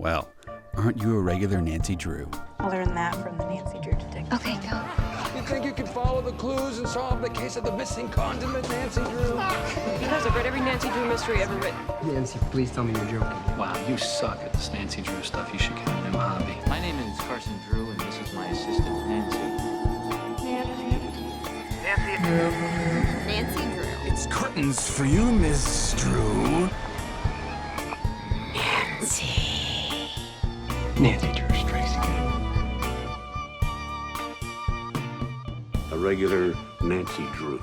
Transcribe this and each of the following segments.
Well, aren't you a regular Nancy Drew? I learned that from the Nancy Drew detective. Okay, go. You think you can follow the clues and solve the case of the missing condiment, Nancy Drew? Because I've read every Nancy Drew mystery ever written. Nancy, please tell me you're joking. Wow, you suck at this Nancy Drew stuff. You should get a new hobby. My name is Carson Drew, and this is my assistant, Nancy. Nancy Drew. It's curtains for you, Miss Drew. Nancy Drew strikes again. A regular Nancy Drew.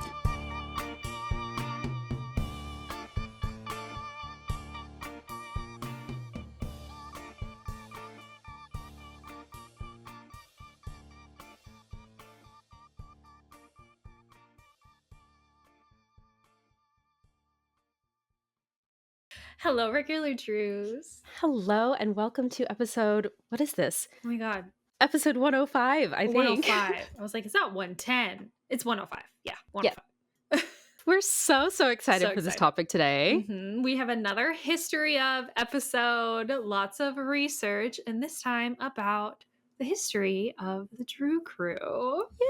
Hello, regular Drews. Hello, and welcome to episode, what is this? Oh my god. Episode 105, I think. 105. I was like, it's not 110. It's 105. Yeah, 105. We're so excited for this topic today. Mm-hmm. We have another history of episode, lots of research, and this time about the history of the Drew crew. Yay!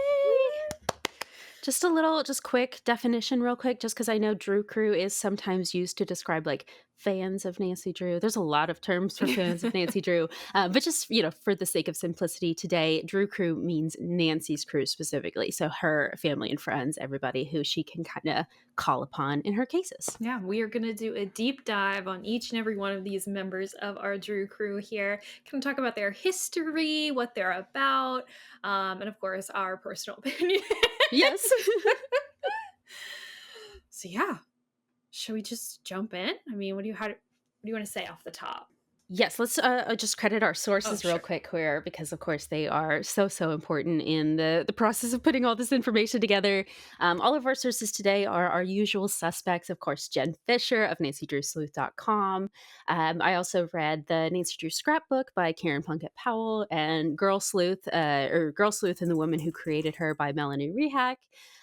Just quick definition real quick, just because I know Drew crew is sometimes used to describe like fans of Nancy Drew. There's a lot of terms for fans of Nancy Drew, but just, for the sake of simplicity today, Drew crew means Nancy's crew specifically. So her family and friends, everybody who she can kind of call upon in her cases. Yeah, we are going to do a deep dive on each and every one of these members of our Drew crew here. Can talk about their history, what they're about, and of course, our personal opinion. Yes. So yeah, should we just jump in? I mean, what do you want to say off the top? Yes, let's just credit our sources real quick here, because of course they are so important in the process of putting all this information together. All of our sources today are our usual suspects. Of course, Jen Fisher of NancyDrewSleuth.com. I also read the Nancy Drew Scrapbook by Karen Plunkett-Powell, and Girl Sleuth and the Woman Who Created Her by Melanie Rehak.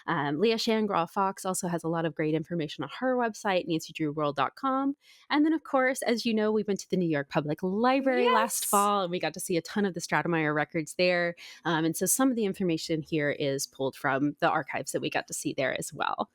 Lea Shangraw Fox also has a lot of great information on her website, NancyDrewWorld.com. And then, of course, as you know, we went to the New York Public Library last fall, and we got to see a ton of the Stratemeyer records there. And so some of the information here is pulled from the archives that we got to see there as well.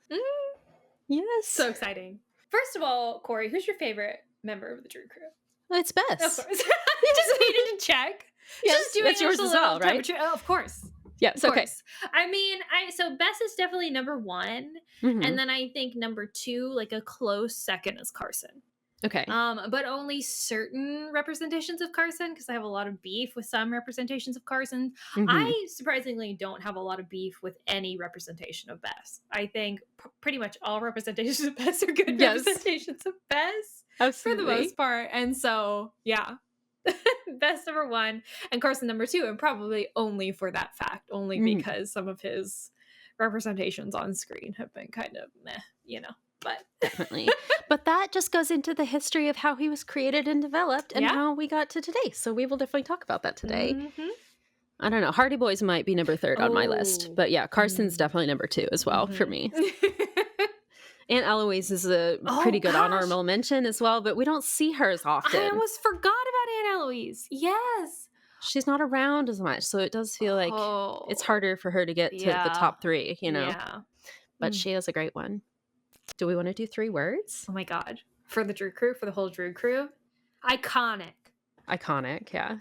Yes. So exciting. First of all, Kori, who's your favorite member of the Drew crew? Well, it's Bess. Of course. You just needed to check. Yes, just doing that's yours as well, right? Oh, of course. Yes, of okay. Course. I mean, so Bess is definitely number one. Mm-hmm. And then I think number two, like a close second, is Carson. Okay. But only certain representations of Carson, because I have a lot of beef with some representations of Carson. Mm-hmm. I surprisingly don't have a lot of beef with any representation of Bess. I think pretty much all representations of Bess are good representations of Bess. Absolutely. For the most part. And so, yeah. Bess number one and Carson number two, and probably only for that fact, only because some of his representations on screen have been kind of meh, but definitely. But that just goes into the history of how he was created and developed and how we got to today. So we will definitely talk about that today. Mm-hmm. I don't know. Hardy Boys might be number 3 on my list, but yeah, Carson's definitely number 2 as well for me. Aunt Eloise is a pretty good honorable mention as well, but we don't see her as often. I almost forgot about Aunt Eloise. Yes. She's not around as much, so it does feel like it's harder for her to get to the top 3, Yeah. But she is a great one. Do we want to do 3 words? Oh my God. For the Drew crew, for the whole Drew crew? Iconic. Iconic, yeah.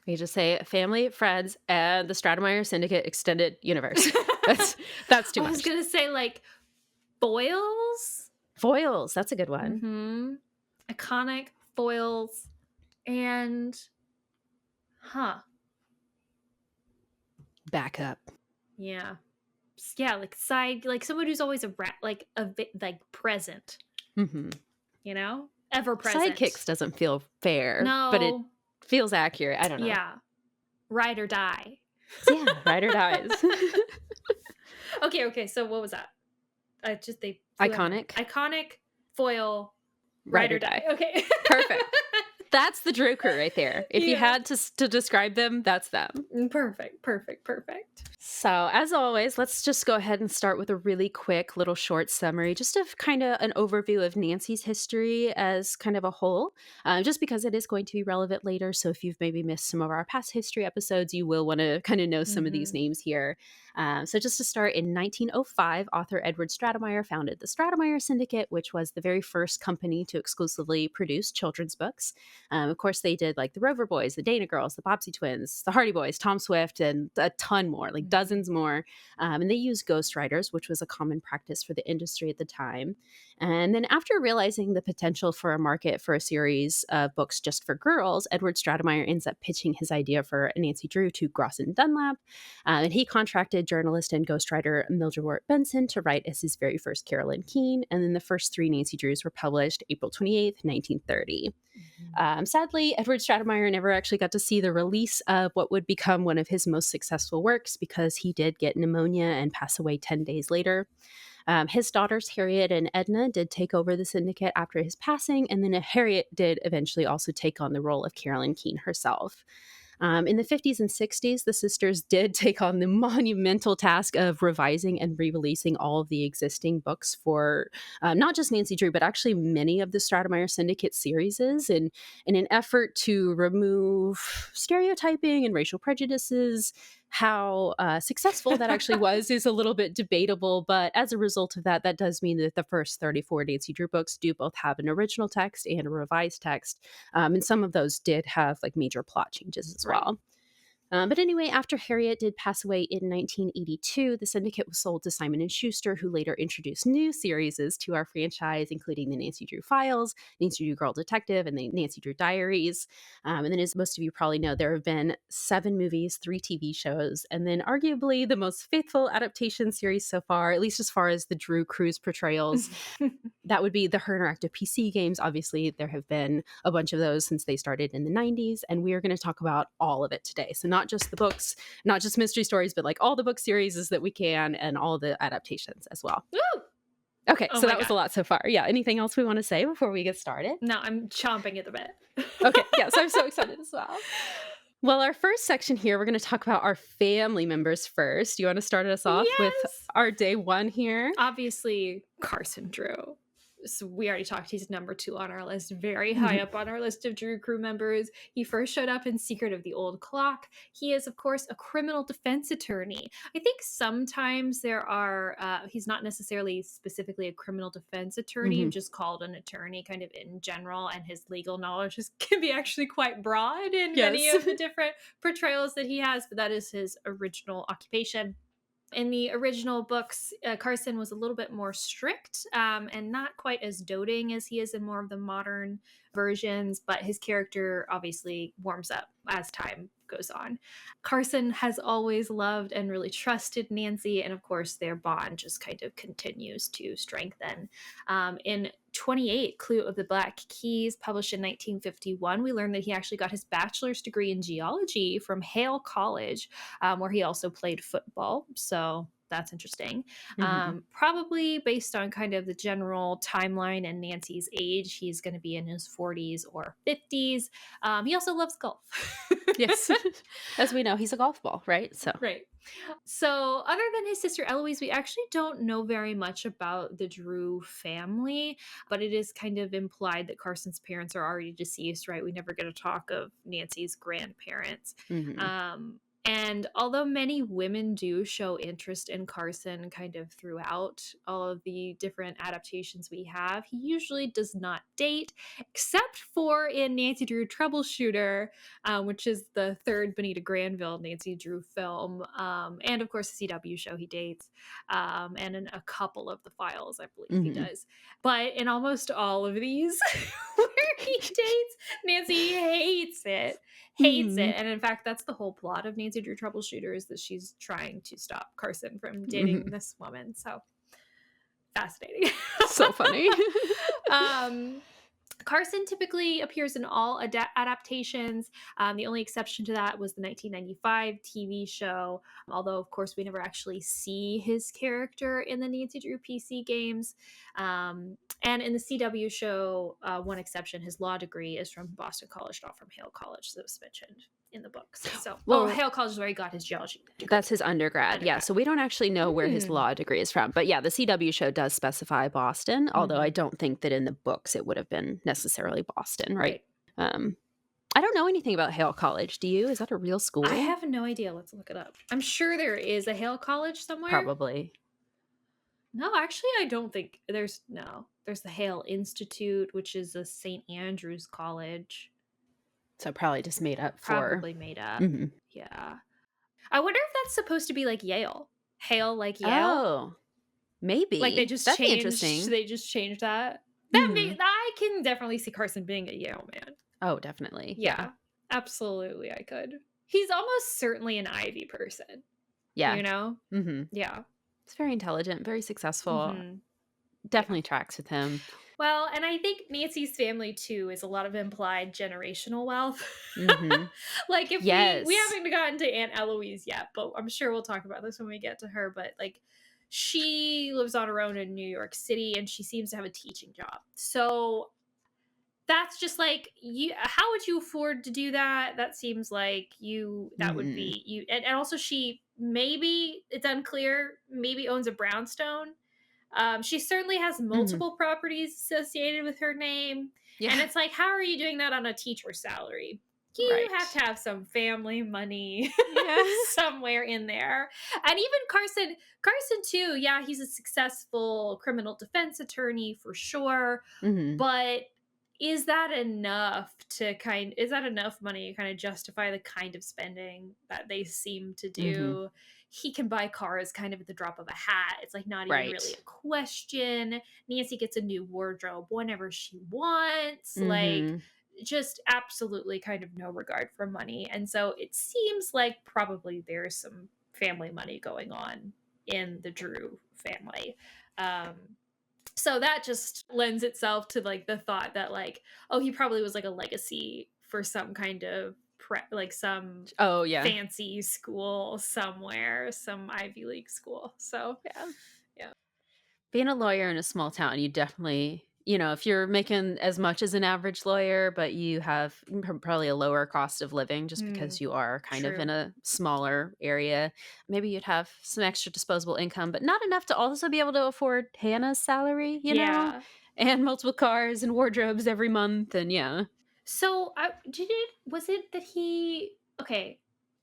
You just say family, friends, and the Stratemeyer Syndicate Extended Universe. That's too much. I was going to say like foils. Foils, that's a good one. Mm-hmm. Iconic, foils, and backup. Yeah, like side, like someone who's always like present. Mm-hmm. Ever present. Sidekicks doesn't feel fair. No, but it feels accurate. I don't know. Yeah, ride or die. Yeah, ride or dies. Okay. So what was that? Iconic, foil, ride or die. Okay, perfect. That's the Drew crew right there. If you had to describe them, that's them. Perfect. So, as always, let's just go ahead and start with a really quick little short summary, just of kind of an overview of Nancy's history as kind of a whole, just because it is going to be relevant later. So, if you've maybe missed some of our past history episodes, you will want to kind of know some of these names here. So, just to start, in 1905, author Edward Stratemeyer founded the Stratemeyer Syndicate, which was the very first company to exclusively produce children's books. Of course, they did like the Rover Boys, the Dana Girls, the Bobbsey Twins, the Hardy Boys, Tom Swift, and a ton more, like dozens more. And they used ghostwriters, which was a common practice for the industry at the time. And then after realizing the potential for a market for a series of books just for girls, Edward Stratemeyer ends up pitching his idea for Nancy Drew to Gross and Dunlap. And he contracted journalist and ghostwriter Mildred Ward Benson to write as his very first Carolyn Keene. And then the first 3 Nancy Drews were published April 28th, 1930. Sadly, Edward Stratemeyer never actually got to see the release of what would become one of his most successful works because he did get pneumonia and pass away 10 days later. His daughters, Harriet and Edna, did take over the syndicate after his passing, and then Harriet did eventually also take on the role of Carolyn Keene herself. In the 50s and 60s, the sisters did take on the monumental task of revising and re-releasing all of the existing books for not just Nancy Drew, but actually many of the Stratemeyer Syndicate series in an effort to remove stereotyping and racial prejudices. How successful that actually was is a little bit debatable, but as a result of that, that does mean that the first 34 Nancy Drew books do both have an original text and a revised text, and some of those did have like major plot changes as well. But anyway, after Harriet did pass away in 1982, the syndicate was sold to Simon & Schuster, who later introduced new series to our franchise, including the Nancy Drew Files, Nancy Drew Girl Detective, and the Nancy Drew Diaries. And then, as most of you probably know, there have been 7 movies, 3 TV shows, and then arguably the most faithful adaptation series so far, at least as far as the Drew Crew's portrayals. That would be the Her Interactive PC games. Obviously, there have been a bunch of those since they started in the 90s, and we are going to talk about all of it today. So not just the books, not just mystery stories, but like all the book series that we can and all the adaptations as well. Woo! Okay, so that was a lot so far. Yeah, anything else we want to say before we get started? No, I'm chomping at the bit. Okay, yes, I'm so excited as well. Well, our first section here, we're going to talk about our family members first. You want to start us off with our day 1 here? Obviously, Carson Drew. So we already talked, he's number 2 on our list, very high up on our list of Drew crew members. He first showed up in Secret of the Old Clock. He is, of course, a criminal defense attorney. I think sometimes there are, he's not necessarily specifically a criminal defense attorney, just called an attorney kind of in general, and his legal knowledge can be actually quite broad in many of the different portrayals that he has, but that is his original occupation. In the original books, Carson was a little bit more strict and not quite as doting as he is in more of the modern versions, but his character obviously warms up as time goes on. Carson has always loved and really trusted Nancy, and of course their bond just kind of continues to strengthen. In 28, Clue of the Black Keys, published in 1951, we learned that he actually got his bachelor's degree in geology from Hale College, where he also played football. So that's interesting. Probably based on kind of the general timeline and Nancy's age, he's going to be in his 40s or 50s. He also loves golf. Yes. As we know, he's a golf ball, right? So other than his sister Eloise, we actually don't know very much about the Drew family, but it is kind of implied that Carson's parents are already deceased, right? We never get a talk of Nancy's grandparents. And although many women do show interest in Carson kind of throughout all of the different adaptations we have, he usually does not date, except for in Nancy Drew Troubleshooter, which is the 3rd Benita Granville Nancy Drew film. And of course, the CW show he dates, and in a couple of the Files, I believe he does. But in almost all of these where he dates, Nancy hates it. And in fact, that's the whole plot of Nancy Drew Troubleshooter, is that she's trying to stop Carson from dating this woman. So fascinating. So funny. Carson typically appears in all adaptations. The only exception to that was the 1995 TV show, although, of course, we never actually see his character in the Nancy Drew PC games. And in the CW show, one exception, his law degree is from Boston College, not from Hale College, that was mentioned in the books. So, Well, Hale College is where he got his geology degree. That's his undergrad. Yeah. So we don't actually know where his law degree is from. But yeah, the CW show does specify Boston, although I don't think that in the books it would have been necessarily Boston, right? I don't know anything about Hale College. Do you? Is that a real school? I have no idea. Let's look it up. I'm sure there is a Hale College somewhere. Probably. No, actually, I don't think there's the Hale Institute, which is a St. Andrew's College. So probably just made up for. Probably made up. Yeah. I wonder if that's supposed to be like Yale. Hale like Yale. Oh, maybe. Like they just That'd be changed. interesting. They just changed that. I can definitely see Carson being a Yale man. Oh, definitely. Yeah, absolutely. I could. He's almost certainly an Ivy person. Yeah. You know? Yeah. It's very intelligent, very successful. Definitely tracks with him. Well, and I think Nancy's family too is a lot of implied generational wealth. Like if we haven't gotten to Aunt Eloise yet, but I'm sure we'll talk about this when we get to her. But like she lives on her own in New York City and she seems to have a teaching job. So that's just like how would you afford to do that? That seems like that would be you. And also she maybe, it's unclear, maybe owns a brownstone. She certainly has multiple properties associated with her name. Yeah. And it's like, how are you doing that on a teacher salary? You have to have some family money somewhere in there. And even Carson too, yeah, he's a successful criminal defense attorney for sure. But is that enough money to kind of justify the kind of spending that they seem to do? He can buy cars kind of at the drop of a hat. It's like not even really a question. Nancy gets a new wardrobe whenever she wants. Like just absolutely kind of no regard for money. And so it seems like probably there's some family money going on in the Drew family. So that just lends itself to like the thought that like, oh, he probably was like a legacy for some kind of some fancy school somewhere, some Ivy League school. So yeah. Being a lawyer in a small town, you definitely, if you're making as much as an average lawyer, but you have probably a lower cost of living just because you are kind of in a smaller area, maybe you'd have some extra disposable income, but not enough to also be able to afford Hannah's salary, you know, and multiple cars and wardrobes every month. And So was it that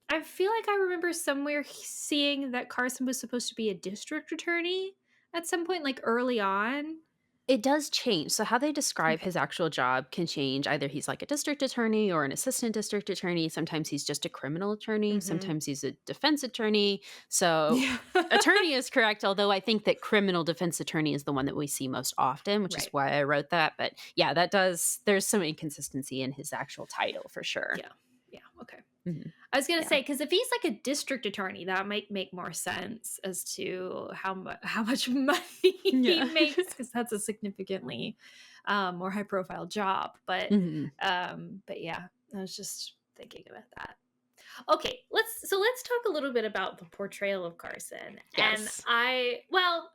I feel like I remember somewhere seeing that Carson was supposed to be a district attorney at some point, like early on. It does change. So how they describe his actual job can change. Either he's like a district attorney or an assistant district attorney. Sometimes he's just a criminal attorney. Sometimes he's a defense attorney. So attorney is correct, although I think that criminal defense attorney is the one that we see most often, which is why I wrote that. But yeah, there's some inconsistency in his actual title for sure. Yeah. Okay. I was going to say, because if he's like a district attorney, that might make more sense as to how much money he makes, because that's a significantly more high profile job. But yeah, I was just thinking about that. Okay, let's talk a little bit about the portrayal of Carson. Yes. And not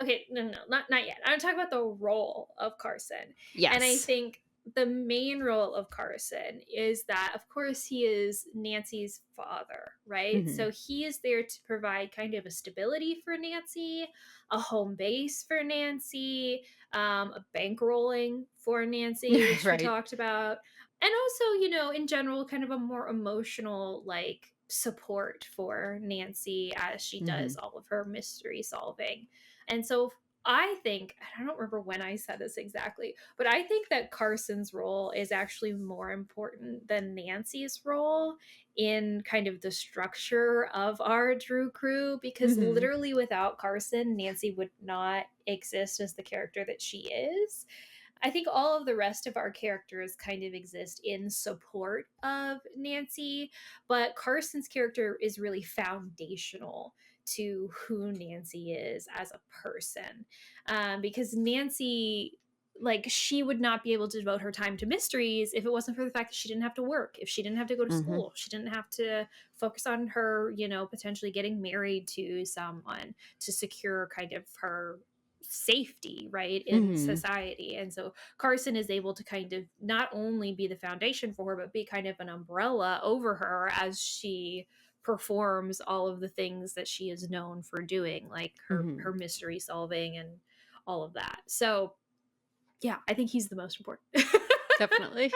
yet. I'm going to talk about the role of Carson. Yes. And I think the main role of Carson is that, of course, he is Nancy's father, right? So he is there to provide kind of a stability for Nancy, a home base for Nancy, a bankrolling for Nancy, which we talked about. And also, in general, kind of a more emotional, like, support for Nancy as she does all of her mystery solving. And so I think, I don't remember when I said this exactly, but I think that Carson's role is actually more important than Nancy's role in kind of the structure of our Drew crew, because literally without Carson, Nancy would not exist as the character that she is. I think all of the rest of our characters kind of exist in support of Nancy, but Carson's character is really foundational to who Nancy is as a person, because Nancy, like, she would not be able to devote her time to mysteries if it wasn't for the fact that she didn't have to work, if she didn't have to go to school, she didn't have to focus on her, potentially getting married to someone to secure kind of her safety, right, in society. And so Carson is able to kind of not only be the foundation for her, but be kind of an umbrella over her as she performs all of the things that she is known for doing, like her mystery solving and all of that. So yeah, I think he's the most important. Definitely.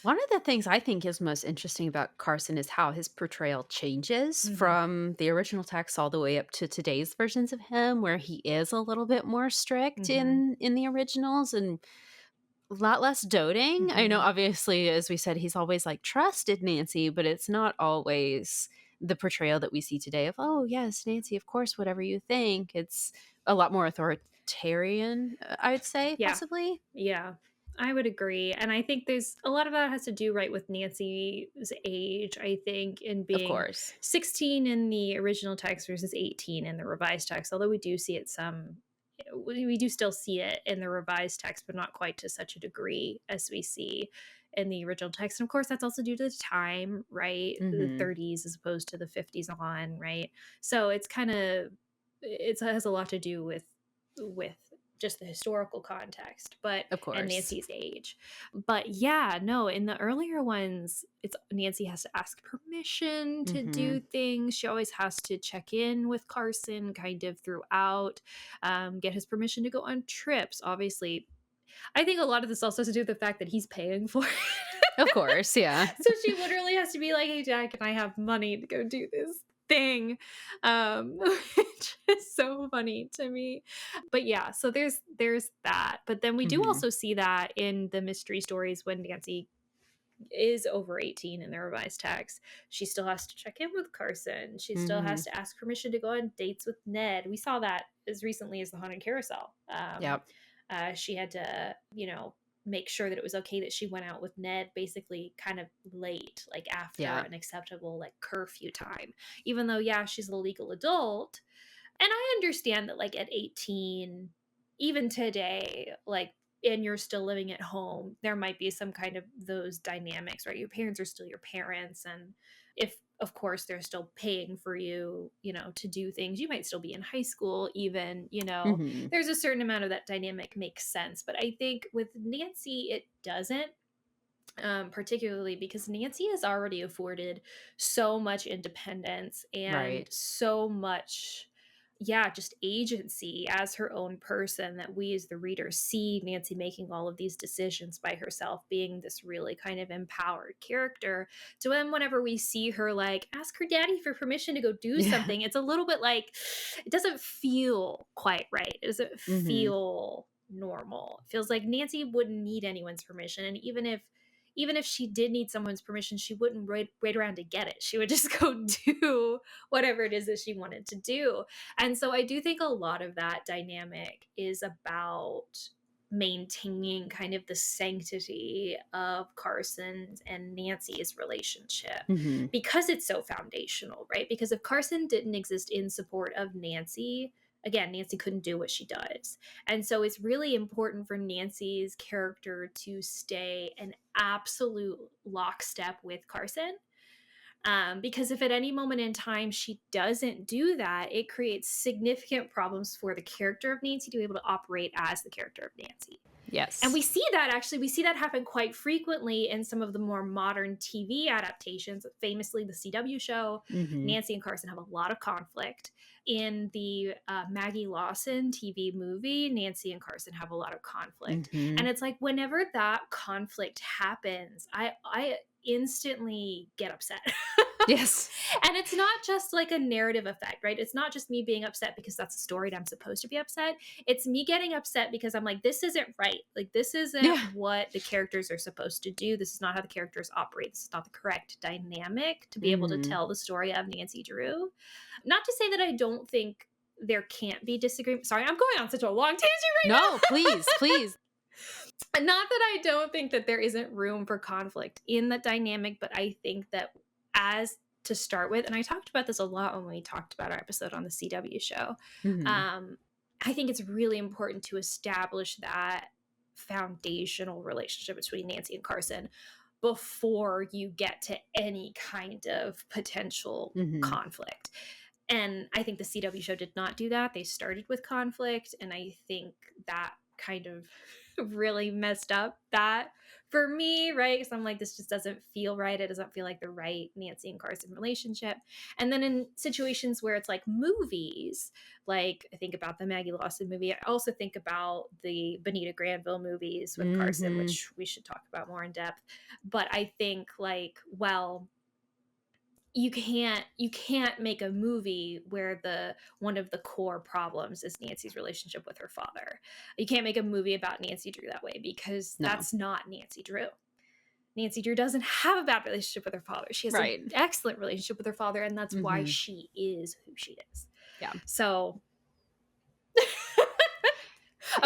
One of the things I think is most interesting about Carson is how his portrayal changes from the original text all the way up to today's versions of him, where he is a little bit more strict in the originals and a lot less doting. I know, obviously, as we said, he's always like trusted Nancy, but it's not always the portrayal that we see today of, oh, yes, Nancy, of course, whatever you think. It's a lot more authoritarian, I'd say, possibly. Yeah, I would agree. And I think there's a lot of that has to do right with Nancy's age, I think, in Of being course. 16 in the original text versus 18 in the revised text, although we do see it we do still see it in the revised text, but not quite to such a degree as we see in the original text. And of course, that's also due to the time, right? The 30s as opposed to the 50s on, right? So it's kind of, it has a lot to do with just the historical context, but Of course. and Nancy's age. But yeah, no, in the earlier ones, it's Nancy has to ask permission to do things. She always has to check in with Carson kind of throughout, get his permission to go on trips. Obviously, I think a lot of this also has to do with the fact that he's paying for it. Of course, yeah. So she literally has to be like, hey, Dad, can I have money to go do this thing? Which is so funny to me. But yeah, so there's that. But then we do also see that in the mystery stories when Nancy is over 18 in the revised text. She still has to check in with Carson. She still has to ask permission to go on dates with Ned. We saw that as recently as the Haunted Carousel. Yep. She had to, make sure that it was okay that she went out with Ned basically kind of late, like after an acceptable like curfew time, even though, yeah, she's a legal adult. And I understand that like at 18, even today, like, and you're still living at home, there might be some kind of those dynamics, right? Your parents are still your parents. And if, of course, they're still paying for you, to do things, you might still be in high school, even, there's a certain amount of that dynamic makes sense. But I think with Nancy, it doesn't. Particularly because Nancy has already afforded so much independence and so much, just agency as her own person that we as the reader see Nancy making all of these decisions by herself, being this really kind of empowered character. So then whenever we see her like ask her daddy for permission to go do something, it's a little bit like, it doesn't feel quite right. It doesn't feel normal. It feels like Nancy wouldn't need anyone's permission. And even if she did need someone's permission, she wouldn't wait around to get it. She would just go do whatever it is that she wanted to do. And so I do think a lot of that dynamic is about maintaining kind of the sanctity of Carson's and Nancy's relationship because it's so foundational, right? Because if Carson didn't exist in support of Nancy, again, Nancy couldn't do what she does. And so it's really important for Nancy's character to stay an absolute lockstep with Carson. Because if at any moment in time she doesn't do that, it creates significant problems for the character of Nancy to be able to operate as the character of Nancy. Yes. And we see that happen quite frequently in some of the more modern TV adaptations, famously the CW show. Nancy and Carson have a lot of conflict. In the Maggie Lawson TV movie, Nancy and Carson have a lot of conflict. And it's like whenever that conflict happens, I instantly get upset. Yes. And it's not just like a narrative effect, right? It's not just me being upset because that's a story and I'm supposed to be upset. It's me getting upset because I'm like, this isn't right. Like, this isn't what the characters are supposed to do. This is not how the characters operate. This is not the correct dynamic to be able to tell the story of Nancy Drew. Not to say that I don't think there can't be disagreement. Sorry, I'm going on such a long tangent right now. No, please. Not that I don't think that there isn't room for conflict in that dynamic, but I think that as to start with, and I talked about this a lot when we talked about our episode on the CW show, I think it's really important to establish that foundational relationship between Nancy and Carson before you get to any kind of potential conflict. And I think the CW show did not do that. They started with conflict, and I think that kind of really messed up that for me, right? Because I'm like, this just doesn't feel right. It doesn't feel like the right Nancy and Carson relationship. And then in situations where it's like movies, like I think about the Maggie Lawson movie. I also think about the Bonita Granville movies with Carson, which we should talk about more in depth. But I think like, well, you can't make a movie where one of the core problems is Nancy's relationship with her father. You can't make a movie about Nancy Drew that way, because that's not Nancy Drew. Nancy Drew doesn't have a bad relationship with her father. She has an excellent relationship with her father, and that's why she is who she is. Yeah. So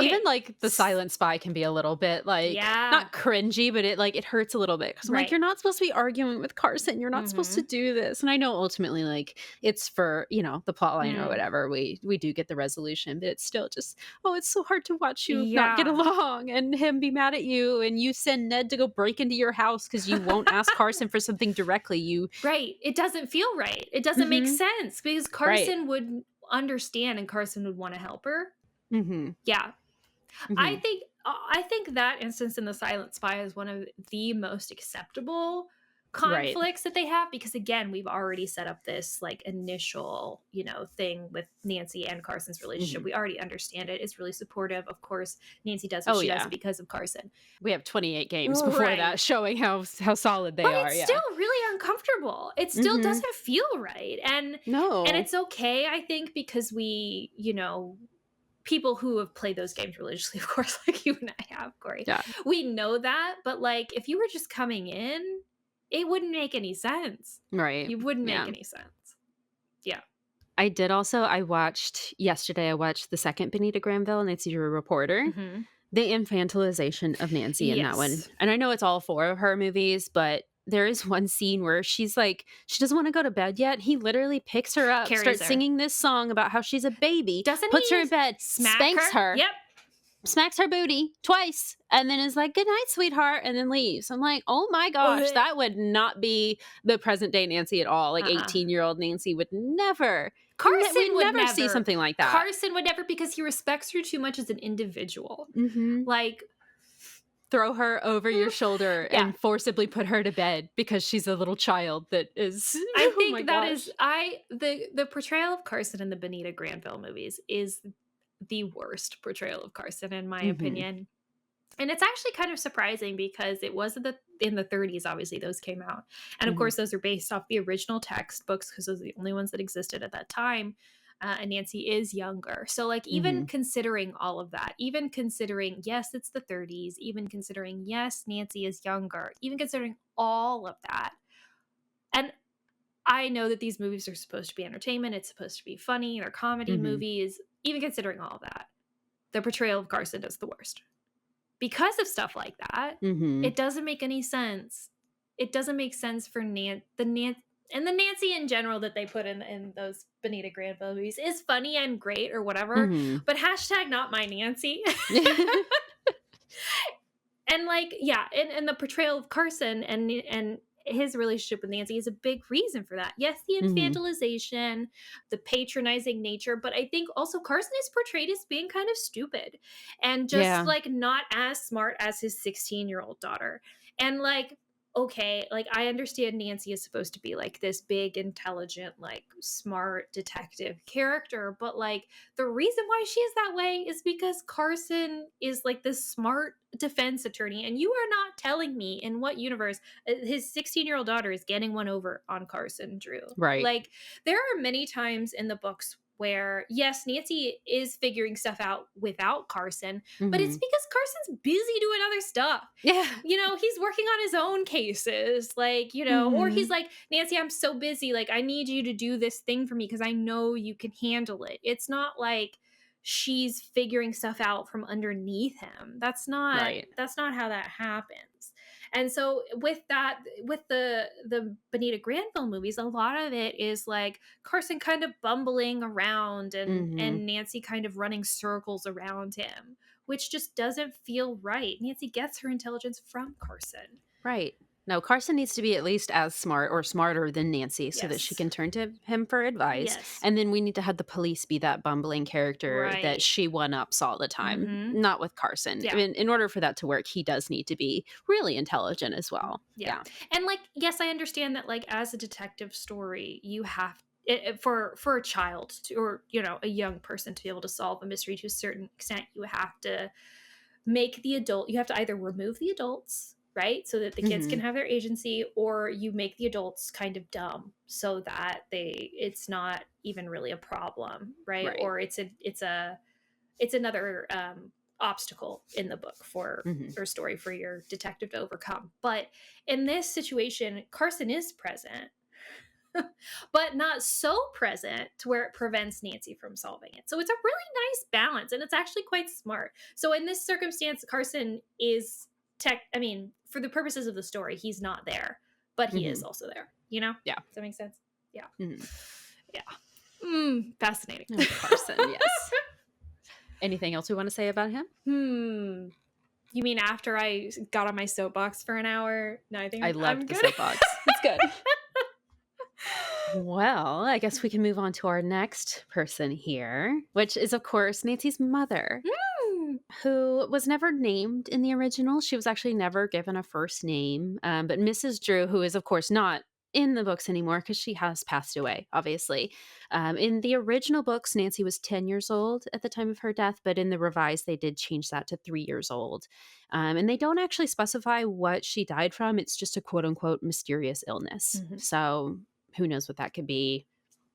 even like the Silent Spy can be a little bit like not cringy, but it hurts a little bit, because I'm like, you're not supposed to be arguing with Carson, you're not supposed to do this. And I know ultimately like it's for, you know, the plot line or whatever, we do get the resolution, but it's still just, it's so hard to watch you not get along and him be mad at you, and you send Ned to go break into your house because you won't ask Carson for something directly. It doesn't feel right. It doesn't make sense, because Carson would understand and Carson would want to help her. I think that instance in the Silent Spy is one of the most acceptable conflicts that they have, because again, we've already set up this like initial, you know, thing with Nancy and Carson's relationship. We already understand it. It's really supportive. Of course, Nancy does what she does because of Carson. We have 28 games before that showing how solid they are. But it's still really uncomfortable. It still doesn't feel right. And it's okay, I think, because we, you know, people who have played those games religiously, of course, like you and I have, Kori. Yeah. We know that, but like if you were just coming in, it wouldn't make any sense. Right. You wouldn't make any sense. Yeah. I watched the second Bonita Granville, Nancy Drew Reporter. The infantilization of Nancy in that one. And I know it's all 4 of her movies, but there is one scene where she's like, she doesn't want to go to bed yet. He literally picks her up, starts singing this song about how she's a baby, puts her in bed, spanks her. Yep. Smacks her booty twice, and then is like, good night, sweetheart, and then leaves. I'm like, oh my gosh, that would not be the present day Nancy at all. Like 18-year-old Nancy would never. Carson would never see something like that. Carson would never, because he respects her too much as an individual. Like, throw her over your shoulder and forcibly put her to bed because she's a little child that is. I think that is the portrayal of Carson in the Bonita Granville movies is the worst portrayal of Carson, in my opinion. And it's actually kind of surprising, because it was in the 30s, obviously those came out. And of course, those are based off the original textbooks, because those are the only ones that existed at that time. And Nancy is younger. So like, even considering all of that, even considering, yes, it's the 30s, even considering, yes, Nancy is younger, even considering all of that. And I know that these movies are supposed to be entertainment. It's supposed to be funny. They're comedy movies. Even considering all of that, the portrayal of Carson is the worst. Because of stuff like that, it doesn't make any sense. It doesn't make sense for the Nancy in general that they put in those Bonita Granville movies is funny and great or whatever, but hashtag not my Nancy. And like, and the portrayal of Carson and his relationship with Nancy is a big reason for that. Yes, the infantilization, the patronizing nature, but I think also Carson is portrayed as being kind of stupid and just like not as smart as his 16-year-old daughter. And like, okay, like I understand Nancy is supposed to be like this big, intelligent, like smart detective character, but like the reason why she is that way is because Carson is like this smart defense attorney, and you are not telling me in what universe his 16-year-old daughter is getting one over on Carson Drew. Right. Like there are many times in the books where, yes, Nancy is figuring stuff out without Carson, but it's because Carson's busy doing other stuff. Yeah. You know, he's working on his own cases, like, you know, or he's like, Nancy, I'm so busy. Like, I need you to do this thing for me because I know you can handle it. It's not like she's figuring stuff out from underneath him. That's not how that happens. And so with the Bonita Granville movies, a lot of it is like Carson kind of bumbling around and Nancy kind of running circles around him, which just doesn't feel right. Nancy gets her intelligence from Carson. Right. No, Carson needs to be at least as smart or smarter than Nancy so that she Yes. can turn to him for advice. Yes. And then we need to have the police be that bumbling character that Right. she one-ups all the time. Mhm. Not with Carson. Yeah. I mean, in order for that to work, he does need to be really intelligent as well. Yeah. And like, yes, I understand that like as a detective story, you have for a child to, or a young person to be able to solve a mystery to a certain extent, you have to you have to either remove the adults, right? So that the kids can Mhm. have their agency, or you make the adults kind of dumb so that it's not even really a problem, right? Right. Or it's another obstacle in the book Mhm. or story for your detective to overcome. But in this situation, Carson is present, but not so present to where it prevents Nancy from solving it. So it's a really nice balance, and it's actually quite smart. So in this circumstance, Carson is for the purposes of the story, he's not there, but he is Mhm. also there. Yeah. Does that make sense? Yeah. Mhm. Yeah. Fascinating. Oh, Carson, yes. Anything else we want to say about him? You mean after I got on my soapbox for an hour? No, I think I I'm loved the good. soapbox. It's good. Well, I guess we can move on to our next person here, which is, of course, Nancy's mother, who was never named in the original. She was actually never given a first name. But Mrs. Drew, who is, of course, not in the books anymore because she has passed away, obviously. In the original books, Nancy was 10 years old at the time of her death, but in the revised, they did change that to 3 years old. And they don't actually specify what she died from. It's just a quote unquote mysterious illness. Mhm. So who knows what that could be?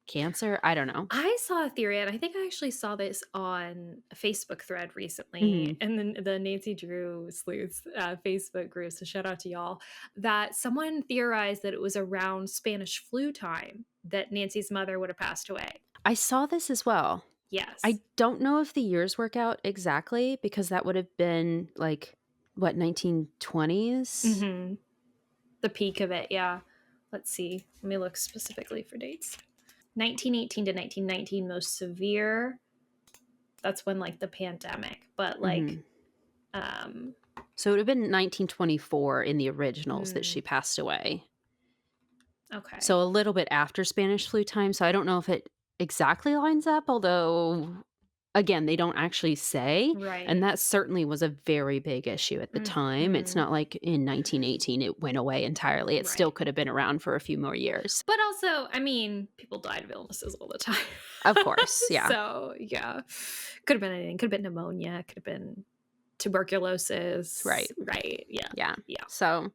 Cancer? I don't know. I saw a theory, and I think I actually saw this on a Facebook thread recently, and then the Nancy Drew Sleuth Facebook group, so shout out to y'all, that someone theorized that it was around Spanish flu time that Nancy's mother would have passed away. I saw this as well. Yes. I don't know if the years work out exactly because that would have been like, what, 1920s? Mhm. The peak of it, yeah. Let's see. Let me look specifically for dates. 1918 to 1919, most severe. That's when like the pandemic, but like So it would have been 1924 in the originals that she passed away. Okay. So a little bit after Spanish flu time. So I don't know if it exactly lines up, although, again, they don't actually say. Right. And that certainly was a very big issue at the time. It's not like in 1918 it went away entirely. It still could have been around for a few more years. But also, I mean, people died of illnesses all the time. Of course, yeah. So, yeah. Could have been anything. Could have been pneumonia. Could have been tuberculosis. Right. Right. Yeah. Yeah. Yeah. So,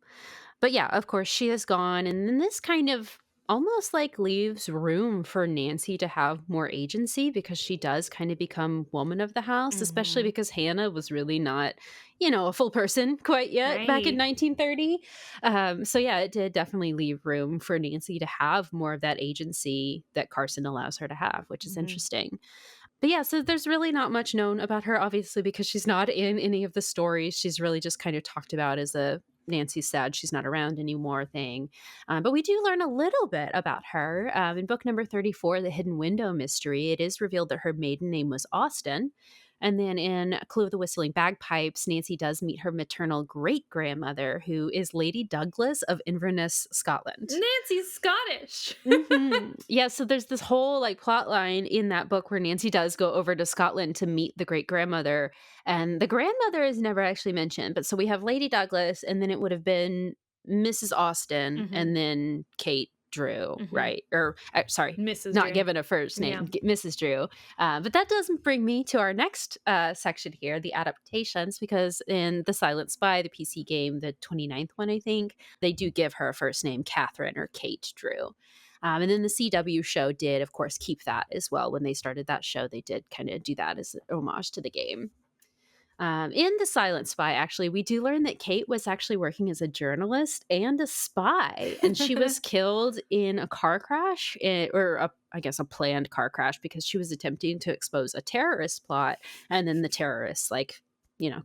but yeah, of course, she is gone. And then this kind of almost like leaves room for Nancy to have more agency because she does kind of become woman of the house, especially because Hannah was really not, a full person quite yet back in Right. 1930. So yeah, it did definitely leave room for Nancy to have more of that agency that Carson allows her to have, which is interesting. But yeah, so there's really not much known about her, obviously, because she's not in any of the stories. She's really just kind of talked about as a Nancy's sad she's not around anymore thing. But we do learn a little bit about her. In book number 34, The Hidden Window Mystery, it is revealed that her maiden name was Austen. And then in Clue of the Whistling Bagpipes, Nancy does meet her maternal great-grandmother, who is Lady Douglas of Inverness, Scotland. Nancy's Scottish. Yeah, so there's this whole like plot line in that book where Nancy does go over to Scotland to meet the great-grandmother, and the grandmother is never actually mentioned. But so we have Lady Douglas, and then it would have been Mrs. Austen, and then Kate Drew, right? Or sorry, Mrs. not Drew. given a first name, Mrs. Drew. But that doesn't bring me to our next section here, the adaptations, because in The Silent Spy, the PC game, the 29th one, I think, they do give her a first name, Catherine or Kate Drew. And then the CW show did, of course, keep that as well. When they started that show, they did kind of do that as an homage to the game. In The Silent Spy, actually, we do learn that Kate was actually working as a journalist and a spy, and she was killed in a car crash, I guess a planned car crash, because she was attempting to expose a terrorist plot, and then the terrorists,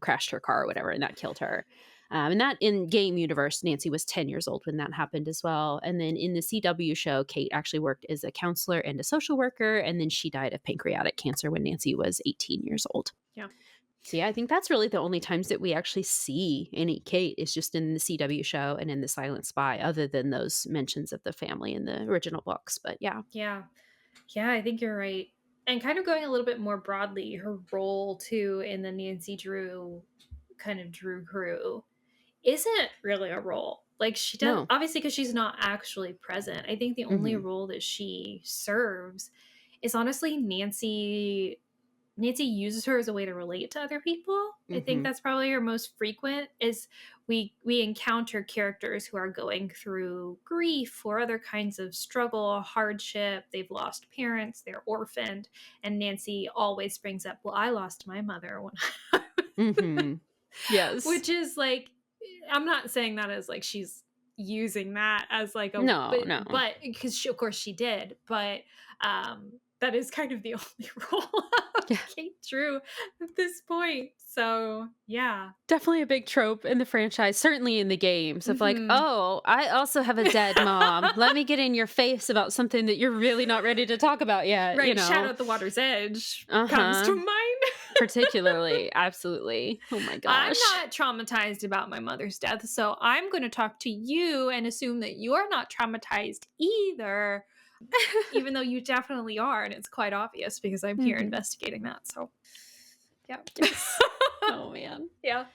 crashed her car or whatever, and that killed her. And that in game universe, Nancy was 10 years old when that happened as well. And then in the CW show, Kate actually worked as a counselor and a social worker, and then she died of pancreatic cancer when Nancy was 18 years old. Yeah. So yeah, I think that's really the only times that we actually see any Kate is just in the CW show and in The Silent Spy, other than those mentions of the family in the original books. But yeah. Yeah. Yeah, I think you're right. And kind of going a little bit more broadly, her role too in the Nancy Drew kind of Drew crew isn't really a role. Like she does, No. obviously, because she's not actually present. I think the only role that she serves is honestly Nancy uses her as a way to relate to other people. I think that's probably her most frequent is we encounter characters who are going through grief or other kinds of struggle, hardship. They've lost parents, they're orphaned, and Nancy always brings up, "Well, I lost my mother when Yes. which is like, I'm not saying that as like she's using that as like a No. but because of course she did, but that is kind of the only role of Kate Drew at this point. So yeah, Definitely a big trope in the franchise, certainly in the games of like, oh, I also have a dead mom. Let me get in your face about something that you're really not ready to talk about yet. right. You know, Shadow at the Water's Edge comes to mind. particularly. Absolutely. Oh my gosh. I'm not traumatized about my mother's death, so I'm going to talk to you and assume that you're not traumatized either. Even though you definitely are, and it's quite obvious because I'm here investigating that. So, yeah. Oh man. Yeah.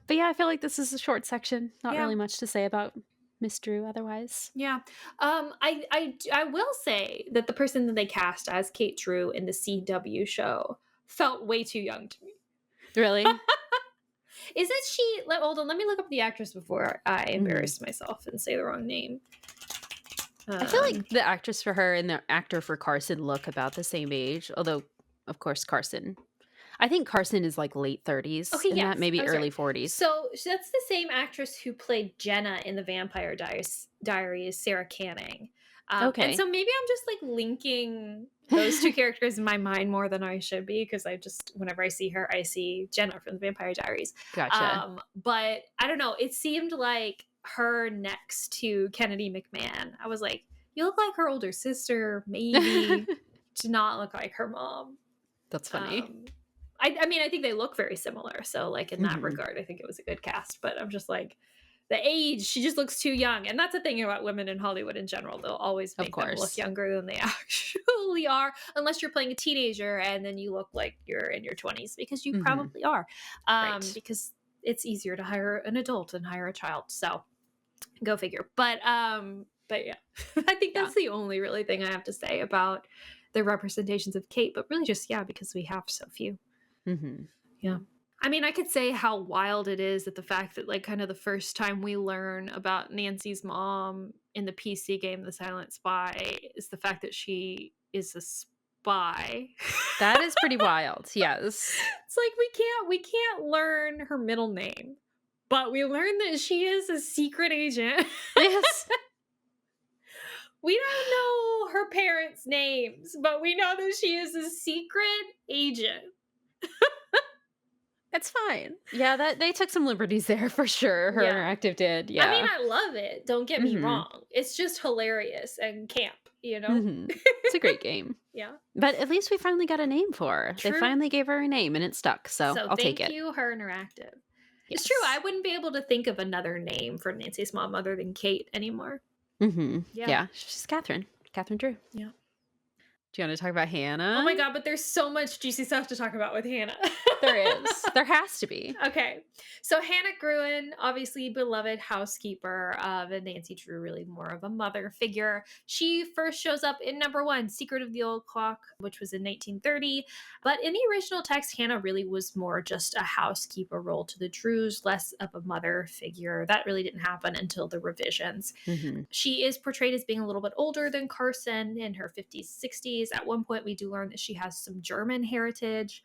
But yeah, I feel like this is a short section. Not Yeah. really much to say about Miss Drew otherwise. Yeah. I will say that the person that they cast as Kate Drew in the CW show felt way too young to me. Really? Isn't she? Hold on, let me look up the actress before I embarrass myself and say the wrong name. I feel like the actress for her and the actor for Carson look about the same age. Although, of course, I think Carson is like late 30s. Okay, and yes, that maybe I was early right. 40s. So that's the same actress who played Jenna in the Vampire Diaries, Sarah Canning. Okay. And so maybe I'm just like linking those two characters in my mind more than I should be, because I just, whenever I see her, I see Jenna from the Vampire Diaries. Gotcha. But I don't know. It seemed like her next to Kennedy McMahon. I was like, you look like her older sister, maybe. Did not look like her mom. That's funny. I mean, I think they look very similar. So, like, in that regard, I think it was a good cast. But I'm just like, the age, she just looks too young. And that's the thing about women in Hollywood in general. They'll always make them look younger than they actually are, unless you're playing a teenager and then you look like you're in your 20s, because you probably are. Because it's easier to hire an adult than hire a child. So, go figure. But yeah, I think that's the only really thing I have to say about the representations of Kate. But really just, because we have so few. Yeah. I mean, I could say how wild it is that the fact that, like, kind of the first time we learn about Nancy's mom in the PC game, The Silent Spy, is the fact that she is a spy. That is pretty wild. Yes. It's like we can't learn her middle name, but we learn that she is a secret agent. Yes. We don't know her parents' names, but we know that she is a secret agent. It's fine. Yeah, that they took some liberties there for sure. Her Interactive did. Yeah. I mean, I love it. Don't get me wrong. It's just hilarious and camp, you know? It's a great game. Yeah. But at least we finally got a name for her. True. They finally gave her a name and it stuck. So I'll take it. Thank you, Her Interactive. Yes. It's true. I wouldn't be able to think of another name for Nancy's mom other than Kate anymore. Yeah. She's Catherine Drew. Yeah. Do you want to talk about Hannah? Oh my God, but there's so much juicy stuff to talk about with Hannah. There is. There has to be. Okay. So Hannah Gruen, obviously beloved housekeeper of Nancy Drew, really more of a mother figure. She first shows up in #1, Secret of the Old Clock, which was in 1930. But in the original text, Hannah really was more just a housekeeper role to the Drews, less of a mother figure. That really didn't happen until the revisions. She is portrayed as being a little bit older than Carson, in her 50s, 60s. At one point, we do learn that she has some German heritage.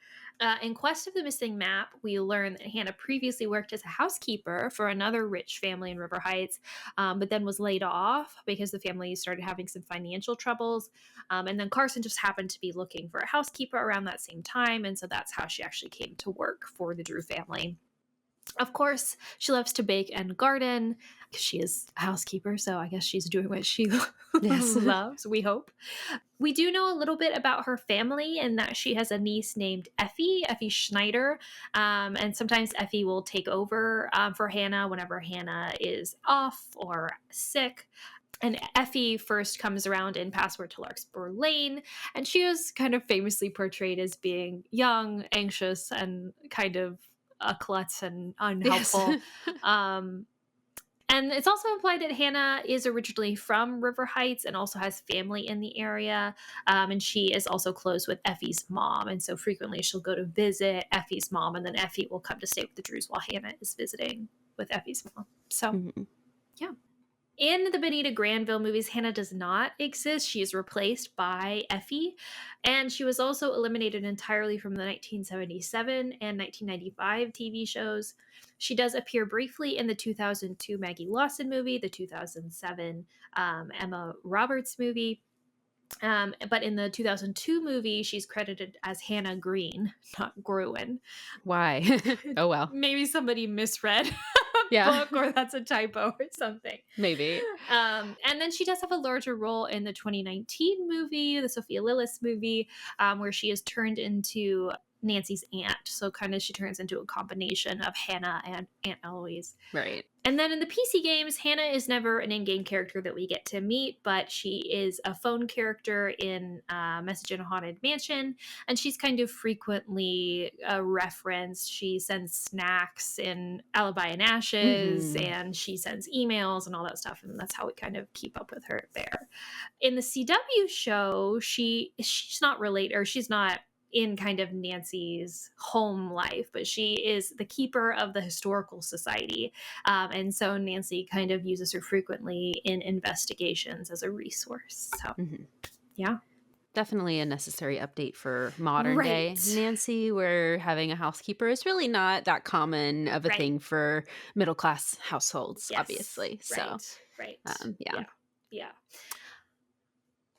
In Quest of the Missing Map, we learn that Hannah previously worked as a housekeeper for another rich family in River Heights, but then was laid off because the family started having some financial troubles. And then Carson just happened to be looking for a housekeeper around that same time. And so that's how she actually came to work for the Drew family. Of course, she loves to bake and garden. She is a housekeeper, so I guess she's doing what she Yes. loves, we hope. We do know a little bit about her family and that she has a niece named Effie Schneider. And sometimes Effie will take over for Hannah whenever Hannah is off or sick. And Effie first comes around in Password to Larkspur Lane, and she is kind of famously portrayed as being young, anxious, and kind of a klutz and unhelpful. um, and it's also implied that Hannah is originally from River Heights and also has family in the area. And she is also close with Effie's mom. And so frequently she'll go to visit Effie's mom, and then Effie will come to stay with the Drews while Hannah is visiting with Effie's mom. So, yeah. In the Benita Granville movies, Hannah does not exist. She is replaced by Effie, and she was also eliminated entirely from the 1977 and 1995 TV shows. She does appear briefly in the 2002 Maggie Lawson movie, the 2007 Emma Roberts movie. But in the 2002 movie, she's credited as Hannah Green, not Gruen. Why? Oh, well. Maybe somebody misread Yeah. book, or that's a typo or something. Maybe. And then she does have a larger role in the 2019 movie, the Sophia Lillis movie, where she is turned into Nancy's aunt. So kind of she turns into a combination of Hannah and Aunt Eloise. Right. And then in the PC games, Hannah is never an in-game character that we get to meet, but she is a phone character in Message in a Haunted Mansion, and she's kind of frequently referenced. She sends snacks in Alibi and Ashes, and she sends emails and all that stuff, and that's how we kind of keep up with her there. In the CW show, she's not related, or she's not in kind of Nancy's home life, but she is the keeper of the historical society. And so Nancy kind of uses her frequently in investigations as a resource. So, yeah. Definitely a necessary update for modern day Nancy, where having a housekeeper is really not that common of a thing for middle class households, obviously. So, yeah.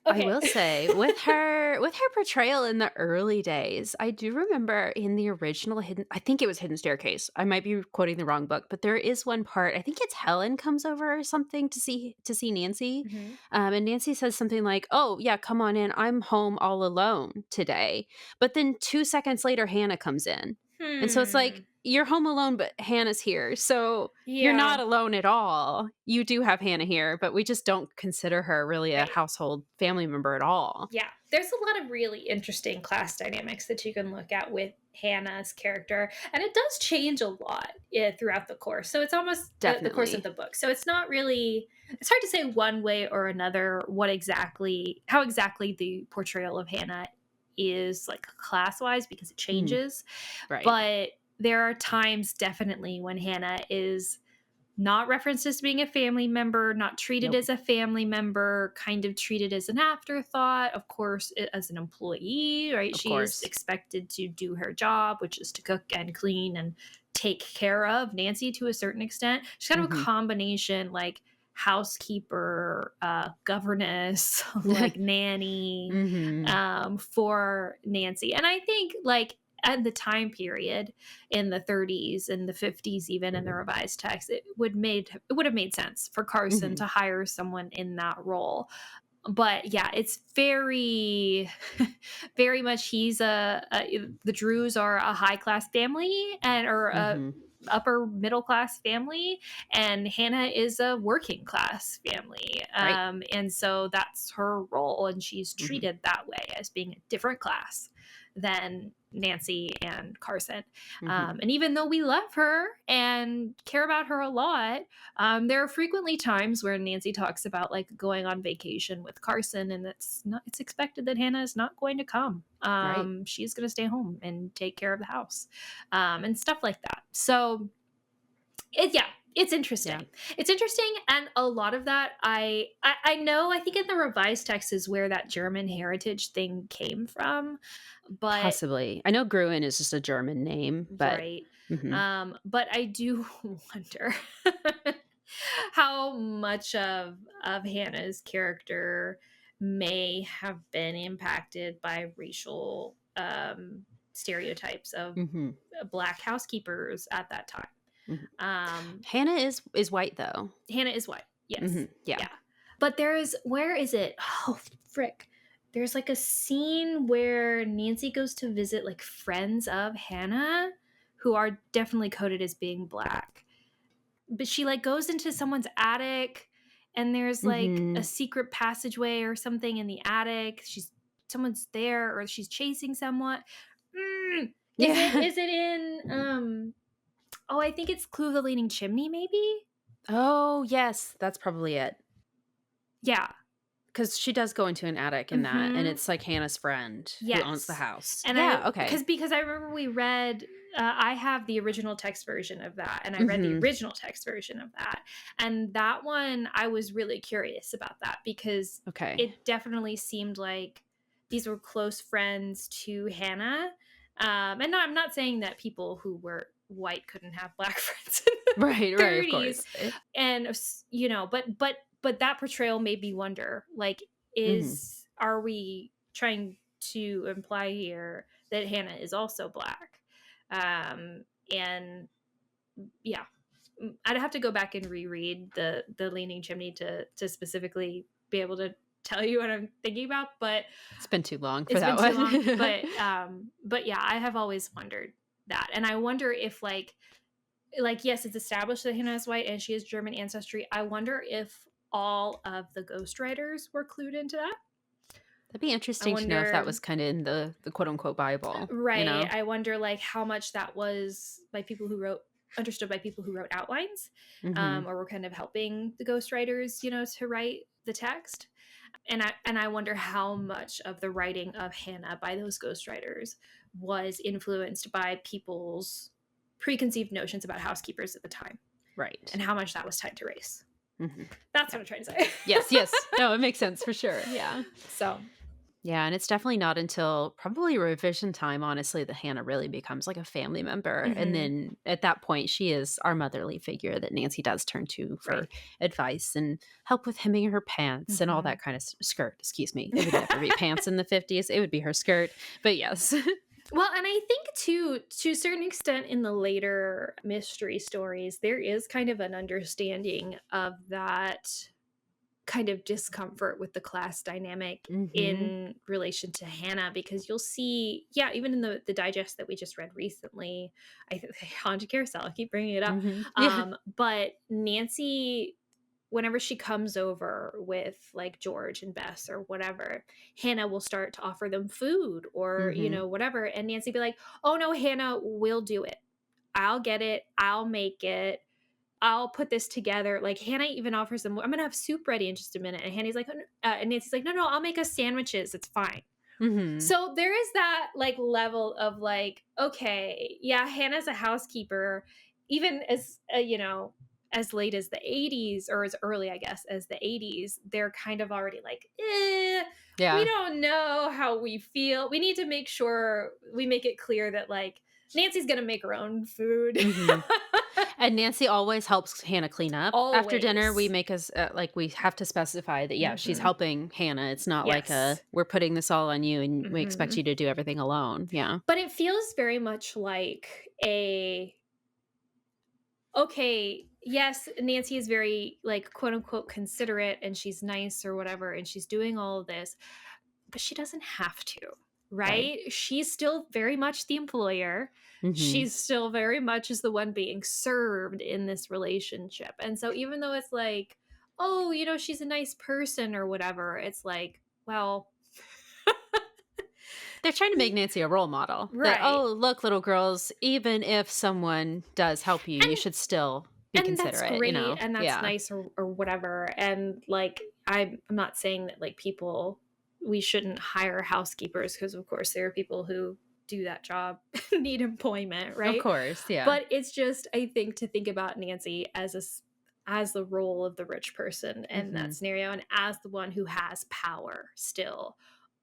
Okay. I will say with her portrayal in the early days, I do remember in the original I think it was Hidden Staircase. I might be quoting the wrong book, but there is one part, I think it's Helen comes over or something to see Nancy. And Nancy says something like, "Oh, yeah, come on in. I'm home all alone today." But then 2 seconds later Hannah comes in. And so it's like, you're home alone, but Hannah's here. So you're not alone at all. You do have Hannah here, but we just don't consider her really a household family member at all. Yeah. There's a lot of really interesting class dynamics that you can look at with Hannah's character. And it does change a lot throughout the course. So it's almost the course of the book. So it's not really, it's hard to say one way or another how exactly the portrayal of Hannah is like class-wise, because it changes. But there are times definitely when Hannah is not referenced as being a family member, not treated as a family member, kind of treated as an afterthought. Of course, as an employee, right? She's expected to do her job, which is to cook and clean and take care of Nancy to a certain extent. She's kind of a combination, like housekeeper, governess, like nanny, for Nancy. And I think like at the time period in the 30s and the 50s, even in the revised text, it would have made sense for Carson to hire someone in that role. But yeah, it's very, very much the Drews are a high class family or a upper middle class family, and Hannah is a working class family. And so that's her role, and she's treated that way as being a different class than Nancy and Carson. And even though we love her and care about her a lot, there are frequently times where Nancy talks about like going on vacation with Carson, and it's expected that Hannah is not going to come. She's going to stay home and take care of the house, and stuff like that. So it's interesting. It's interesting, and a lot of that I know, I think in the revised text is where that German heritage thing came from. But possibly. I know Gruen is just a German name, but but I do wonder how much of Hannah's character may have been impacted by racial stereotypes of Black housekeepers at that time. Hannah is white though. Hannah is white. Yes. Yeah. But where is it? Oh, frick. There's like a scene where Nancy goes to visit like friends of Hannah who are definitely coded as being Black. But she like goes into someone's attic and there's like a secret passageway or something in the attic. Someone's there or she's chasing someone. Is it in I think it's Clue of the Leaning Chimney maybe? Oh, yes, that's probably it. Yeah. Because she does go into an attic in that, and it's like Hannah's friend who owns the house. And okay. Because I remember we read, I have the original text version of that, and I read the original text version of that. And that one, I was really curious about that because it definitely seemed like these were close friends to Hannah. And no, I'm not saying that people who were white couldn't have Black friends in the 30s. Right, of course. And, you know, but that portrayal made me wonder, like, are we trying to imply here that Hannah is also Black? And yeah, I'd have to go back and reread the Leaning Chimney to specifically be able to tell you what I'm thinking about, but it's been too long for that one. But yeah, I have always wondered that. And I wonder if like yes, it's established that Hannah is white and she has German ancestry. I wonder if all of the ghostwriters were clued into that. That'd be interesting to know if that was kind of in the quote unquote Bible. Right. You know? I wonder like how much that was by people who understood by people who wrote outlines, or were kind of helping the ghostwriters, you know, to write the text. And I wonder how much of the writing of Hannah by those ghostwriters was influenced by people's preconceived notions about housekeepers at the time. Right. And how much that was tied to race. That's what I'm trying to say. Yes. No, it makes sense for sure. Yeah. So. Yeah, and it's definitely not until probably revision time, honestly, that Hannah really becomes like a family member. And then at that point, she is our motherly figure that Nancy does turn to for advice and help with hemming her pants and all that kind of skirt. Excuse me. It would never be pants in the 50s. It would be her skirt. But yes. Well, and I think too, to a certain extent in the later mystery stories, there is kind of an understanding of that kind of discomfort with the class dynamic in relation to Hannah, because you'll see, even in the digest that we just read recently, I think Haunted Carousel, I keep bringing it up. But Nancy, whenever she comes over with like George and Bess or whatever, Hannah will start to offer them food or, you know, whatever. And Nancy be like, oh no, Hannah, we'll do it. I'll get it. I'll make it. I'll put this together. Like Hannah even offers them, I'm going to have soup ready in just a minute. And Hannah's like, and Nancy's like, no, I'll make us sandwiches. It's fine. So there is that like level of like, okay, yeah, Hannah's a housekeeper, even as, you know, as late as the 80s or as early, I guess, as the 80s, they're kind of already like, we don't know how we feel. We need to make sure we make it clear that like Nancy's going to make her own food. And Nancy always helps Hannah clean up. Always. After dinner, we make us we have to specify that, she's helping Hannah. It's not like we're putting this all on you and we expect you to do everything alone. Yeah. But it feels very much like yes, Nancy is very like quote unquote considerate and she's nice or whatever. And she's doing all of this, but she doesn't have to. Right? She's still very much the employer. She's still very much is the one being served in this relationship. And so even though it's like, oh, you know, she's a nice person or whatever, it's like, well, they're trying to make Nancy a role model. Right. That, oh, look, little girls, even if someone does help you, you should still be considerate. That's great, you know? and that's nice or whatever. And like, I'm not saying that like we shouldn't hire housekeepers, because of course there are people who do that job need employment, right? Of course, yeah. But it's just, I think, to think about Nancy as the role of the rich person in that scenario, and as the one who has power still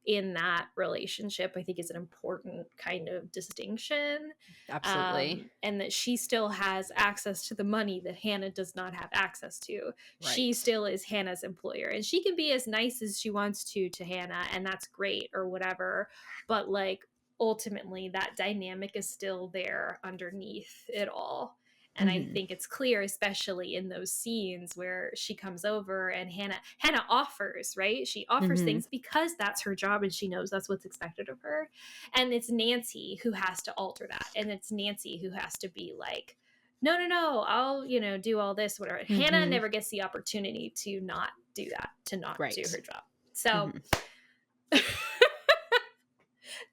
in that relationship, I think is an important kind of distinction. Absolutely. And that she still has access to the money that Hannah does not have access to. Right. She still is Hannah's employer, and she can be as nice as she wants to Hannah, and that's great or whatever. But like ultimately that dynamic is still there underneath it all. And I think it's clear, especially in those scenes where she comes over and Hannah offers, right? She offers things because that's her job and she knows that's what's expected of her. And it's Nancy who has to alter that. And it's Nancy who has to be like, no, I'll, do all this, whatever. Hannah never gets the opportunity to not do that, to not do her job. So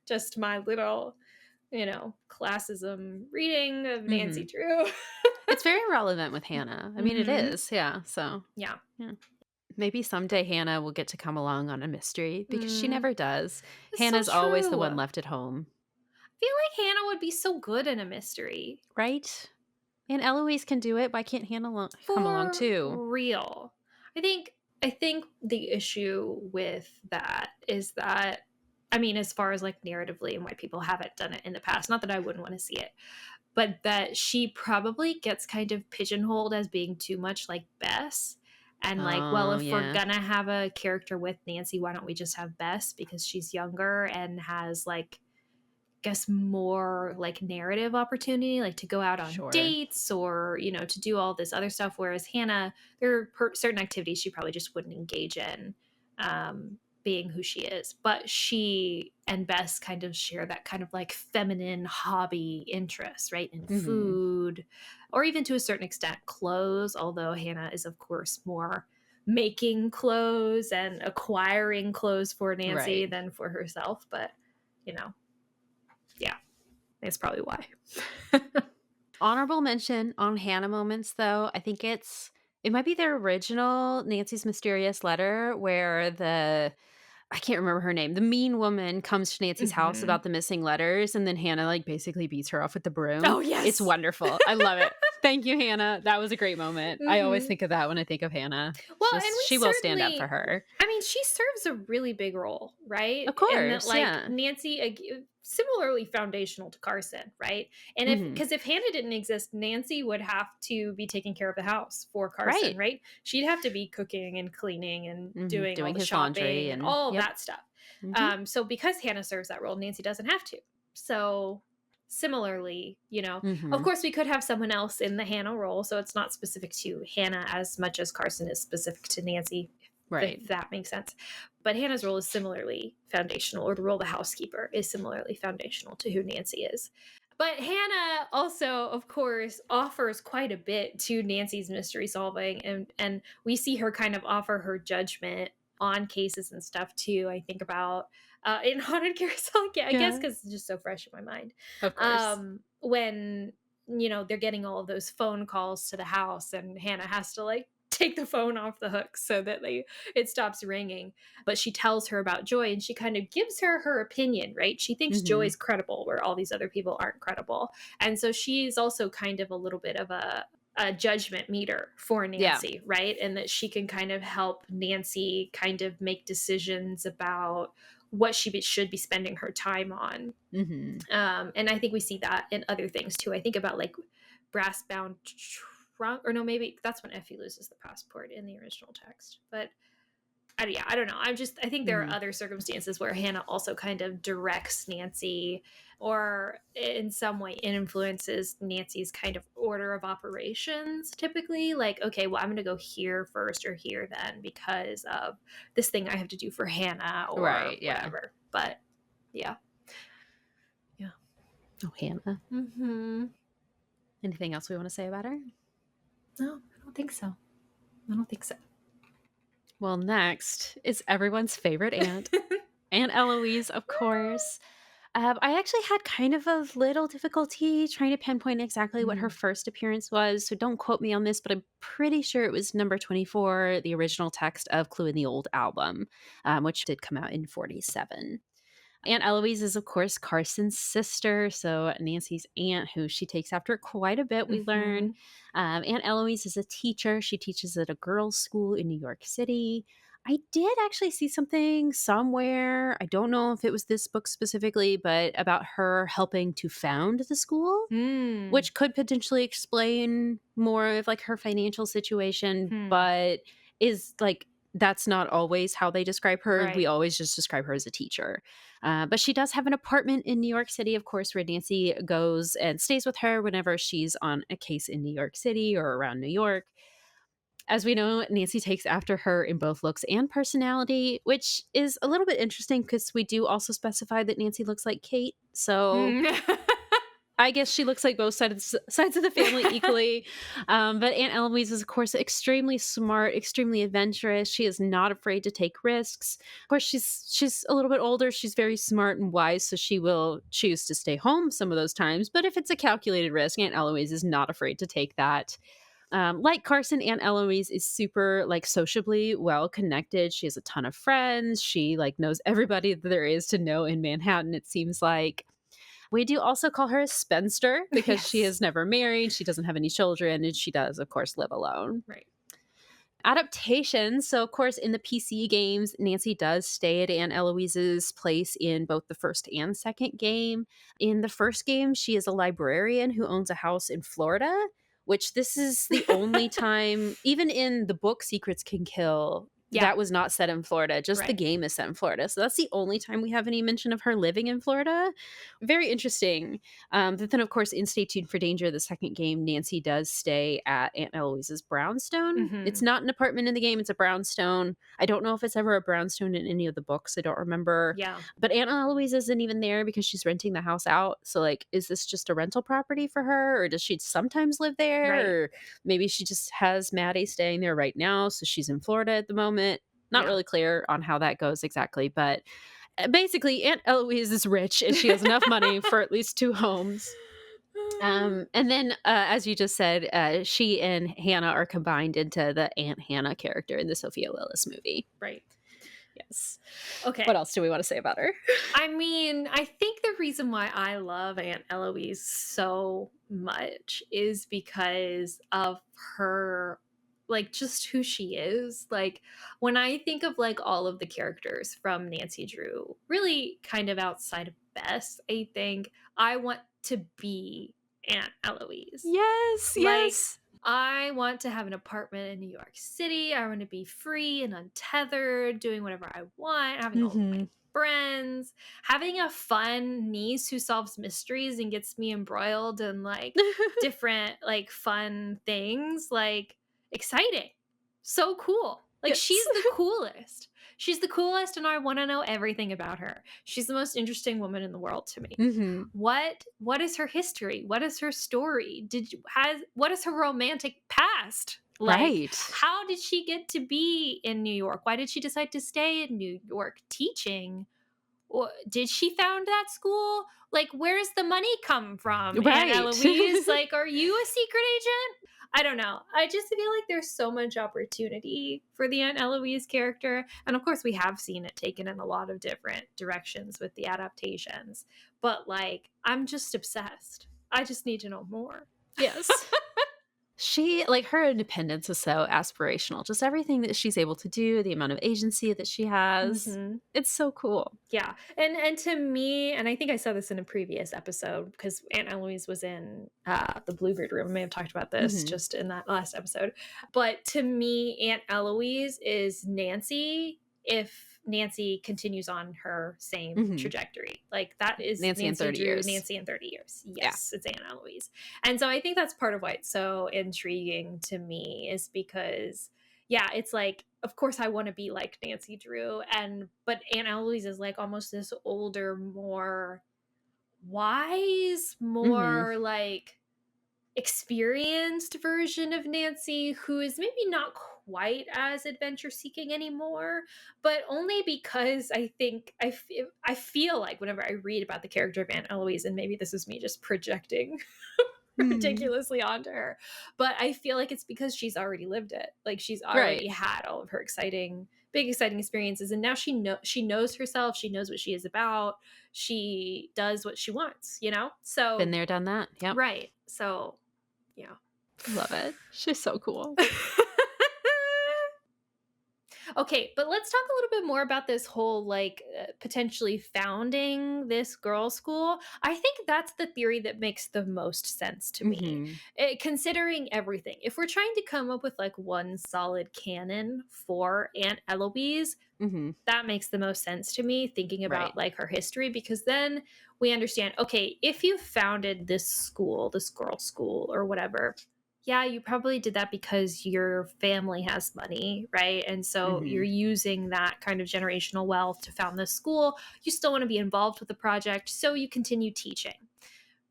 just my little, classism reading of Nancy Drew. It's very relevant with Hannah. I mean, it is. Yeah. So, yeah. Maybe someday Hannah will get to come along on a mystery because she never does. It's Hannah's so always the true. one left at home. I feel like Hannah would be so good in a mystery. Right? And Eloise can do it. Why can't Hannah come along too? Real. I think the issue with that is that, I mean, as far as like narratively and why people haven't done it in the past, not that I wouldn't want to see it, but that she probably gets kind of pigeonholed as being too much like Bess. And like, well, if we're gonna have a character with Nancy, why don't we just have Bess, because she's younger and has like, I guess, more like narrative opportunity, like to go out on dates or, to do all this other stuff. Whereas Hannah, there are certain activities she probably just wouldn't engage in, being who she is. But she and Bess kind of share that kind of like feminine hobby interest, right? In food, or even to a certain extent clothes, although Hannah is of course more making clothes and acquiring clothes for Nancy than for herself. But, yeah, that's probably why. Honorable mention on Hannah moments, though. I think it might be the original Nancy's Mysterious Letter where I can't remember her name. The mean woman comes to Nancy's house about the missing letters, and then Hannah like basically beats her off with the broom. Oh, yes. It's wonderful. I love it. Thank you, Hannah. That was a great moment. I always think of that when I think of Hannah. Well, and she will stand up for her. I mean, she serves a really big role, right? Of course, and that, like, Nancy, similarly foundational to Carson, right? And because if Hannah didn't exist, Nancy would have to be taking care of the house for Carson, right? She'd have to be cooking and cleaning and doing all the his shopping laundry and all that stuff. So because Hannah serves that role, Nancy doesn't have to. So similarly, of course we could have someone else in the Hannah role, so it's not specific to Hannah as much as Carson is specific to Nancy, if that makes sense. But Hannah's role is similarly foundational, or the role of the housekeeper is similarly foundational to who Nancy is. But Hannah also, of course, offers quite a bit to Nancy's mystery solving, and we see her kind of offer her judgment on cases and stuff too. I think about in Haunted Carousel, I guess, because it's just so fresh in my mind. Of course. When, they're getting all of those phone calls to the house and Hannah has to like take the phone off the hook so that it stops ringing. But she tells her about Joy and she kind of gives her opinion, right? She thinks Joy's credible where all these other people aren't credible. And so she's also kind of a little bit of a judgment meter for Nancy, right? And that she can kind of help Nancy kind of make decisions about what she should be spending her time on. And I think we see that in other things too. I think about like brass bound trunk, or no, maybe that's when Effie loses the passport in the original text. But I don't know. I think there are other circumstances where Hannah also kind of directs Nancy, or in some way influences Nancy's kind of order of operations, typically. Like, okay, well, I'm going to go here first or here then because of this thing I have to do for Hannah or whatever. But yeah. Oh, Hannah. Anything else we want to say about her? No, I don't think so. Well, next is everyone's favorite aunt, Aunt Eloise, of course. I actually had kind of a little difficulty trying to pinpoint exactly what her first appearance was, so don't quote me on this, but I'm pretty sure it was number 24, the original text of Clue in the Old album, which did come out in 47. Aunt Eloise is, of course, Carson's sister, so Nancy's aunt, who she takes after quite a bit, we learn. Aunt Eloise is a teacher. She teaches at a girls' school in New York City. I did actually see something somewhere, I don't know if it was this book specifically, but about her helping to found the school, which could potentially explain more of like her financial situation, but is like that's not always how they describe her. Right. We always just describe her as a teacher. But she does have an apartment in New York City, of course, where Nancy goes and stays with her whenever she's on a case in New York City or around New York. As we know, Nancy takes after her in both looks and personality, which is a little bit interesting because we do also specify that Nancy looks like Kate. So I guess she looks like both sides of the family equally. But Aunt Eloise is, of course, extremely smart, extremely adventurous. She is not afraid to take risks. Of course, she's a little bit older. She's very smart and wise, so she will choose to stay home some of those times. But if it's a calculated risk, Aunt Eloise is not afraid to take that. Like Carson, Aunt Eloise is super like sociably well connected. She has a ton of friends. She like knows everybody that there is to know in Manhattan, it seems like. We do also call her a spinster because she is never married. She doesn't have any children, and she does, of course, live alone. Right. Adaptations. So, of course, in the PC games, Nancy does stay at Aunt Eloise's place in both the first and second game. In the first game, she is a librarian who owns a house in Florida, which this is the only time, even in the book Secrets Can Kill, that was not set in Florida. Just the game is set in Florida. So that's the only time we have any mention of her living in Florida. Very interesting. But then, of course, in Stay Tuned for Danger, the second game, Nancy does stay at Aunt Eloise's brownstone. It's not an apartment in the game. It's a brownstone. I don't know if it's ever a brownstone in any of the books. I don't remember. Yeah. But Aunt Eloise isn't even there because she's renting the house out. So, like, is this just a rental property for her? Or does she sometimes live there? Right. Or maybe she just has Maddie staying there right now. So she's in Florida at the moment. Not really clear on how that goes exactly, but basically Aunt Eloise is rich and she has enough money for at least 2 homes. And then, as you just said, she and Hannah are combined into the Aunt Hannah character in the Sophia Willis movie. Right. Yes. Okay. What else do we want to say about her? I mean, I think the reason why I love Aunt Eloise so much is because of her, like, just who she is. Like, when I think of like all of the characters from Nancy Drew, really kind of outside of Bess, I think I want to be Aunt Eloise. Yes, yes. I want to have an apartment in New York City. I want to be free and untethered, doing whatever I want, having all of my friends, having a fun niece who solves mysteries and gets me embroiled in like different like fun things. Like, exciting. So cool. Like, she's the coolest. She's the coolest, and I want to know everything about her. She's the most interesting woman in the world to me. What is her history? What is her story? What is her romantic past? Like, how did she get to be in New York? Why did she decide to stay in New York teaching? Or did she found that school? Like, where's the money come from? Aunt Eloise, like, are you a secret agent? I don't know. I just feel like there's so much opportunity for the Aunt Eloise character. And of course, we have seen it taken in a lot of different directions with the adaptations. But like, I'm just obsessed. I just need to know more. Yes. She, like, her independence is so aspirational. Just everything that she's able to do, the amount of agency that she has. It's so cool. Yeah. And to me, and I think I said this in a previous episode because Aunt Eloise was in the Bluebird Room. I may have talked about this just in that last episode. But to me, Aunt Eloise is Nancy if Nancy continues on her same trajectory. Like, that is Nancy in 30 years. Nancy in 30 years. Yes, it's Aunt Eloise. And so I think that's part of why it's so intriguing to me, is because, yeah, it's like, of course I want to be like Nancy Drew, but Aunt Eloise is like almost this older, more wise, more like experienced version of Nancy, who is maybe not quite as adventure seeking anymore, but only because I think I feel like whenever I read about the character of Aunt Eloise, and maybe this is me just projecting ridiculously onto her, but I feel like it's because she's already lived it. Like, she's already had all of her big exciting experiences, and now she knows herself. She knows what she is about. She does what she wants, so Been there, done that. Yeah. Right. So yeah, love it. She's so cool. Okay, but let's talk a little bit more about this whole potentially founding this girls' school. I think that's the theory that makes the most sense to me, considering everything. If we're trying to come up with like one solid canon for Aunt Eloise, that makes the most sense to me, thinking about like her history, because then we understand, okay, if you founded this school, this girls' school or whatever, yeah, you probably did that because your family has money, right? And so you're using that kind of generational wealth to found this school. You still want to be involved with the project, so you continue teaching,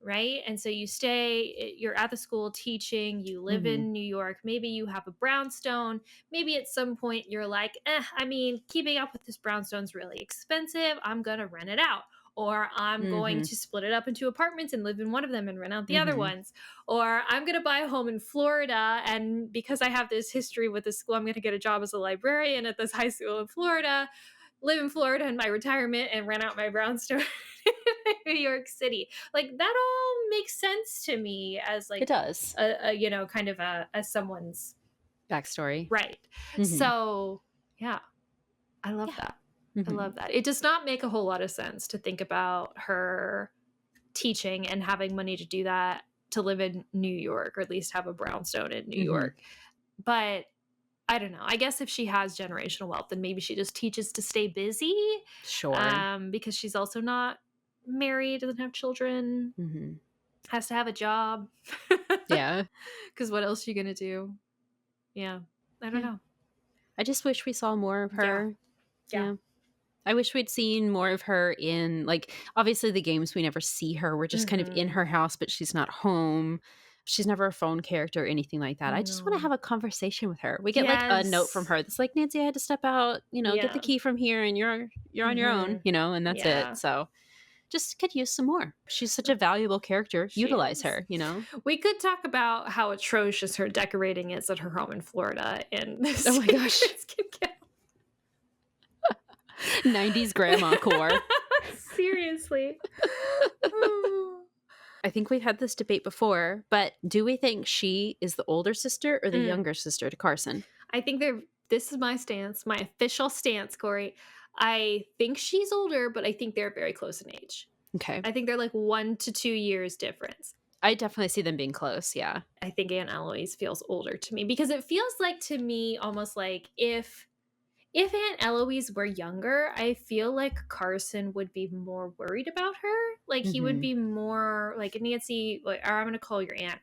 right? And so you're at the school teaching, you live in New York, maybe you have a brownstone, maybe at some point you're like, I mean, keeping up with this brownstone's really expensive, I'm gonna rent it out. Or I'm going to split it up into apartments and live in one of them and rent out the other ones. Or I'm going to buy a home in Florida, and because I have this history with this school, I'm going to get a job as a librarian at this high school in Florida, live in Florida in my retirement, and rent out my brownstone in New York City. Like, that all makes sense to me as like It does. Kind of as someone's backstory. Right. So, yeah, I love that. I love that. It does not make a whole lot of sense to think about her teaching and having money to do that, to live in New York, or at least have a brownstone in New York. But I don't know. I guess if she has generational wealth, then maybe she just teaches to stay busy. Sure. Because she's also not married, doesn't have children, has to have a job. Yeah. Because what else are you going to do? Yeah. I don't know. I just wish we saw more of her. Yeah. I wish we'd seen more of her in, like, obviously the games we never see her. We're just kind of in her house, but she's not home. She's never a phone character or anything like that. I just want to have a conversation with her. We get like a note from her that's like, Nancy, I had to step out, get the key from here, and you're on your own, and that's it. So just could use some more. She's such a valuable character. Utilize her, We could talk about how atrocious her decorating is at her home in Florida in this. Oh my gosh. 90s grandma core. Seriously. I think we've had this debate before, but do we think she is the older sister or the younger sister to Carson? I think this is my stance, my official stance, Kori. I think she's older, but I think they're very close in age. Okay. I think they're like 1 to 2 years difference. I definitely see them being close, yeah. I think Aunt Eloise feels older to me, because it feels like to me almost like if Aunt Eloise were younger, I feel like Carson would be more worried about her. Like, he would be more like, Nancy, like, I'm going to call your aunt.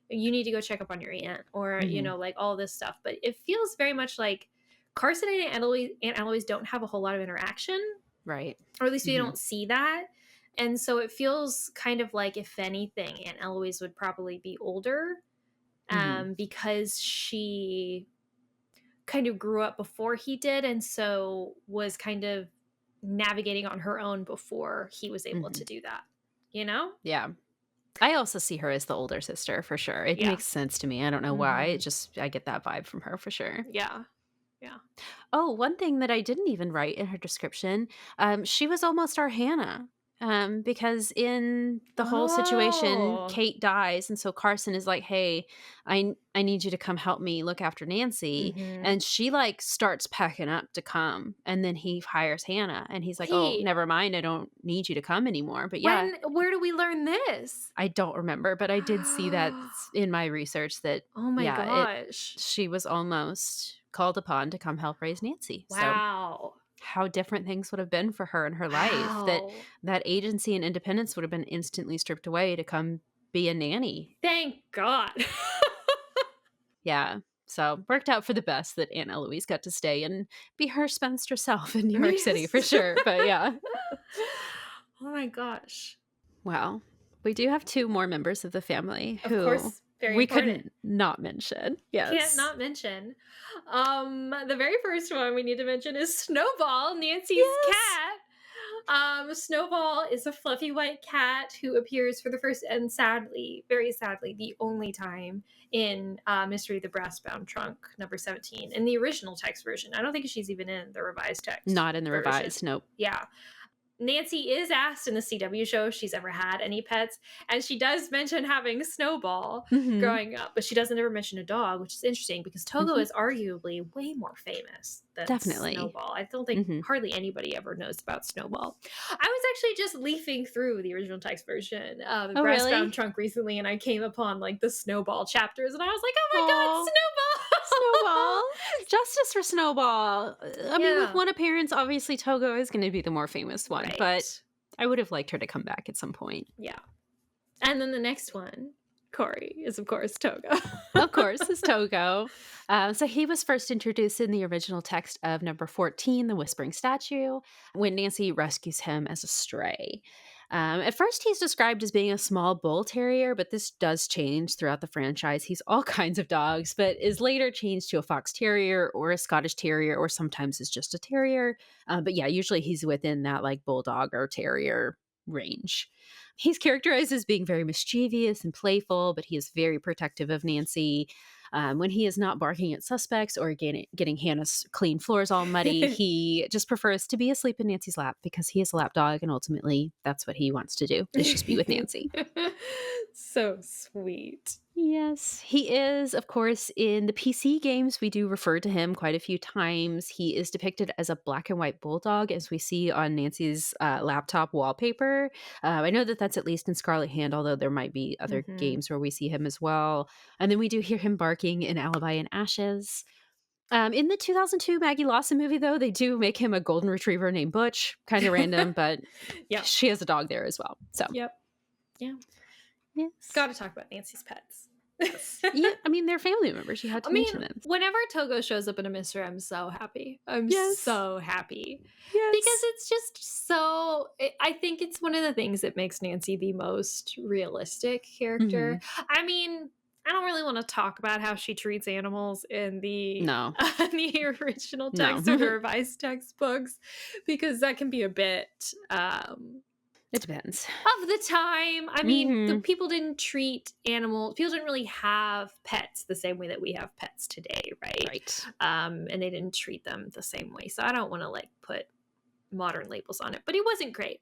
You need to go check up on your aunt, or, like all this stuff. But it feels very much like Carson and Aunt Eloise don't have a whole lot of interaction. Right. Or at least we don't see that. And so it feels kind of like, if anything, Aunt Eloise would probably be older, because she kind of grew up before he did, and so was kind of navigating on her own before he was able to do that, Yeah. I also see her as the older sister for sure. It makes sense to me. I don't know why. I get that vibe from her for sure. Yeah. Oh, one thing that I didn't even write in her description, she was almost our Hannah. Because in the whole situation, Kate dies, and so Carson is like, hey, I need you to come help me look after Nancy. And she like starts packing up to come, and then he hires Hannah, and he's like, oh, never mind, I don't need you to come anymore. But yeah, where do we learn this? I don't remember, but I did see that in my research that oh my gosh, she was almost called upon to come help raise Nancy. Wow. So how different things would have been for her in her life, that agency and independence would have been instantly stripped away to come be a nanny. Thank God. Yeah. So worked out for the best that Aunt Eloise got to stay and be her spinster self in New York City for sure. But yeah. Oh my gosh. Wow. We do have 2 more members of the family who, of course, very we important. couldn't not mention. Yes. Can't not mention. The very first one we need to mention is Snowball, Nancy's cat. Snowball is a fluffy white cat who appears for the first and sadly, very sadly, the only time in Mystery of the Brass Bound Trunk, number 17, in the original text version. I don't think she's even in the revised text. Not in the version. revised, nope. Yeah. Nancy is asked in the CW show if she's ever had any pets, and she does mention having Snowball growing up, but she doesn't ever mention a dog, which is interesting because Togo is arguably way more famous than Definitely. Snowball. I don't think hardly anybody ever knows about Snowball. I was actually just leafing through the original text version of the Brass Bound Trunk recently, and I came upon like the Snowball chapters, and I was like, oh my god, Snowball! Snowball. Justice for Snowball. I mean, with one appearance, obviously Togo is going to be the more famous one, but I would have liked her to come back at some point. Yeah. And then the next one, Kori, is of course Togo. Of course, is Togo. So he was first introduced in the original text of number 14, The Whispering Statue, when Nancy rescues him as a stray. At first, he's described as being a small bull terrier, but this does change throughout the franchise. He's all kinds of dogs, but is later changed to a fox terrier or a Scottish terrier, or sometimes is just a terrier. But yeah, usually he's within that like bulldog or terrier range. He's characterized as being very mischievous and playful, but he is very protective of Nancy. When he is not barking at suspects or getting Hannah's clean floors all muddy, he just prefers to be asleep in Nancy's lap because he is a lap dog, and ultimately that's what he wants to do, is just be with Nancy. So sweet. Yes, he is, of course, in the PC games. We do refer to him quite a few times. He is depicted as a black and white bulldog, as we see on Nancy's laptop wallpaper. I know that that's at least in Scarlet Hand, although there might be other games where we see him as well. And then we do hear him barking in Alibi and Ashes. In the 2002 Maggie Lawson movie, though, they do make him a golden retriever named Butch. Kind of random, but she has a dog there as well. So yeah. Yes. Gotta talk about Nancy's pets. Yeah, I mean, they're family members. You had to mention them. Whenever Togo shows up in a mystery, I'm so happy. I'm so happy. Yes. Because it's just so... I think it's one of the things that makes Nancy the most realistic character. I mean, I don't really want to talk about how she treats animals in the the original text or the revised textbooks, because that can be a bit... it depends. Of the time. I mean, the people didn't treat animals, people didn't really have pets the same way that we have pets today, right? Right. And they didn't treat them the same way. So I don't want to like put modern labels on it, but it wasn't great.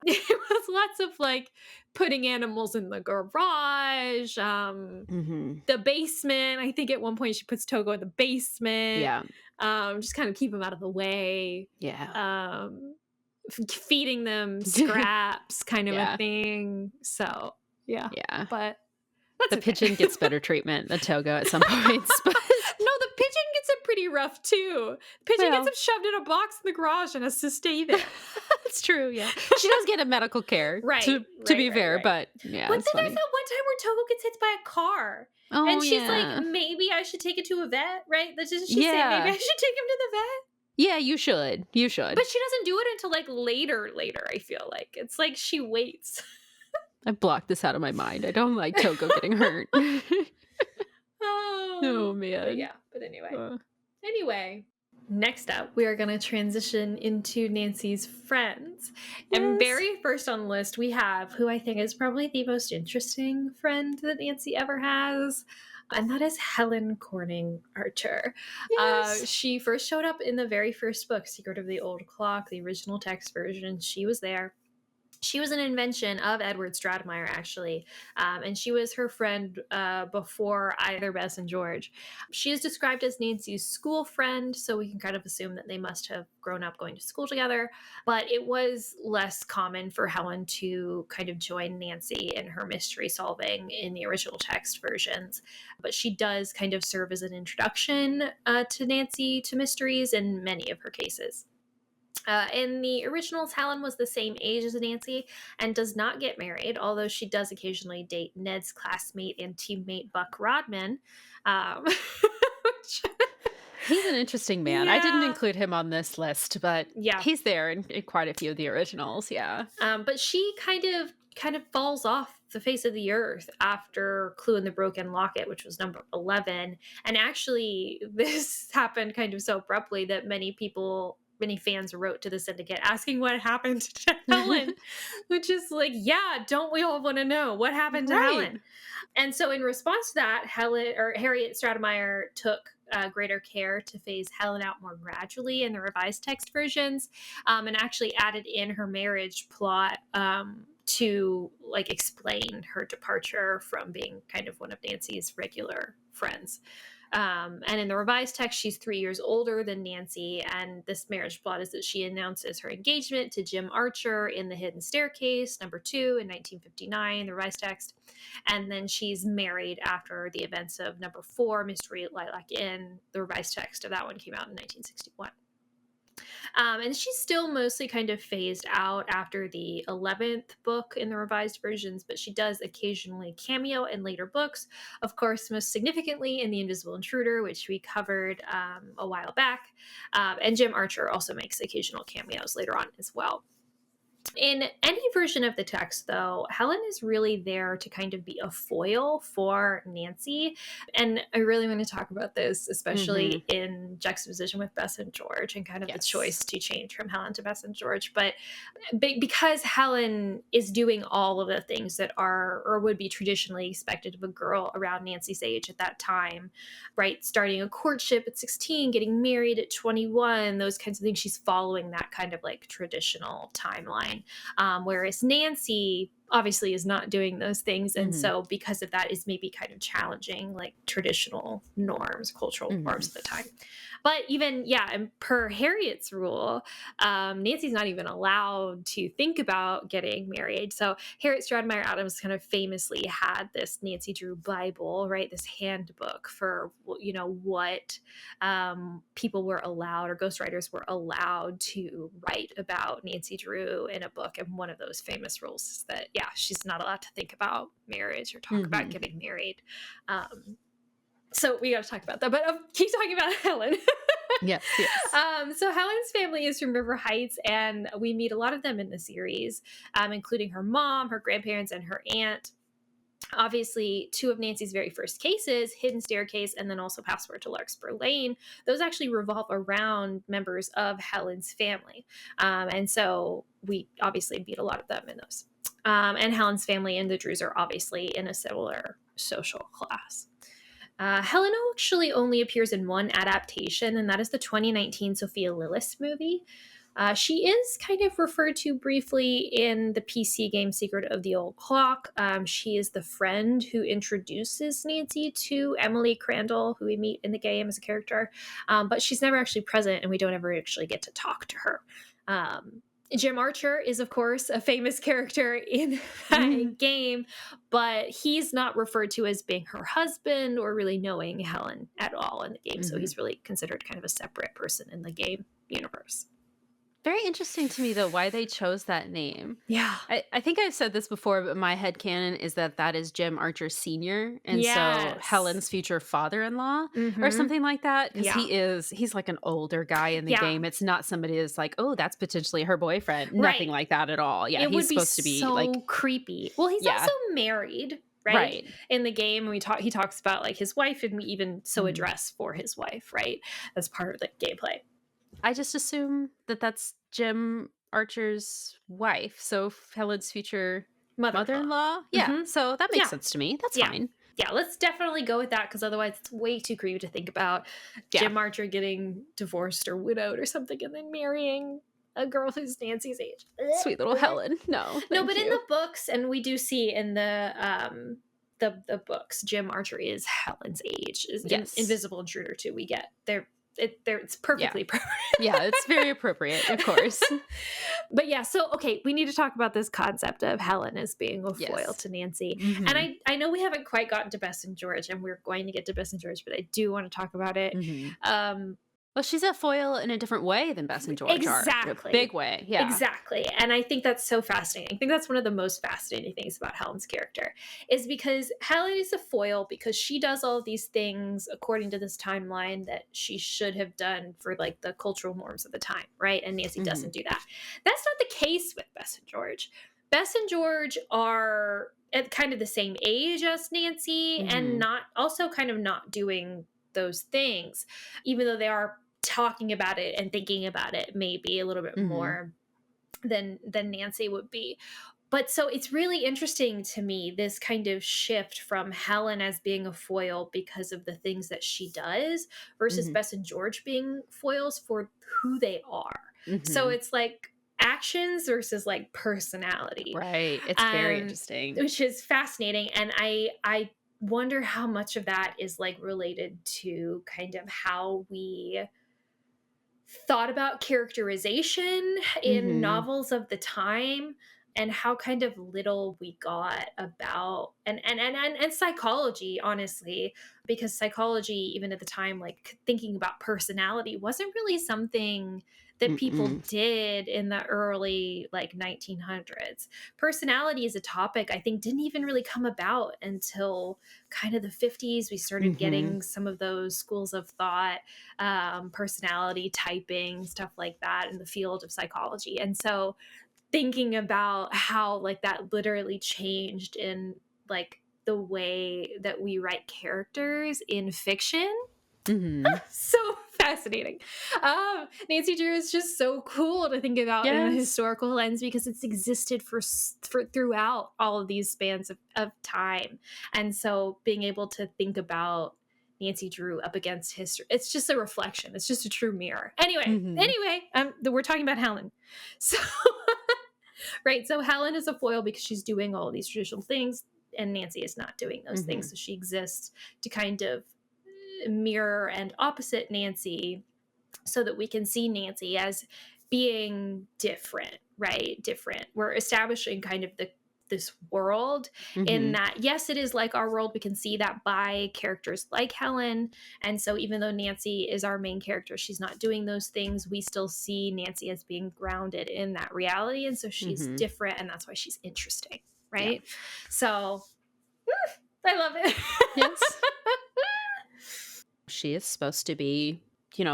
It was lots of like putting animals in the garage, the basement. I think at one point she puts Togo in the basement. Yeah. Just kind of keep him out of the way. Yeah. Feeding them scraps kind of a thing. So yeah. But the pigeon gets better treatment than Togo at some points. But no, the pigeon gets it pretty rough too. The pigeon gets him shoved in a box in the garage and has to stay there. That's true. Yeah, she does get a medical care, right? To be fair, but yeah. But then there's that one time where Togo gets hit by a car. Oh, and she's like, maybe I should take it to a vet, right? That's just she said, maybe I should take him to the vet. Yeah, you should. You should. But she doesn't do it until like later, I feel like. It's like she waits. I blocked this out of my mind. I don't like Togo getting hurt. Oh man. But anyway. Next up, we are going to transition into Nancy's friends. Yes. And very first on the list, we have who I think is probably the most interesting friend that Nancy ever has. And that is Helen Corning Archer. Yes. She first showed up in the very first book, Secret of the Old Clock, the original text version. She was there. She was an invention of Edward Stratemeyer, actually, and she was her friend before either Bess and George. She is described as Nancy's school friend, so we can kind of assume that they must have grown up going to school together, but it was less common for Helen to kind of join Nancy in her mystery solving in the original text versions, but she does kind of serve as an introduction to Nancy to mysteries in many of her cases. In the originals, Helen was the same age as Nancy and does not get married, although she does occasionally date Ned's classmate and teammate Buck Rodman. He's an interesting man. I didn't include him on this list, but he's there in quite a few of the originals, But she kind of falls off the face of the earth after Clue and the Broken Locket, which was number 11. And actually, this happened kind of so abruptly that many people many fans wrote to the syndicate asking what happened to Helen, which is like, yeah, don't we all want to know what happened to Helen? And so in response to that, Harriet Stratemeyer took greater care to phase Helen out more gradually in the revised text versions, and actually added in her marriage plot to like explain her departure from being kind of one of Nancy's regular friends. And in the revised text, she's 3 years older than Nancy. And this marriage plot is that she announces her engagement to Jim Archer in The Hidden Staircase, number 2 in 1959, the revised text. And then she's married after the events of number 4, Mystery at Lilac Inn. The revised text of that one came out in 1961. And she's still mostly kind of phased out after the 11th book in the revised versions, but she does occasionally cameo in later books. Of course, most significantly in The Invisible Intruder, which we covered a while back. And Jim Archer also makes occasional cameos later on as well. In any version of the text, though, Helen is really there to kind of be a foil for Nancy. And I really want to talk about this, especially in juxtaposition with Bess and George and kind of the choice to change from Helen to Bess and George. But because Helen is doing all of the things that are or would be traditionally expected of a girl around Nancy's age at that time, right? Starting a courtship at 16, getting married at 21, those kinds of things. She's following that kind of like traditional timeline. Whereas Nancy obviously is not doing those things. And so because of that is maybe kind of challenging like traditional norms, cultural norms at the time. But even, and per Harriet's rule, Nancy's not even allowed to think about getting married. So Harriet Stratemeyer Adams kind of famously had this Nancy Drew Bible, right? This handbook for, you know, what people were allowed or ghostwriters were allowed to write about Nancy Drew in a book. And one of those famous rules is that, she's not allowed to think about marriage or talk about getting married. So we got to talk about that, but keep talking about Helen. Yes. So Helen's family is from River Heights, and we meet a lot of them in the series, including her mom, her grandparents, and her aunt. Obviously, 2 of Nancy's very first cases, Hidden Staircase and then also Password to Larkspur Lane, those actually revolve around members of Helen's family. And so we obviously meet a lot of them in those. And Helen's family and the Drews are obviously in a similar social class. Helen actually only appears in one adaptation, and that is the 2019 Sophia Lillis movie. She is kind of referred to briefly in the PC game Secret of the Old Clock. She is the friend who introduces Nancy to Emily Crandall, who we meet in the game as a character. But she's never actually present, and we don't ever actually get to talk to her. Jim Archer is, of course, a famous character in that game, but he's not referred to as being her husband or really knowing Helen at all in the game. So he's really considered kind of a separate person in the game universe. Very interesting to me, though, why they chose that name. Yeah. I think I've said this before, but my headcanon is that is Jim Archer Sr. And so Helen's future father-in-law or something like that. Because he's like an older guy in the game. It's not somebody that's like, oh, that's potentially her boyfriend. Nothing like that at all. Yeah, it he's supposed to be so like creepy. Well, he's also married. Right. In the game, he talks about like his wife, and we even a dress for his wife, right? As part of the gameplay. I just assume that's Jim Archer's wife. So Helen's future mother-in-law. Yeah. So that makes sense to me. That's fine. Yeah, let's definitely go with that, because otherwise it's way too creepy to think about Jim Archer getting divorced or widowed or something and then marrying a girl who's Nancy's age. Sweet little Helen. No, but in the books, and we do see in the books, Jim Archer is Helen's age. Invisible Intruder too. We get it's perfectly appropriate. Yeah, it's very appropriate, of course. But so we need to talk about this concept of Helen as being a foil to Nancy. And I know we haven't quite gotten to Bess and George, and we're going to get to Bess and George, but I do want to talk about it. Well, she's a foil in a different way than Bess and George are. A big way. Yeah. Exactly. And I think that's so fascinating. I think that's one of the most fascinating things about Helen's character, is because Helen is a foil because she does all of these things according to this timeline that she should have done for like the cultural norms of the time, right? And Nancy doesn't do that. That's not the case with Bess and George. Bess and George are at kind of the same age as Nancy and not doing those things, even though they are talking about it and thinking about it maybe a little bit more than Nancy would be. But so it's really interesting to me, this kind of shift from Helen as being a foil because of the things that she does versus Bess and George being foils for who they are. So it's like actions versus like personality. Right. It's very interesting. Which is fascinating. And I wonder how much of that is like related to kind of how we thought about characterization in novels of the time, and how kind of little we got about and psychology, honestly, because psychology, even at the time, like thinking about personality wasn't really something that people did in the early like 1900s. Personality as a topic, I think, didn't even really come about until kind of the 50s. We started getting some of those schools of thought, personality typing, stuff like that in the field of psychology. And so thinking about how like that literally changed in like the way that we write characters in fiction. So fascinating. Nancy Drew is just so cool to think about in a historical lens, because it's existed for throughout all of these spans of time. And so being able to think about Nancy Drew up against history, it's just a reflection. It's just a true mirror. Anyway, we're talking about Helen. So right, so Helen is a foil because she's doing all of these traditional things, and Nancy is not doing those things. So she exists to kind of mirror and opposite Nancy, so that we can see Nancy as being different, right? Different. We're establishing kind of this world in that, yes, it is like our world. We can see that by characters like Helen. And so even though Nancy is our main character, she's not doing those things, we still see Nancy as being grounded in that reality. And so she's different, and that's why she's interesting, right? So I love it. Yes. She is supposed to be,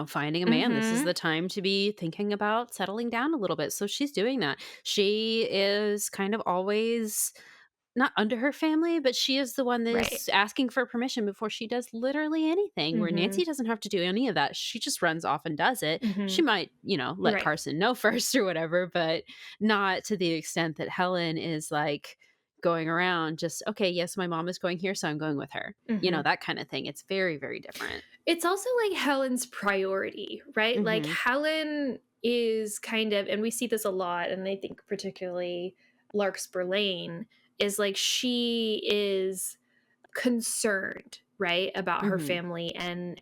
finding a man. This is the time to be thinking about settling down a little bit. So she's doing that. She is kind of always not under her family, but she is the one that's asking for permission before she does literally anything, where Nancy doesn't have to do any of that. She just runs off and does it. She might, let Carson know first or whatever, but not to the extent that Helen is like going around just, okay, yes, my mom is going here, so I'm going with her. That kind of thing. It's very, very different. It's also like Helen's priority, right? Like Helen is kind of, and we see this a lot, and I think particularly Larkspur Lane, is like she is concerned, right, about her family and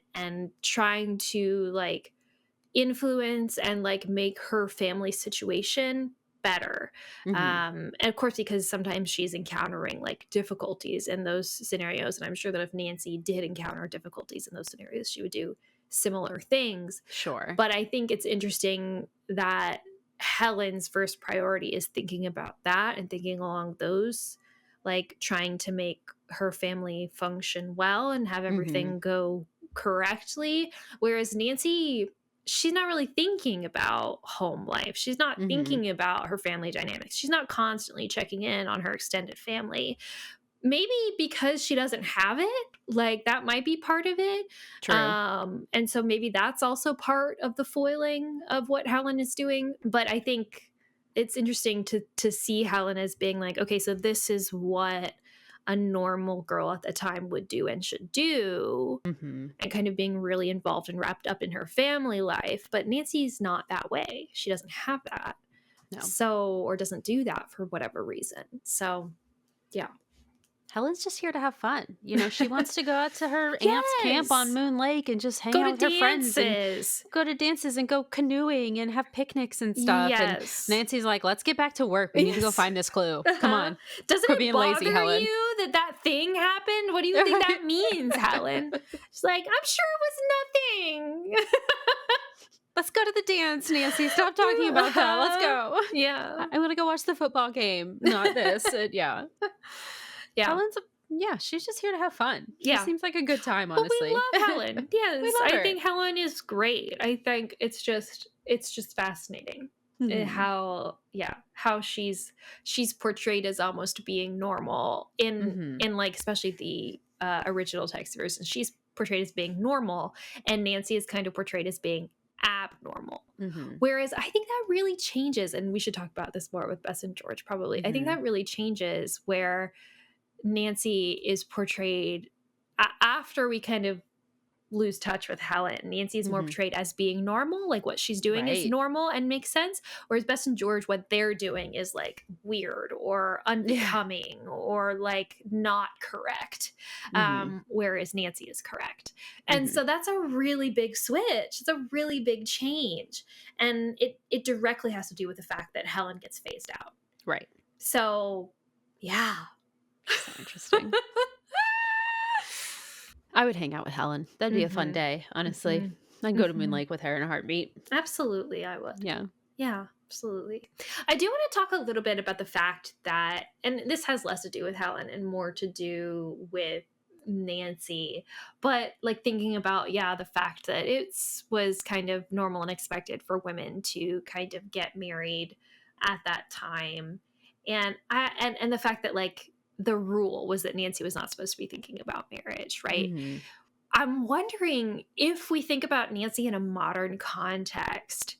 trying to like influence and like make her family situation better. And of course, because sometimes she's encountering like difficulties in those scenarios, and I'm sure that if Nancy did encounter difficulties in those scenarios, she would do similar things. Sure. But I think it's interesting that Helen's first priority is thinking about that and thinking along those, like trying to make her family function well and have everything go correctly, whereas Nancy, she's not really thinking about home life. She's not thinking about her family dynamics. She's not constantly checking in on her extended family. Maybe because she doesn't have it, like that might be part of it. True. And so maybe that's also part of the foiling of what Helen is doing. But I think it's interesting to see Helen as being like, okay, so this is what a normal girl at the time would do and should do, and kind of being really involved and wrapped up in her family life. But Nancy's not that way. She doesn't have that. No. So, or doesn't do that for whatever reason. So, yeah. Helen's just here to have fun. She wants to go out to her aunt's camp on Moon Lake and just hang out with her friends and go to dances and go canoeing and have picnics and stuff. Yes. And Nancy's like, let's get back to work. We need to go find this clue. Come on. Doesn't Quit it being bother lazy, Helen. you that thing happened? What do you think that means, Helen? She's like, I'm sure it was nothing. Let's go to the dance, Nancy. Stop talking about that. Let's go. Yeah. I want to go watch the football game, not this. Yeah. Helen's she's just here to have fun. She seems like a good time, honestly. Well, we love Helen. Yes. We love her. I think Helen is great. I think it's just fascinating how she's portrayed as almost being normal in like, especially the original text version. She's portrayed as being normal, and Nancy is kind of portrayed as being abnormal. Mm-hmm. Whereas I think that really changes, and we should talk about this more with Bess and George probably. I think that really changes where Nancy is portrayed after we kind of lose touch with Helen. Nancy is more portrayed as being normal, like what she's doing is normal and makes sense. Whereas Bess and George, what they're doing is like weird or unbecoming or like not correct. Whereas Nancy is correct. And so that's a really big switch. It's a really big change. And it directly has to do with the fact that Helen gets phased out. Right. So yeah. So interesting. I would hang out with Helen. That'd be a fun day, honestly. I'd go to Moon Lake with her in a heartbeat. Absolutely, I would. Yeah. Yeah, absolutely. I do want to talk a little bit about the fact that, and this has less to do with Helen and more to do with Nancy, but like thinking about, the fact that it was kind of normal and expected for women to kind of get married at that time. And and the fact that like the rule was that Nancy was not supposed to be thinking about marriage, right? I'm wondering if we think about Nancy in a modern context,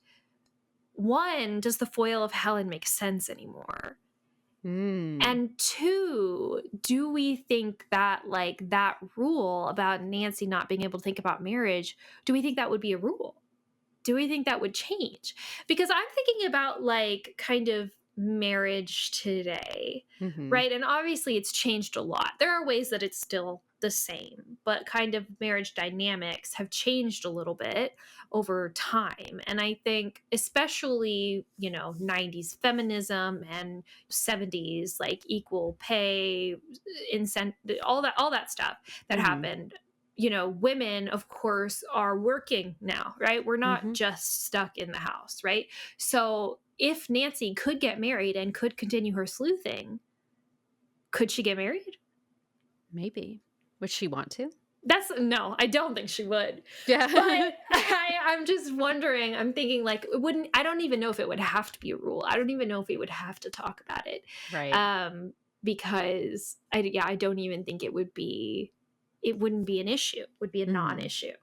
one, does the foil of Helen make sense anymore? And two, do we think that like that rule about Nancy not being able to think about marriage, do we think that would be a rule? Do we think that would change? Because I'm thinking about like kind of marriage today, right? And obviously it's changed a lot. There are ways that it's still the same, but kind of marriage dynamics have changed a little bit over time. And I think especially, 90s feminism and 70s like equal pay, all that stuff that happened. Women, of course, are working now, right? We're not just stuck in the house, right? So if Nancy could get married and could continue her sleuthing, could she get married? Maybe. Would she want to? No, I don't think she would. Yeah. But I'm just wondering, I'm thinking like, I don't even know if it would have to be a rule. I don't even know if we would have to talk about it. Right. Because I don't even think it wouldn't be an issue. It would be a non-issue.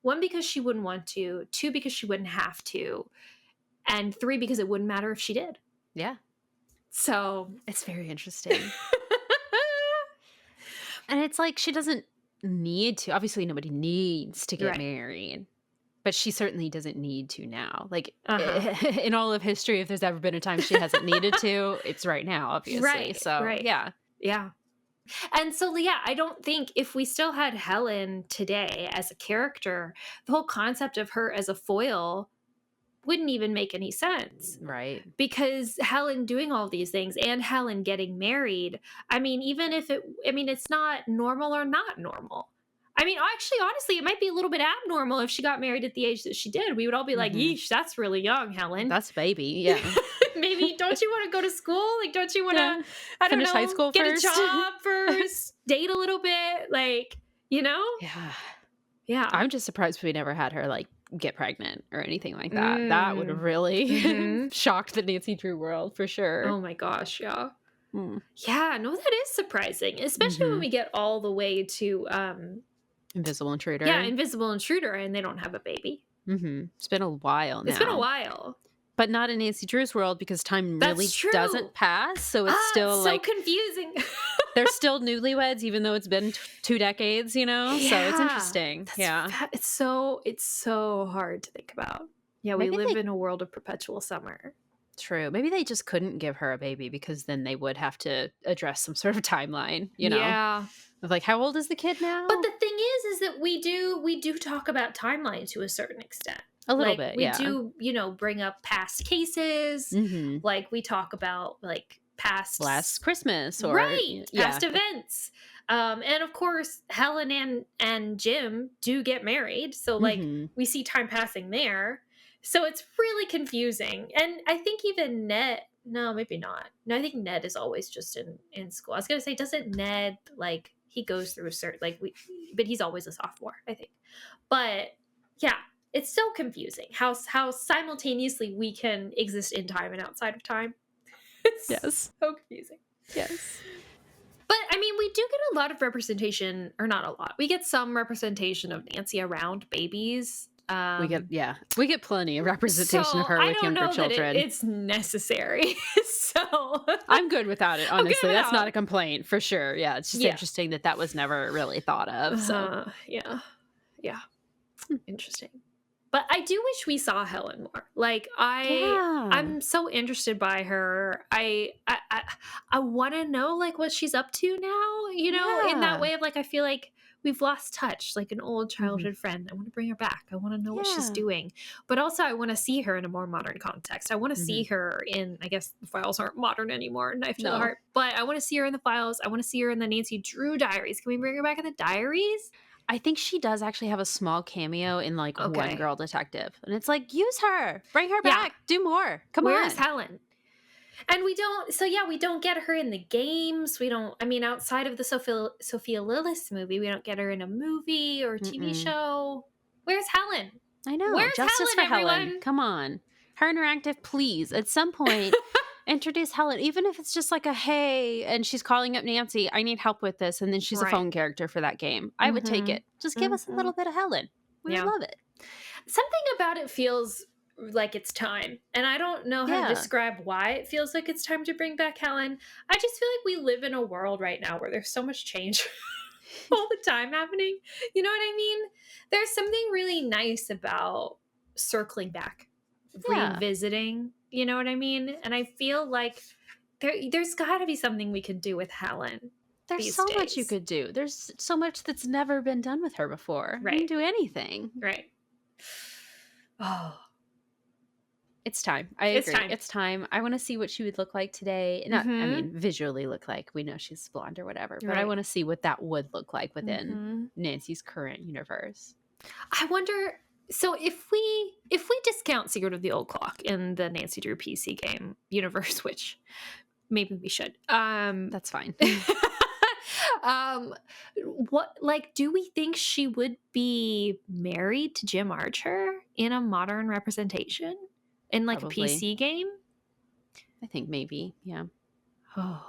One, because she wouldn't want to. Two, because she wouldn't have to. And three, because it wouldn't matter if she did. Yeah. So it's very interesting. And it's like she doesn't need to. Obviously, nobody needs to get married. But she certainly doesn't need to now. Like, in all of history, if there's ever been a time she hasn't needed to, it's right now, obviously. Right, so, yeah. Yeah. And so, I don't think if we still had Helen today as a character, the whole concept of her as a foil wouldn't even make any sense. Right. Because Helen doing all these things and Helen getting married, I mean, even if it's not normal or not normal. I mean, actually, honestly, it might be a little bit abnormal if she got married at the age that she did. We would all be like, yeesh, that's really young, Helen. That's baby, yeah. Maybe, don't you want to go to school? Like, don't you want to, finish high school get first? a job first, date a little bit? Like, Yeah. Yeah. I'm just surprised we never had her, like, get pregnant or anything like that. That would have really shocked the Nancy Drew world, for sure. Oh, my gosh, yeah. Yeah, no, that is surprising, especially when we get all the way to Invisible Intruder. Yeah, Invisible Intruder, and they don't have a baby. It's been a while now. It's been a while. But not in Nancy Drew's world, because time really doesn't pass. So it's still so confusing. They're still newlyweds, even though it's been 2 decades, So it's interesting. It's so hard to think about. Yeah, we live in a world of perpetual summer. True. Maybe they just couldn't give her a baby because then they would have to address some sort of timeline, Yeah. Of like, how old is the kid now? But the thing is that we do talk about timeline to a certain extent. A little bit, We do, bring up past cases. Like we talk about like past last Christmas or past events. And of course, Helen and Jim do get married. So like we see time passing there. So it's really confusing. And I think even Ned, no, maybe not. No, I think Ned is always just in school. I was going to say, doesn't Ned, like, he goes through a certain, but he's always a sophomore, I think. But yeah, it's so confusing how simultaneously we can exist in time and outside of time. It's so confusing. Yes. But I mean, we do get a lot of representation, or not a lot. We get some representation of Nancy around babies. We get plenty of representation of her with younger children. It's necessary. So I'm good without it, honestly. That's without. not a complaint for sure. Yeah, it's just interesting that was never really thought of. So yeah. Interesting. But I do wish we saw Helen more. Like I'm so interested by her. I want to know like what she's up to now, you know, in that way of like, I feel like we've lost touch, like an old childhood friend. I want to bring her back. I want to know what she's doing. But also I want to see her in a more modern context. I want to see her in, I guess the files aren't modern anymore, Knife to the Heart. But I want to see her in the files. I want to see her in the Nancy Drew diaries. Can we bring her back in the diaries? I think she does actually have a small cameo in like One Girl Detective. And it's like, use her. Bring her back. Do more. Come on. Where's Helen? And we don't get her in the games. Outside of the Sophia Lillis movie, we don't get her in a movie or a TV show. Where's Helen? I know. Where's Justice Helen, for Helen. everyone? Come on. Her interactive, please. At some point, introduce Helen, even if it's just like a hey, and she's calling up Nancy, I need help with this. And then she's a phone character for that game. I would take it. Just give us a little bit of Helen. We would love it. Something about it feels like it's time. And I don't know how to describe why it feels like it's time to bring back Helen. I just feel like we live in a world right now where there's so much change all the time happening. You know what I mean? There's something really nice about circling back, revisiting, you know what I mean? And I feel like there's got to be something we could do with Helen. There's so much you could do. There's so much that's never been done with her before. Right. You can do anything. Right. Oh. It's time. I agree. It's time. I want to see what she would look like today. Not, I mean, visually look like. We know she's blonde or whatever, but I want to see what that would look like within Nancy's current universe. I wonder. So if we discount Secret of the Old Clock in the Nancy Drew PC game universe, which maybe we should, that's fine. Do we think she would be married to Jim Archer in a modern representation? In like Probably. A PC game? I think maybe, yeah. Oh,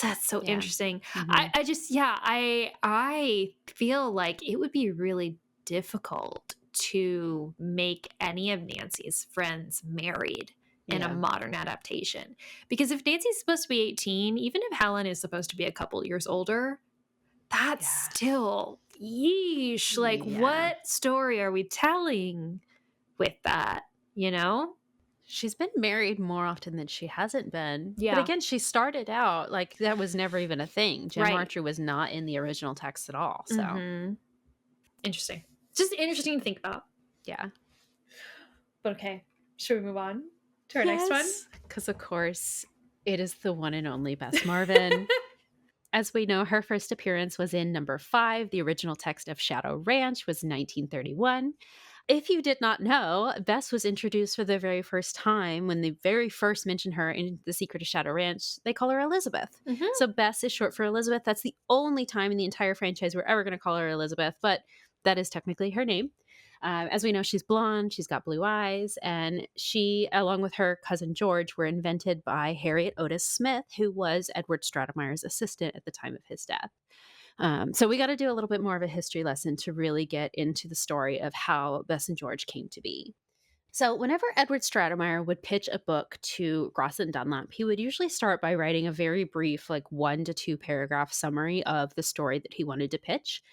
that's so interesting. I feel like it would be really difficult to make any of Nancy's friends married in a modern adaptation. Because if Nancy's supposed to be 18, even if Helen is supposed to be a couple years older, that's still yeesh. Like, what story are we telling with that, you know? She's been married more often than she hasn't been. Yeah. But again, she started out like that was never even a thing. Jim Archer was not in the original text at all. So interesting. Just interesting to think about. Yeah. But okay. Should we move on to our next one? Because of course it is the one and only Bess Marvin. As we know, her first appearance was in number 5. The original text of Shadow Ranch was 1931. If you did not know, Bess was introduced for the very first time when they very first mentioned her in The Secret of Shadow Ranch. They call her Elizabeth. So Bess is short for Elizabeth. That's the only time in the entire franchise we're ever going to call her Elizabeth, but that is technically her name. As we know, she's blonde, she's got blue eyes, and she, along with her cousin George, were invented by Harriet Otis Smith, who was Edward Stratemeyer's assistant at the time of his death. So we got to do a little bit more of a history lesson to really get into the story of how Bess and George came to be. So whenever Edward Stratemeyer would pitch a book to Grosset and Dunlap, he would usually start by writing a very brief, like 1 to 2 paragraph summary of the story that he wanted to pitch.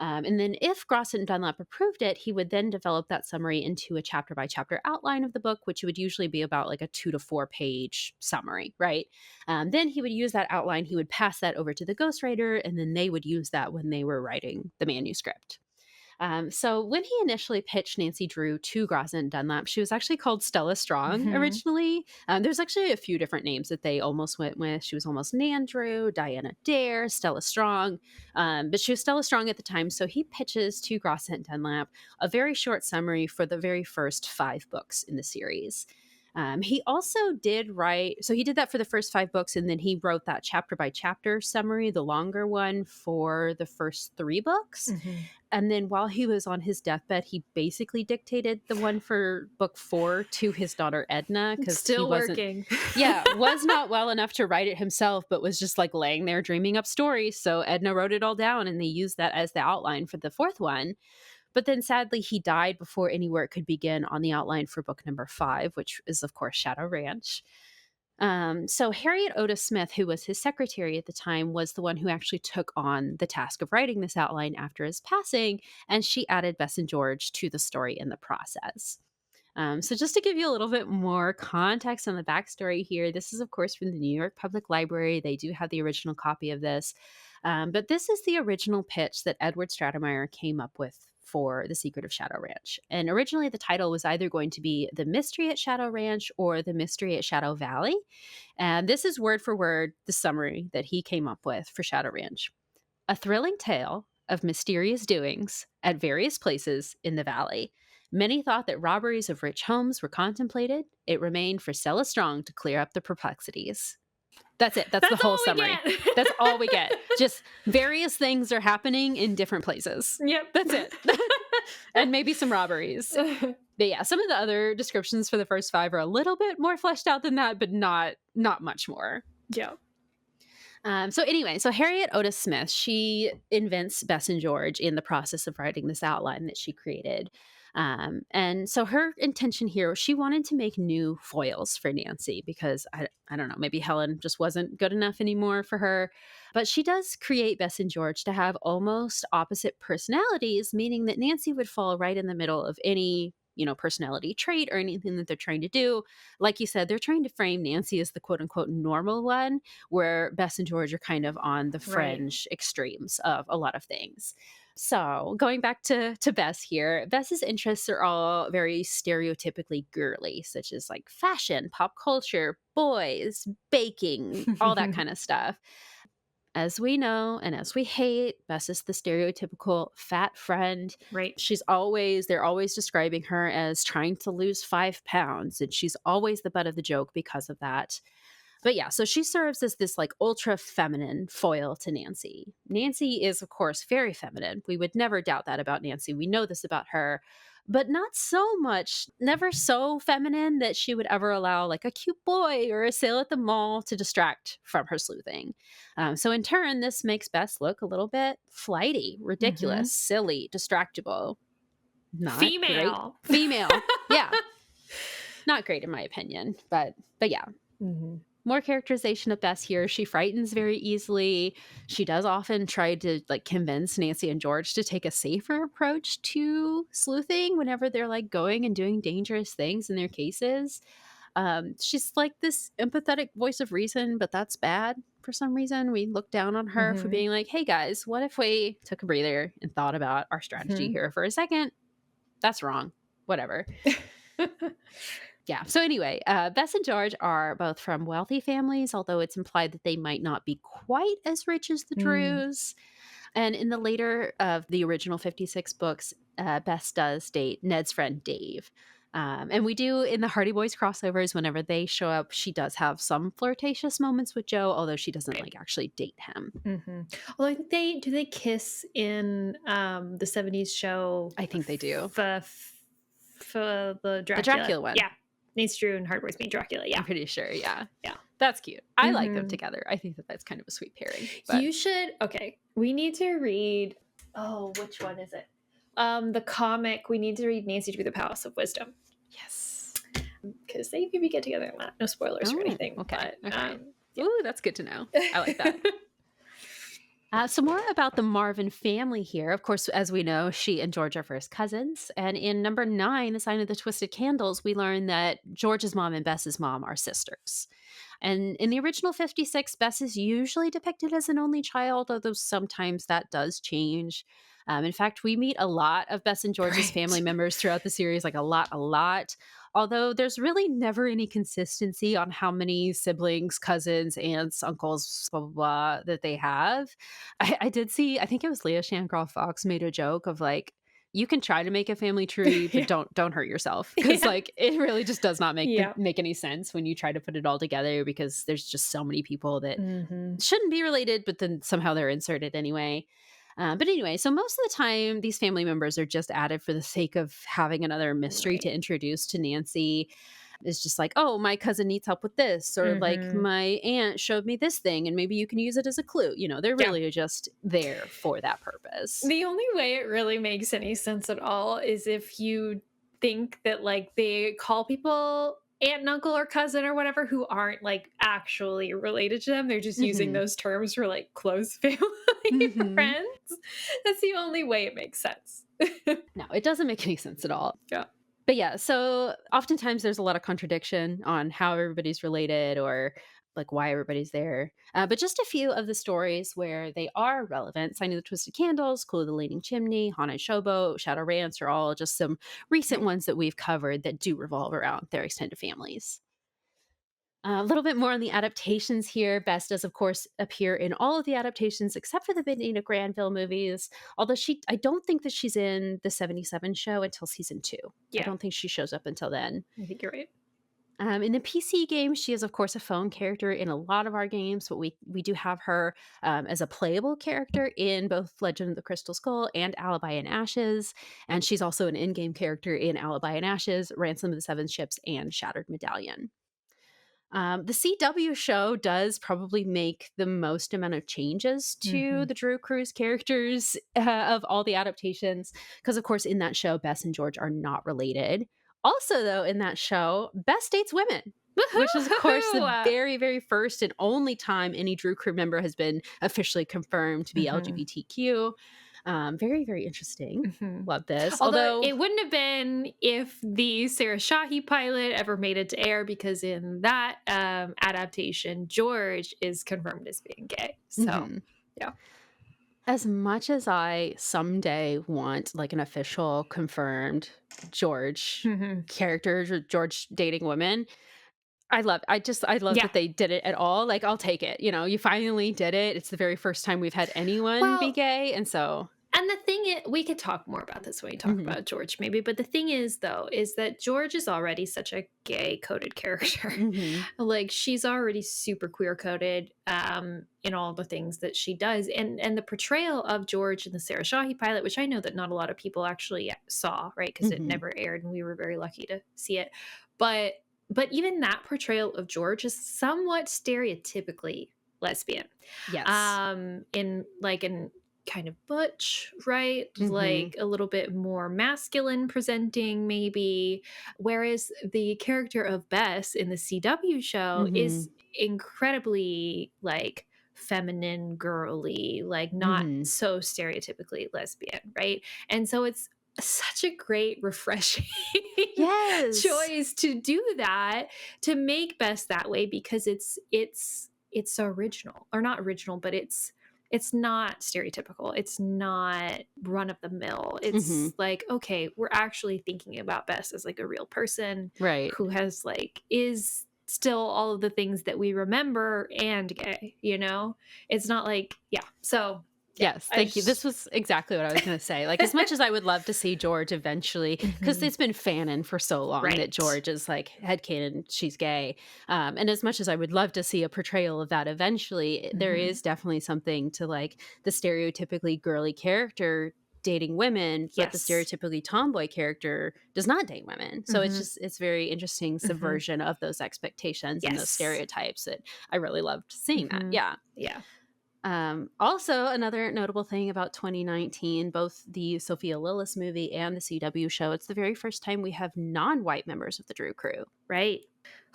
And then if Grosset and Dunlap approved it, he would then develop that summary into a chapter by chapter outline of the book, which would usually be about like a 2 to 4 page summary, right? Then he would use that outline, he would pass that over to the ghostwriter, and then they would use that when they were writing the manuscript. So when he initially pitched Nancy Drew to Grosset and Dunlap, she was actually called Stella Strong originally. There's actually a few different names that they almost went with. She was almost Nan Drew, Diana Dare, Stella Strong, but she was Stella Strong at the time. So he pitches to Grosset and Dunlap a very short summary for the very first 5 books in the series. He also did write, so he did that for the first 5 books, and then he wrote that chapter by chapter summary, the longer one, for the first 3 books. And then while he was on his deathbed, he basically dictated the one for book 4 to his daughter Edna, because Still he wasn't, working. was not well enough to write it himself, but was just like laying there dreaming up stories. So Edna wrote it all down, and they used that as the outline for the 4th one. But then sadly, he died before any work could begin on the outline for book number 5, which is, of course, Shadow Ranch. So Harriet Otis Smith, who was his secretary at the time, was the one who actually took on the task of writing this outline after his passing, and she added Bess and George to the story in the process. So just to give you a little bit more context on the backstory here, this is, of course, from the New York Public Library. They do have the original copy of this. But this is the original pitch that Edward Stratemeyer came up with for The Secret of Shadow Ranch. And originally the title was either going to be The Mystery at Shadow Ranch or The Mystery at Shadow Valley. And this is word for word the summary that he came up with for Shadow Ranch. A thrilling tale of mysterious doings at various places in the valley. Many thought that robberies of rich homes were contemplated. It remained for Stella Strong to clear up the perplexities. That's it. That's the whole summary. That's all we get. Just various things are happening in different places. Yep. That's it. And maybe some robberies. But yeah, some of the other descriptions for the first 5 are a little bit more fleshed out than that, but not much more. Yeah. So anyway, so Harriet Otis Smith, she invents Bess and George in the process of writing this outline that she created. And so her intention here, she wanted to make new foils for Nancy because I don't know, maybe Helen just wasn't good enough anymore for her. But she does create Bess and George to have almost opposite personalities, meaning that Nancy would fall right in the middle of any, personality trait or anything that they're trying to do. Like you said, they're trying to frame Nancy as the quote unquote normal one, where Bess and George are kind of on the fringe extremes of a lot of things. So going back to Bess here, Bess's interests are all very stereotypically girly, such as like fashion, pop culture, boys, baking, all that kind of stuff. As we know and as we hate, Bess is the stereotypical fat friend. Right. They're always describing her as trying to lose 5 pounds, and she's always the butt of the joke because of that. But yeah, so she serves as this like ultra feminine foil to Nancy. Nancy is, of course, very feminine. We would never doubt that about Nancy. We know this about her, but not so much, never so feminine that she would ever allow like a cute boy or a sale at the mall to distract from her sleuthing. So in turn, this makes Bess look a little bit flighty, ridiculous, silly, distractible. Not Female. great. Female. Yeah. Not great in my opinion, but yeah. Mm-hmm. More characterization of Bess here. She frightens very easily. She does often try to like convince Nancy and George to take a safer approach to sleuthing whenever they're like going and doing dangerous things in their cases. She's like this empathetic voice of reason, but that's bad for some reason. We look down on her for being like, hey guys, what if we took a breather and thought about our strategy here for a second? That's wrong. Whatever. Yeah. So anyway, Bess and George are both from wealthy families, although it's implied that they might not be quite as rich as the Drews. And in the later of the original 56 books, Bess does date Ned's friend Dave. And we do in the Hardy Boys crossovers, whenever they show up, she does have some flirtatious moments with Joe, although she doesn't like actually date him. Mm-hmm. Although I think they kiss in the 70s show. I think they do. For the Dracula. The Dracula one. Yeah. Nancy Drew and Hard Boys meet Dracula. Yeah. I'm pretty sure. Yeah. Yeah. That's cute. I like them together. I think that's kind of a sweet pairing. But. You should. Okay. We need to read. Oh, which one is it? The comic. We need to read Nancy Drew, The Palace of Wisdom. Yes. Because they maybe get together in that. No spoilers or anything. Okay. But, okay. Ooh, that's good to know. I like that. So more about the Marvin family here. Of course, as we know, she and George are first cousins. And in number 9, The Sign of the Twisted Candles, we learn that George's mom and Bess's mom are sisters. And in the original 56, Bess is usually depicted as an only child, although sometimes that does change. In fact, we meet a lot of Bess and George's family members throughout the series, like a lot. Although there's really never any consistency on how many siblings, cousins, aunts, uncles, blah, blah, blah, that they have. I did see, I think it was Lea Shangraw Fox made a joke of like, you can try to make a family tree, but don't hurt yourself, because like it really just does not make any sense when you try to put it all together, because there's just so many people that shouldn't be related, but then somehow they're inserted anyway. But anyway, so most of the time, these family members are just added for the sake of having another mystery to introduce to Nancy. It's just like, oh, my cousin needs help with this, or like my aunt showed me this thing, and maybe you can use it as a clue. You know, they're really just there for that purpose. The only way it really makes any sense at all is if you think that like they call people aunt and uncle or cousin or whatever who aren't like actually related to them. They're just using those terms for like close family friends. That's the only way it makes sense. No, it doesn't make any sense at all. Yeah. But yeah, so oftentimes there's a lot of contradiction on how everybody's related or like why everybody's there. But just a few of the stories where they are relevant: Sign of the Twisted Candles, Clue of the Leaning Chimney, Haunted Showboat, Shadow Ranch are all just some recent ones that we've covered that do revolve around their extended families. A little bit more on the adaptations here. Bess does, of course, appear in all of the adaptations except for the Midnight at Granville movies. Although I don't think that she's in the 77 show until season 2. I don't think she shows up until then. I think you're right. In the PC games, she is, of course, a phone character in a lot of our games, but we do have her as a playable character in both Legend of the Crystal Skull and Alibi and Ashes. And she's also an in-game character in Alibi and Ashes, Ransom of the Seven Ships, and Shattered Medallion. The CW show does probably make the most amount of changes to the Drew Cruz characters of all the adaptations, because, of course, in that show, Bess and George are not related. Also, though, in that show, Bess dates women, which is, of course, the very, very first and only time any Drew Crew member has been officially confirmed to be LGBTQ. Very, very interesting. Love this. Although it wouldn't have been if the Sarah Shahi pilot ever made it to air, because in that adaptation, George is confirmed as being gay. So, yeah. As much as I someday want like an official confirmed George character, George dating women, I love that they did it at all. Like, I'll take it. You know, you finally did it. It's the very first time we've had anyone be gay. And so. And the thing is, we could talk more about this when we talk about George, maybe. But the thing is, though, is that George is already such a gay-coded character. Like, she's already super queer-coded in all the things that she does. And the portrayal of George in the Sarah Shahi pilot, which I know that not a lot of people actually saw, right? Because it never aired, and we were very lucky to see it. But even that portrayal of George is somewhat stereotypically lesbian. Yes. In kind of butch, right? Like a little bit more masculine presenting, maybe. Whereas the character of Bess in the CW show is incredibly like feminine, girly, like not so stereotypically lesbian, right? And so it's such a great, refreshing choice to do that, to make Bess that way, because it's original, or not original, but it's not stereotypical. It's not run of the mill. It's like, okay, we're actually thinking about Bess as like a real person, right? Who has like, is still all of the things that we remember and gay, you know? It's not like, so yes, thank you. This was exactly what I was going to say. Like, as much as I would love to see George eventually, because it's been fanon for so long that George is like headcanon, she's gay. And as much as I would love to see a portrayal of that eventually, there is definitely something to like the stereotypically girly character dating women, but the stereotypically tomboy character does not date women. So it's very interesting subversion of those expectations and those stereotypes that I really loved seeing that. Yeah. Also, another notable thing about 2019, both the Sophia Lillis movie and the CW show, it's the very first time we have non-white members of the Drew Crew. Right.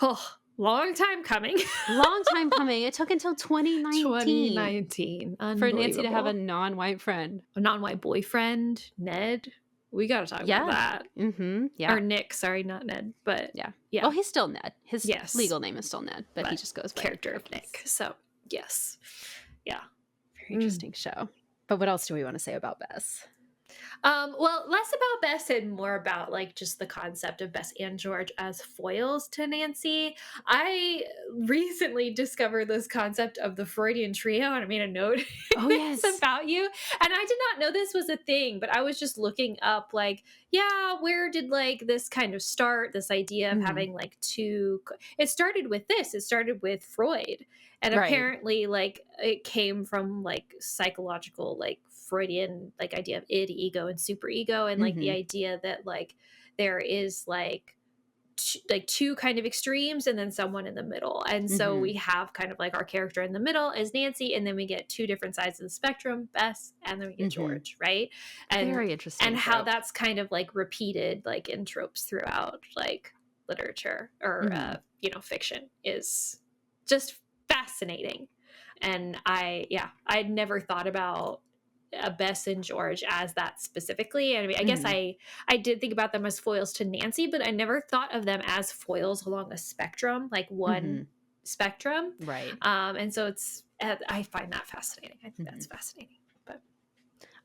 Oh, long time coming. Long time coming. It took until 2019 for Nancy to have a non-white friend. A non-white boyfriend, Ned. We got to talk about that. Yeah. Or Nick, sorry, not Ned, but yeah. Well, he's still Ned. His legal name is still Ned, but he just goes by character of Nick. So, yes. Yeah. Very interesting show. But what else do we want to say about Bess? Well, less about Bess and more about like just the concept of Bess and George as foils to Nancy. I recently discovered this concept of the Freudian trio, and I made a note Oh, yes. about you. And I did not know this was a thing, but I was just looking up like, yeah, where did like this kind of start? This idea of having like two. It started with this. It started with Freud. And Right. apparently, like, it came from like psychological, like Freudian, like idea of id, ego, and superego, and like the idea that like there is like two kind of extremes and then someone in the middle. And so we have kind of like our character in the middle as Nancy, and then we get two different sides of the spectrum, Bess, and then we get George, right? And Very interesting. and how trope. that's kind of like repeated like in tropes throughout like literature or you know, fiction is just fascinating. And I'd never thought about Bess and George as that specifically. I mean, I guess I did think about them as foils to Nancy, but I never thought of them as foils along a spectrum, like one spectrum. Right. And so I find that fascinating. I think that's fascinating. But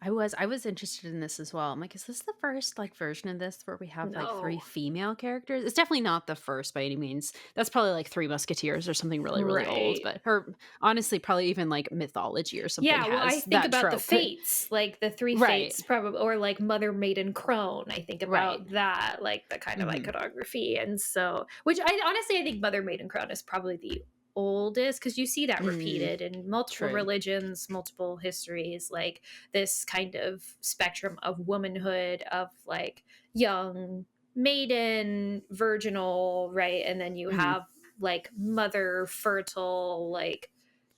I was interested in this as well. I'm like, is this the first like version of this where we have like three No. female characters? It's definitely not the first by any means. That's probably like Three Musketeers or something really, really old. Right. But honestly, probably even like mythology or something. yeah, well, I has think that about the trope. fates, like the three Right. fates, probably, or like Mother Maiden Crone. I think about Right. that, like the kind of iconography, and so, which I think Mother Maiden Crone is probably the oldest because you see that repeated in multiple True. religions, multiple histories, like this kind of spectrum of womanhood, of like young maiden, virginal, right, and then you have like mother, fertile, like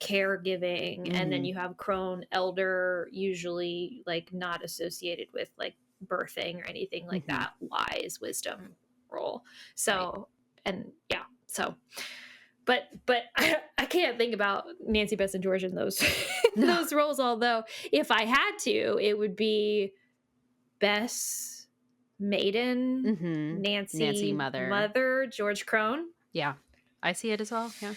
caregiving, and then you have crone, elder, usually like not associated with like birthing or anything like that, wise wisdom role. So and yeah, so but I can't think about Nancy, Bess, and George in those those roles, although if I had to, it would be Bess, maiden, Nancy, mother, George crone. Yeah. I see it as well. Yeah.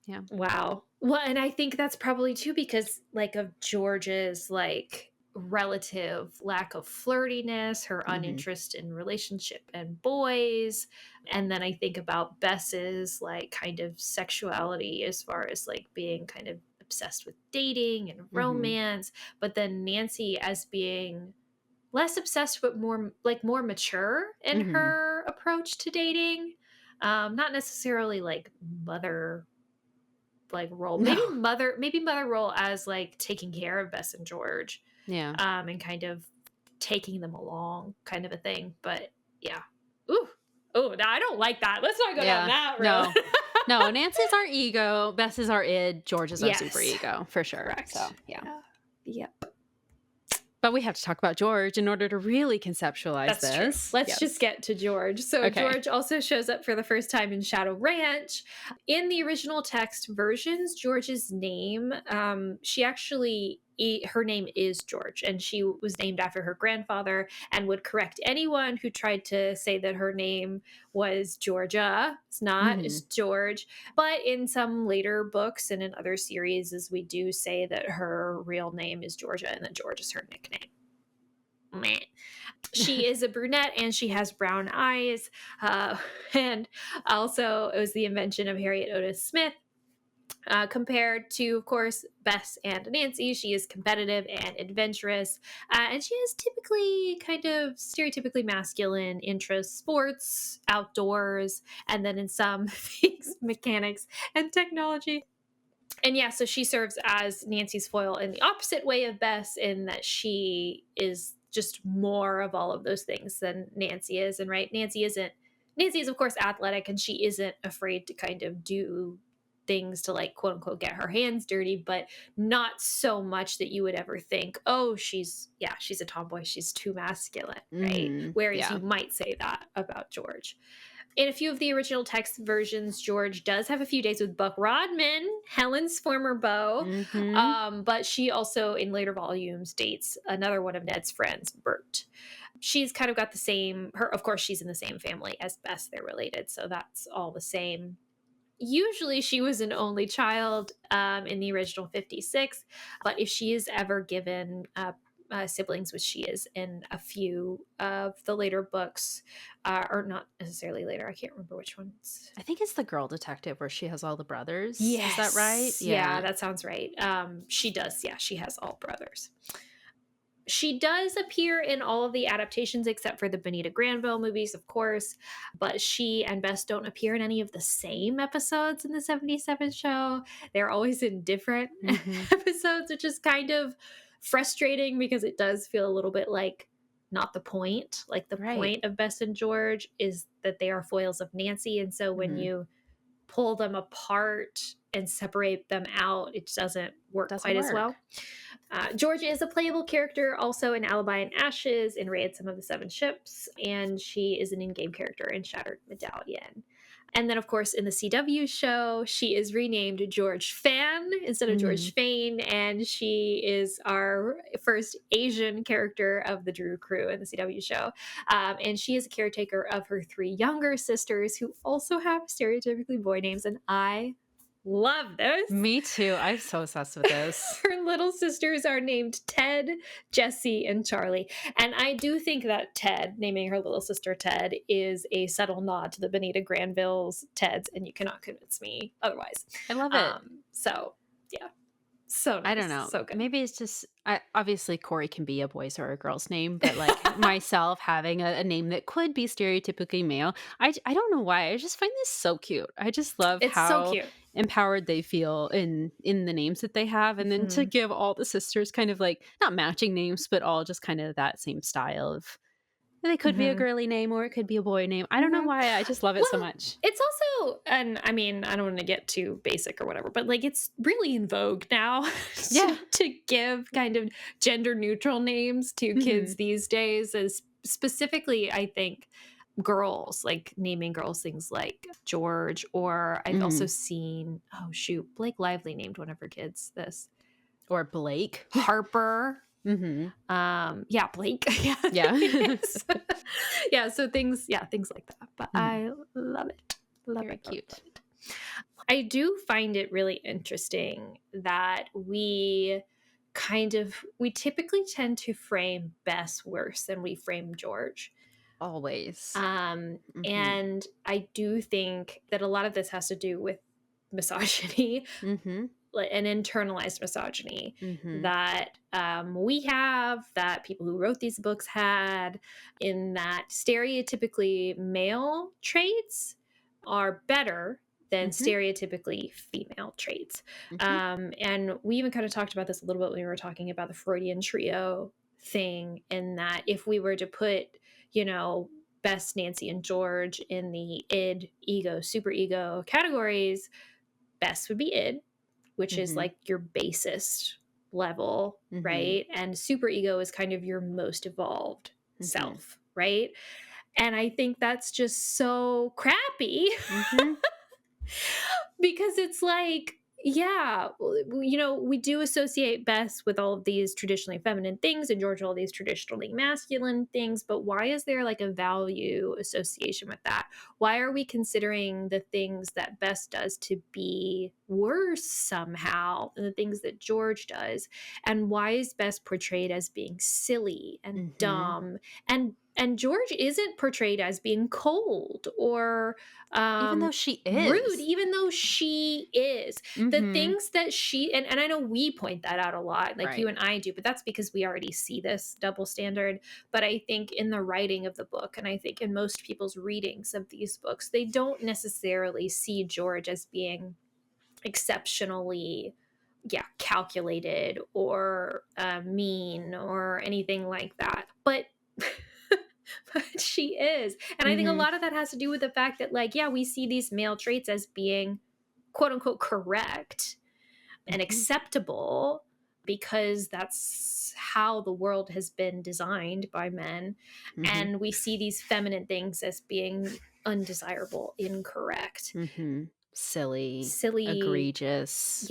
Yeah. Wow. Well, and I think that's probably too because like of George's like relative lack of flirtiness, her uninterest in relationship and boys. And then I think about Bess's like kind of sexuality as far as like being kind of obsessed with dating and romance. But then Nancy as being less obsessed but more mature in her approach to dating. Not necessarily like mother like role. Maybe mother role as like taking care of Bess and George. Yeah. And kind of taking them along kind of a thing. But yeah. Ooh. Oh, no, I don't like that. Let's not go down that road. No, Nancy's our ego, Bess is our id, George is our Yes. super ego, for sure. Correct. So yeah. Yep. But we have to talk about George in order to really conceptualize That's this. true. Let's just get to George. So Okay. George also shows up for the first time in Shadow Ranch. In the original text versions, George's name, her name is George, and she was named after her grandfather and would correct anyone who tried to say that her name was Georgia. It's not, it's George. But in some later books and in other series, as we do say that her real name is Georgia and that George is her nickname. Meh. She is a brunette and she has brown eyes. And also, it was the invention of Harriet Otis Smith. Compared to, of course, Bess and Nancy, she is competitive and adventurous, and she has typically kind of stereotypically masculine interests, sports, outdoors, and then in some things, mechanics and technology. And yeah, so she serves as Nancy's foil in the opposite way of Bess, in that she is just more of all of those things than Nancy is. And right, Nancy is, of course, athletic, and she isn't afraid to kind of do things to like quote unquote get her hands dirty, but not so much that you would ever think, oh, she's a tomboy, she's too masculine, right? Whereas you might say that about George. In a few of the original text versions, George does have a few days with Buck Rodman, Helen's former beau, but she also in later volumes dates another one of Ned's friends, Bert. She's kind of got the same, of course she's in the same family as Bess, they're related, so that's all the same. Usually she was an only child in the original 56, but if she is ever given siblings, which she is in a few of the later books, or not necessarily later. I can't remember which ones. I think it's the girl detective where she has all the brothers. Yes. Is that right? Yeah, that sounds right. She does. Yeah, she has all brothers. She does appear in all of the adaptations except for the Benita Granville movies, of course, but she and Bess don't appear in any of the same episodes in the 77 show. They're always in different episodes, which is kind of frustrating because it does feel a little bit like not the point. Like the point of Bess and George is that they are foils of Nancy. And so when you pull them apart and separate them out, it doesn't work quite as well. George is a playable character also in Alibi and Ashes, in Ransom of the Seven Ships, and she is an in-game character in Shattered Medallion. And then, of course, in the CW show, she is renamed George Fan instead of George Fane, and she is our first Asian character of the Drew crew in the CW show. And she is a caretaker of her 3 younger sisters who also have stereotypically boy names, and I love this. Me too. I'm so obsessed with this. Her little sisters are named Ted, Jessie, and Charlie. And I do think that Ted, naming her little sister Ted, is a subtle nod to the Benita Granville's Teds, and you cannot convince me otherwise. I love it. So, yeah. So nice. I don't know. So good. Maybe it's just, obviously Kori can be a boy's or a girl's name, but like myself having a name that could be stereotypically male, I don't know why. I just find this so cute. I just love how so cute. Empowered they feel in the names that they have, and then to give all the sisters kind of like not matching names, but all just kind of that same style of, they could be a girly name or it could be a boy name. I don't know why. I just love it so much. It's also, and I mean, I don't want to get too basic or whatever, but like it's really in vogue now to give kind of gender neutral names to kids these days, as specifically, I think, girls, like naming girls things like George, or I've also seen, Blake Lively named one of her kids this. Or Blake. Harper. Blake. So things like that. But I love it. Very cute. I do find it really interesting that we typically tend to frame Bess worse than we frame George. Always. And I do think that a lot of this has to do with misogyny. An internalized misogyny that we have, that people who wrote these books had, in that stereotypically male traits are better than stereotypically female traits. And we even kind of talked about this a little bit when we were talking about the Freudian trio thing, in that if we were to put, Bess, Nancy, and George in the id, ego, superego categories, Bess would be id, which is like your basest level, right? And superego is kind of your most evolved self, right? And I think that's just so crappy because it's like, we do associate Bess with all of these traditionally feminine things and George all these traditionally masculine things, but why is there like a value association with that? Why are we considering the things that Bess does to be worse somehow than the things that George does? And why is Bess portrayed as being silly and dumb, and George isn't portrayed as being cold or even though she is rude, even though she is. The things that she, and I know we point that out a lot, like you and I do, but that's because we already see this double standard. But I think in the writing of the book, and I think in most people's readings of these books, they don't necessarily see George as being exceptionally calculated or mean or anything like that. But she is. And I think a lot of that has to do with the fact that, like, we see these male traits as being quote unquote correct and acceptable because that's how the world has been designed by men. And we see these feminine things as being undesirable, incorrect, silly, egregious.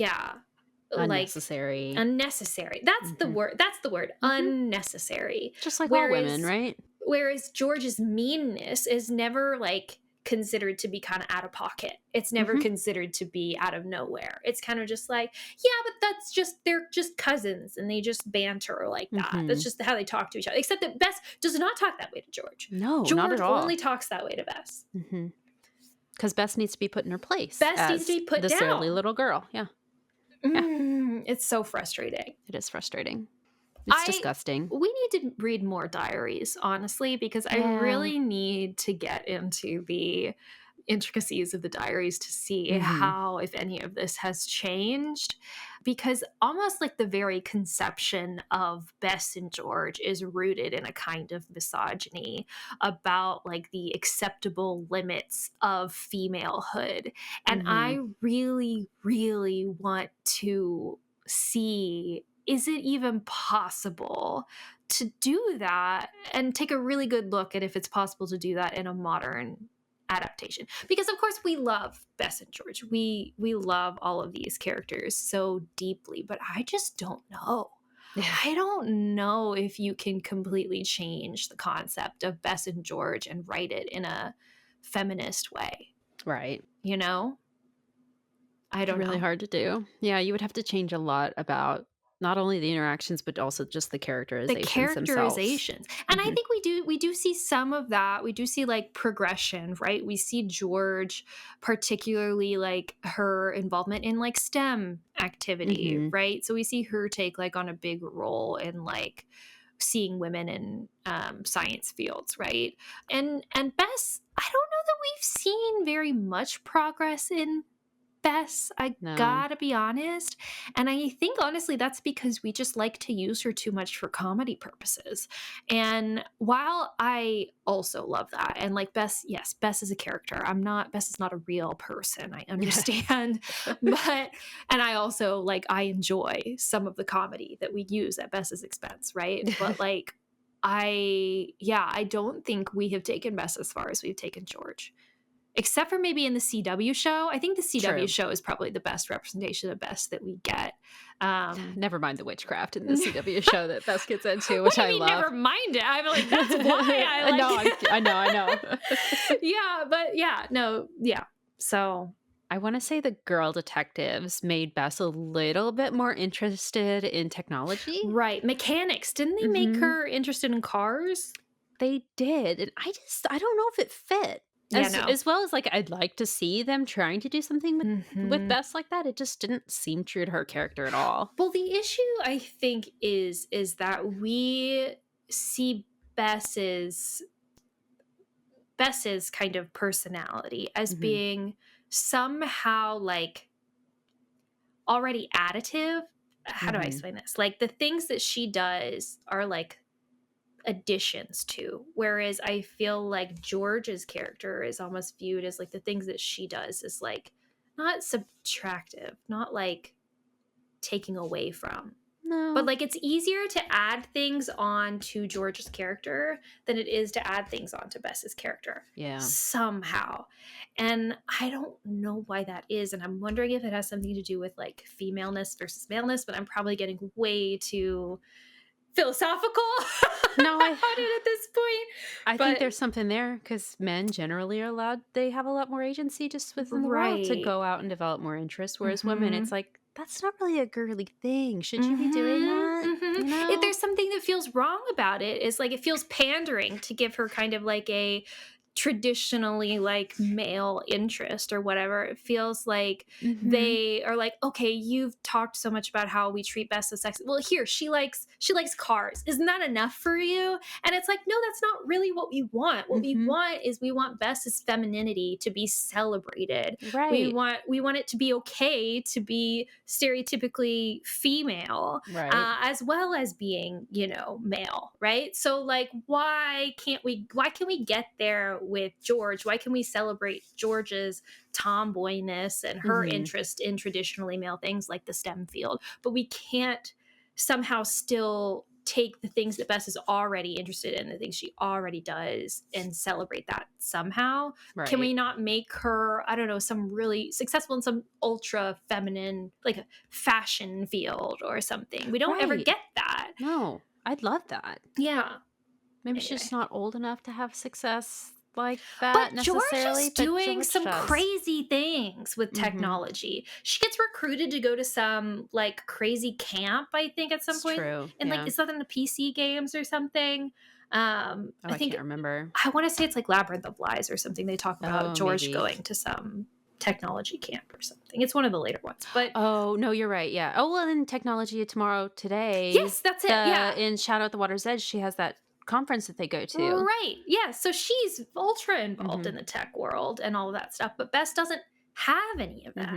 Unnecessary. That's the word. Unnecessary. Just like all women, right? Whereas George's meanness is never like considered to be kind of out of pocket. It's never Mm-hmm. considered to be out of nowhere. It's kind of just like, yeah, but they're just cousins and they just banter like that. Mm-hmm. That's just how they talk to each other. Except that Bess does not talk that way to George. No, George not at all. only talks that way to Bess. Mm-hmm. Because Bess needs to be put in her place. Bess needs as to be put the down. surly little girl. Yeah, It's so frustrating. it is frustrating. It's disgusting. We need to read more diaries, honestly, because I Yeah. really need to get into the intricacies of the diaries to see how, if any of this has changed. Because almost like the very conception of Bess and George is rooted in a kind of misogyny about like the acceptable limits of femalehood. And I really, really want to see, is it even possible to do that, and take a really good look at if it's possible to do that in a modern adaptation. Because of course we love Bess and George. We love all of these characters so deeply, but I just don't know. I don't know if you can completely change the concept of Bess and George and write it in a feminist way. Right. You know? I don't know. Really hard to do. Yeah, you would have to change a lot about not only the interactions, but also just the characterizations themselves. And I think we do see some of that. We do see like progression, right? We see George, particularly like her involvement in like STEM activity, right? So we see her take like on a big role in like seeing women in science fields, right? And Bess, I don't know that we've seen very much progress in Bess, I gotta be honest. And I think honestly that's because we just like to use her too much for comedy purposes. And while I also love that, and like Bess, yes, Bess is a character. Bess is not a real person. I understand. But and I also like I enjoy some of the comedy that we use at Bess's expense, right? But like I don't think we have taken Bess as far as we've taken George. Except for maybe in the CW show. I think the CW show is probably the best representation of Bess that we get. Never mind the witchcraft in the CW show that Bess gets into, which I love. Never mind it. I'm like, that's why I like it. I know. So I want to say the girl detectives made Bess a little bit more interested in technology. Right. Mechanics. Didn't they make her interested in cars? They did. And I don't know if it fit. As well as like I'd like to see them trying to do something with Bess like that. It just didn't seem true to her character at all. Well, the issue I think is that we see Bess's kind of personality as being somehow like already additive. How do I explain this? Like the things that she does are like additions to, whereas I feel like George's character is almost viewed as like the things that she does is like not subtractive, not like taking away from. No. But like it's easier to add things on to George's character than it is to add things on to Bess's character. Yeah. Somehow. And I don't know why that is. And I'm wondering if it has something to do with like femaleness versus maleness, but I'm probably getting way too philosophical no, about it at this point. I think there's something there because men generally are allowed, they have a lot more agency just within the world to go out and develop more interests. Whereas women, it's like, that's not really a girly thing. Should you be doing that? You know? If there's something that feels wrong about it, it's like it feels pandering to give her kind of like a traditionally like male interest or whatever. It feels like they are like, okay, you've talked so much about how we treat Bess as sex. Well, here she likes cars. Isn't that enough for you? And it's like, no, that's not really what we want. What we want is we want Bess's femininity to be celebrated. Right. We want it to be okay to be stereotypically female, as well as being, male, right? So like, why can we get there with George? Why can we celebrate George's tomboyness and her interest in traditionally male things like the STEM field, but we can't somehow still take the things that Bess is already interested in, the things she already does, and celebrate that somehow? Right. Can we not make her, I don't know, some really successful in some ultra feminine, like a fashion field or something? We don't ever get that. No, I'd love that. Yeah. Maybe she's just not old enough to have success like that But George necessarily. is doing George some does. crazy things with technology. She gets recruited to go to some like crazy camp, I think, at some It's point. true. And Yeah. like, is that in the PC games or something? I think can't remember. I want to say it's like Labyrinth of Lies or something. They talk about George maybe. going to some technology camp or something. It's one of the later ones. But Oh, no, you're right. Yeah. Oh, well, in Technology Tomorrow Today. yes, that's it. Yeah. In Shadow at the Water's Edge, she has that conference that they go to. Right. Yeah. So she's ultra involved in the tech world and all of that stuff. But Bess doesn't have any of that.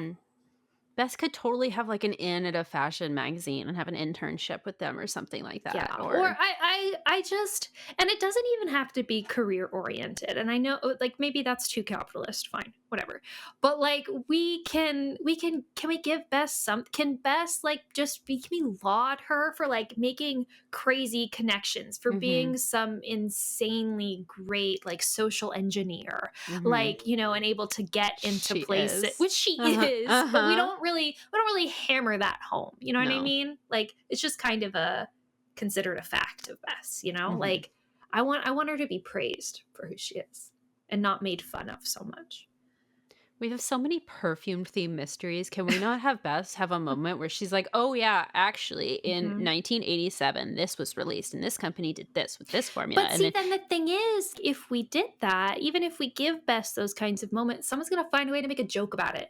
Bess could totally have like an in at a fashion magazine and have an internship with them or something like that. Yeah. Or I just, and it doesn't even have to be career oriented. And I know like maybe that's too capitalist. Fine, whatever. But like can we give Bess can Bess like can we laud her for like making crazy connections, for being some insanely great like social engineer, like, you know, and able to get into places, which she is, but we don't really hammer that home. You know what I mean? Like, it's just kind of considered a fact of Bess, you know? Like, I want her to be praised for who she is and not made fun of so much. We have so many perfume-themed mysteries. Can we not have Bess have a moment where she's like, oh, yeah, actually, in 1987, this was released, and this company did this with this formula. But see, then the thing is, if we did that, even if we give Bess those kinds of moments, someone's going to find a way to make a joke about it.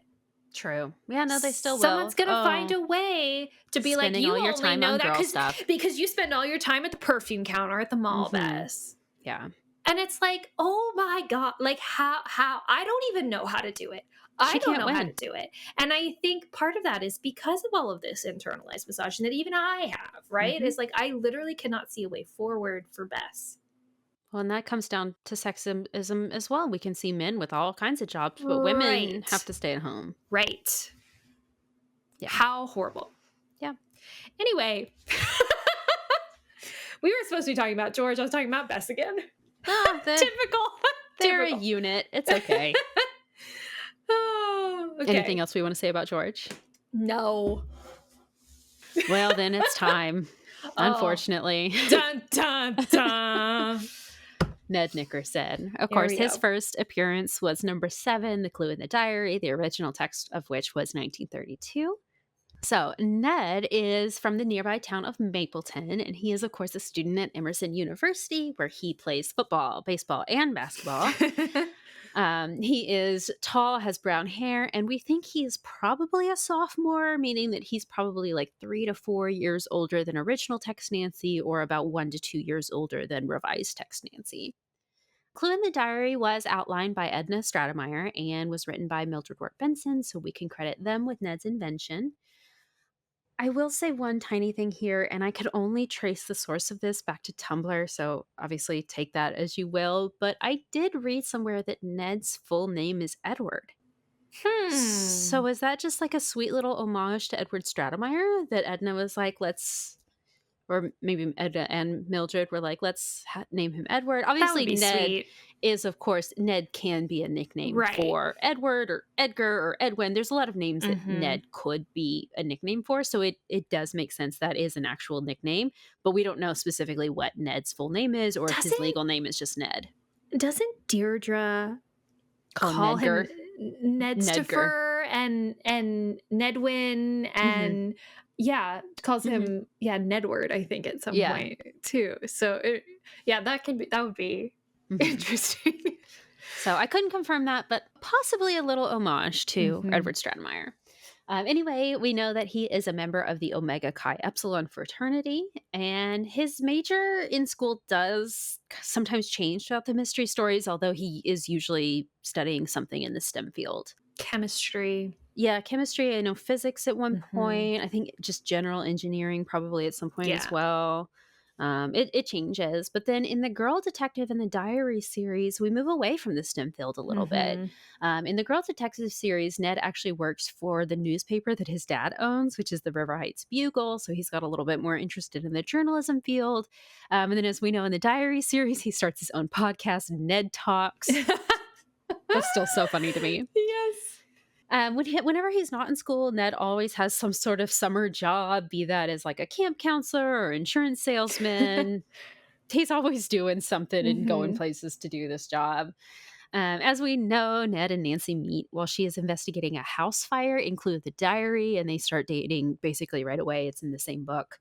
True. Yeah, no, they still will. Someone's going to find a way to be Spending like, you all your only time know on that girl stuff. because you spend all your time at the perfume counter at the mall, Bess. Yeah. And it's like, oh my God, like how I don't even know how to do it. I don't know how to do it. And I think part of that is because of all of this internalized misogyny that even I have, right? It's like, I literally cannot see a way forward for Bess. Well, and that comes down to sexism as well. We can see men with all kinds of jobs, but women have to stay at home. Right. Yeah. How horrible. Yeah. Anyway, we were supposed to be talking about George. I was talking about Bess again. Typical. They're a unit. It's okay. Oh, okay. Anything else we want to say about George? No. Well, then it's time. Unfortunately. Dun, dun, dun. Ned Nickerson. Of course, his first appearance was number 7, The Clue in the Diary, the original text of which was 1932. So Ned is from the nearby town of Mapleton, and he is, of course, a student at Emerson University, where he plays football, baseball, and basketball. He is tall, has brown hair, and we think he's probably a sophomore, meaning that he's probably like 3 to 4 years older than original text Nancy, or about 1 to 2 years older than revised text Nancy. Clue in the Diary was outlined by Edna Stratemeyer and was written by Mildred Ward Benson, so we can credit them with Ned's invention. I will say one tiny thing here, and I could only trace the source of this back to Tumblr, so obviously take that as you will, but I did read somewhere that Ned's full name is Edward. So is that just like a sweet little homage to Edward Stratemeyer that Edna was like, or maybe Edna and Mildred were like, let's name him Edward. Obviously, Ned sweet. is, of course, Ned can be a nickname for Edward or Edgar or Edwin. There's a lot of names that Ned could be a nickname for, so it does make sense that is an actual nickname, but we don't know specifically what Ned's full name is or if his legal name is just Ned. Doesn't Deirdre call him Nedstifer and Nedwin and calls him Nedward, I think, at some point too. So that would be interesting. So I couldn't confirm that, but possibly a little homage to Edward Stratemeyer. Anyway, we know that he is a member of the Omega Chi Epsilon fraternity, and his major in school does sometimes change throughout the mystery stories, although he is usually studying something in the STEM field. Chemistry. Yeah, chemistry. I know physics at one point. I think just general engineering probably at some point as well. It changes. But then in the Girl Detective and the Diary series, we move away from the STEM field a little bit. In the Girl Detective series, Ned actually works for the newspaper that his dad owns, which is the River Heights Bugle. So he's got a little bit more interested in the journalism field. And then as we know in the Diary series, he starts his own podcast, Ned Talks. That's still so funny to me. Yes. Whenever he's not in school, Ned always has some sort of summer job, be that as like a camp counselor or insurance salesman. he's always doing something and going Mhm. places to do this job. As we know, Ned and Nancy meet while she is investigating a house fire, include the diary, and they start dating basically right away. It's in the same book.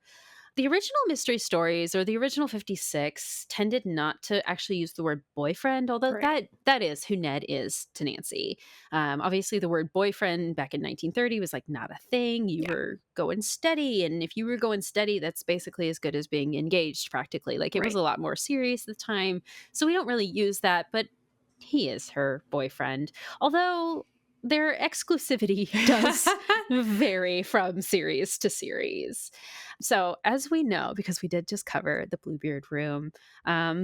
The original mystery stories, or the original 56, tended not to actually use the word boyfriend, although Right. that is who Ned is to Nancy. Obviously, the word boyfriend back in 1930 was like not a thing. You Yeah. were going steady, and if you were going steady, that's basically as good as being engaged practically. Like it was Right. a lot more serious at the time. So we don't really use that, but he is her boyfriend. Although their exclusivity does vary from series to series. So, as we know, because we did just cover the Bluebeard room,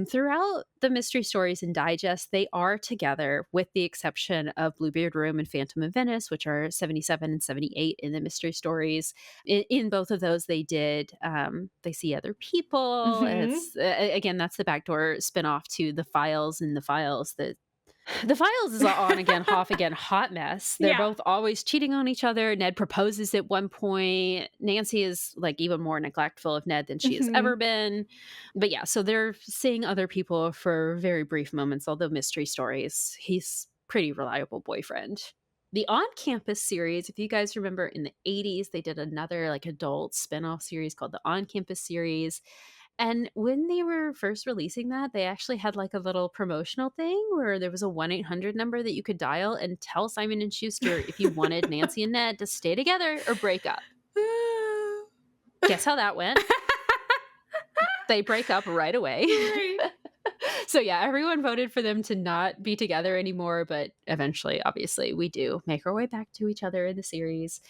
throughout the mystery stories and digest, they are together, with the exception of Bluebeard Room and Phantom of Venice, which are 77 and 78 in the mystery stories. In both of those, they see other people. And Mhm. it's, again, that's the backdoor spinoff to the Files, and the Files that the Files is a on again, off again, hot mess. They're Yeah. both always cheating on each other. Ned proposes at one point. Nancy is like even more neglectful of Ned than she has ever Mhm. been. But yeah, so they're seeing other people for very brief moments, although mystery stories, he's pretty reliable boyfriend. The On-Campus series, if you guys remember in the 80s, they did another like adult spin-off series called the On-Campus series. And when they were first releasing that, they actually had like a little promotional thing where there was a 1-800 number that you could dial and tell Simon and Schuster if you wanted Nancy and Ned to stay together or break up. Guess how that went? They break up right away. Right. So yeah, everyone voted for them to not be together anymore, but eventually, obviously, we do make our way back to each other in the series.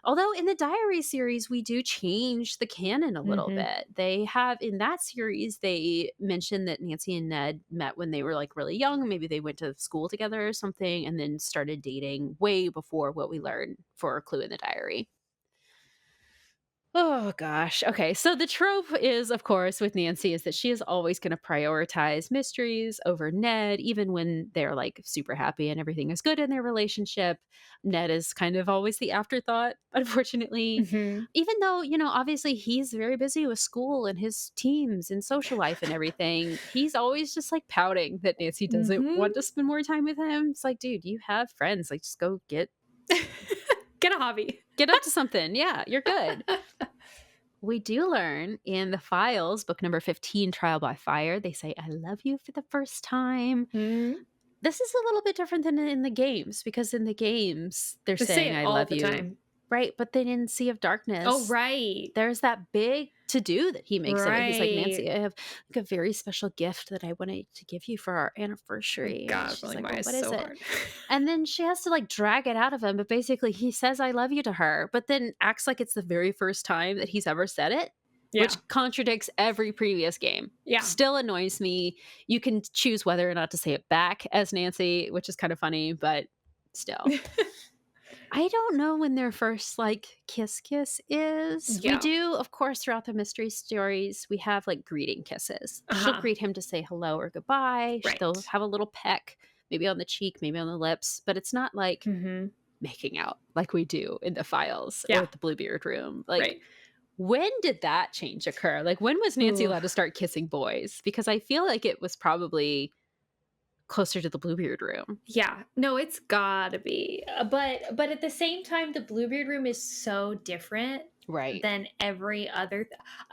Although in the diary series, we do change the canon a little Mhm. bit. They have in that series, they mentioned that Nancy and Ned met when they were like really young. Maybe they went to school together or something, and then started dating way before what we learned for a clue in the diary. Oh gosh. Okay. So the trope is, of course, with Nancy is that she is always going to prioritize mysteries over Ned, even when they're like super happy and everything is good in their relationship. Ned is kind of always the afterthought, unfortunately. Mhm. Even though, obviously he's very busy with school and his teams and social life and everything, he's always just like pouting that Nancy doesn't Mhm. want to spend more time with him. It's like, dude, you have friends. Like, just go get Get a hobby. up to something. Yeah, you're good. We do learn in the Files, book number 15, Trial by Fire, they say, I love you for the first time. Mhm. This is a little bit different than in the games, because in the games, they're They say saying, it I all love the you. time. Right. But then in Sea of Darkness, Oh, right. there's that big to do that he makes of it. He's like, Nancy, Right. I have like a very special gift that I wanted to give you for our My anniversary. And God, she's really like, my well, eyes what is so it? hard. And then she has to like drag it out of him. But basically, he says, I love you to her, but then acts like it's the very first time that he's ever said it, Yeah. which contradicts every previous game. Yeah. Still annoys me. You can choose whether or not to say it back as Nancy, which is kind of funny, but still. I don't know when their first like kiss is. We Yeah. do, of course, throughout the mystery stories, we have like greeting kisses. She'll Uh-huh. greet him to say hello or goodbye. They'll Right. have a little peck, maybe on the cheek, maybe on the lips, but it's not like Mhm. making out like we do in the Files or Yeah. at the Bluebeard room. Like, Right. when did that change occur? Like, when was Nancy Ooh. allowed to start kissing boys? Because I feel like it was probably closer to the Bluebeard room. Yeah. No, it's gotta be. But at the same time, the Bluebeard room is so different Right. than every other.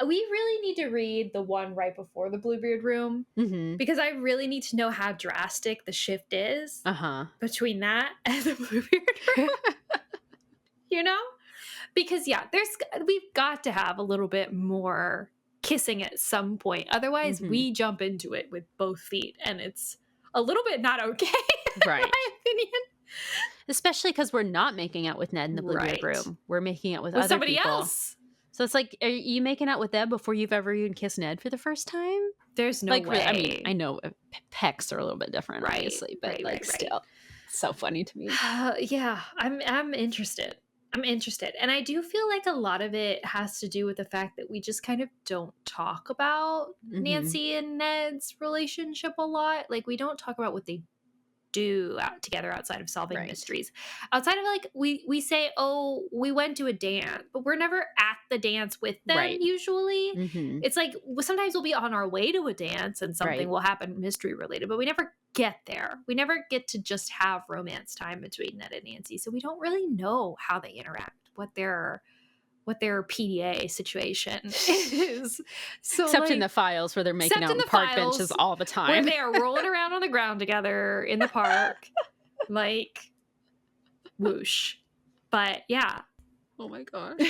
We really need to read the one right before the Bluebeard room Mm-hmm. because I really need to know how drastic the shift is Uh-huh. between that and the Bluebeard room. You know? Because yeah, we've got to have a little bit more kissing at some point. Otherwise, Mhm. we jump into it with both feet and it's a little bit not okay, Right. in my opinion. Especially because we're not making out with Ned in the Bluebeard Right. room. We're making out with With other somebody people. else. So it's like, are you making out with them before you've ever even kissed Ned for the first time? There's no like, way. I mean, I know pecs are a little bit different, Right, obviously, but right, like, right, right. still, it's so funny to me. Yeah, I'm interested. I'm interested. And I do feel like a lot of it has to do with the fact that we just kind of don't talk about Mhm. Nancy and Ned's relationship a lot. Like we don't talk about what they do together outside of solving mysteries. Outside of like we say, oh, we went to a dance, but we're never at the dance with them usually. It's like sometimes we'll be on our way to a dance and something will happen mystery related, but we never get there. We never get to just have romance time between Ned and Nancy. So we don't really know how they interact, what their PDA situation is. So except in the files where they're making out on park benches all the time. Where they are rolling around on the ground together in the park. Like, whoosh. But yeah. Oh my gosh.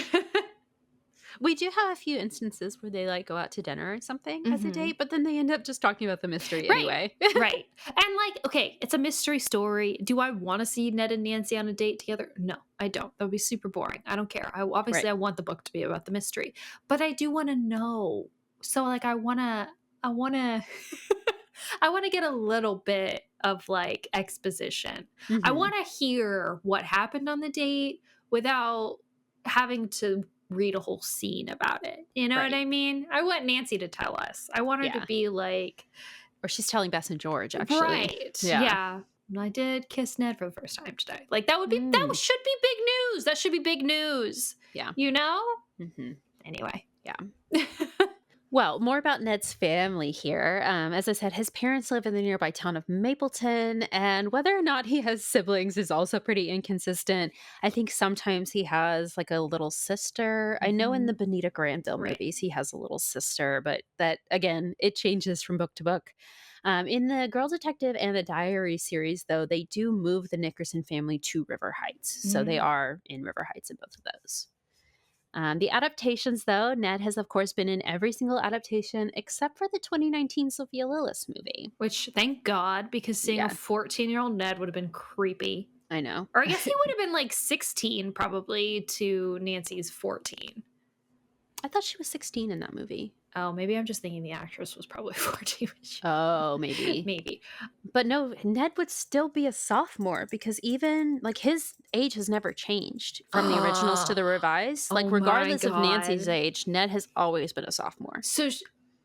We do have a few instances where they like go out to dinner or something as a date, but then they end up just talking about the mystery anyway. Right. And like, okay, it's a mystery story. Do I want to see Ned and Nancy on a date together? No, I don't. That would be super boring. I don't care. I want the book to be about the mystery, but I do want to know. So like, I want to I want to get a little bit of like exposition. I want to hear what happened on the date without having to read a whole scene about it. You know what I mean? I want Nancy to tell us. I want her to be like, or she's telling Bess and George actually. Right. Yeah. I did kiss Ned for the first time today. Like that should be big news. That should be big news. Yeah. You know? Anyway. Yeah. Well, more about Ned's family here. As I said, his parents live in the nearby town of Mapleton, and whether or not he has siblings is also pretty inconsistent. I think sometimes he has like a little sister. I know in the Bonita Granville movies he has a little sister, but that, again, it changes from book to book. In the Girl Detective and the Diary series, though, they do move the Nickerson family to River Heights. So they are in River Heights in both of those. The adaptations, though, Ned has, of course, been in every single adaptation except for the 2019 Sophia Lillis movie. Which, thank God, because seeing a 14-year-old Ned would have been creepy. I know. Or I guess he would have been like 16 probably to Nancy's 14. I thought she was 16 in that movie. Oh, maybe I'm just thinking the actress was probably 14. Oh, maybe. Maybe. But no, Ned would still be a sophomore because even, like, his age has never changed from the originals to the revised. Like, regardless of Nancy's age, Ned has always been a sophomore. So,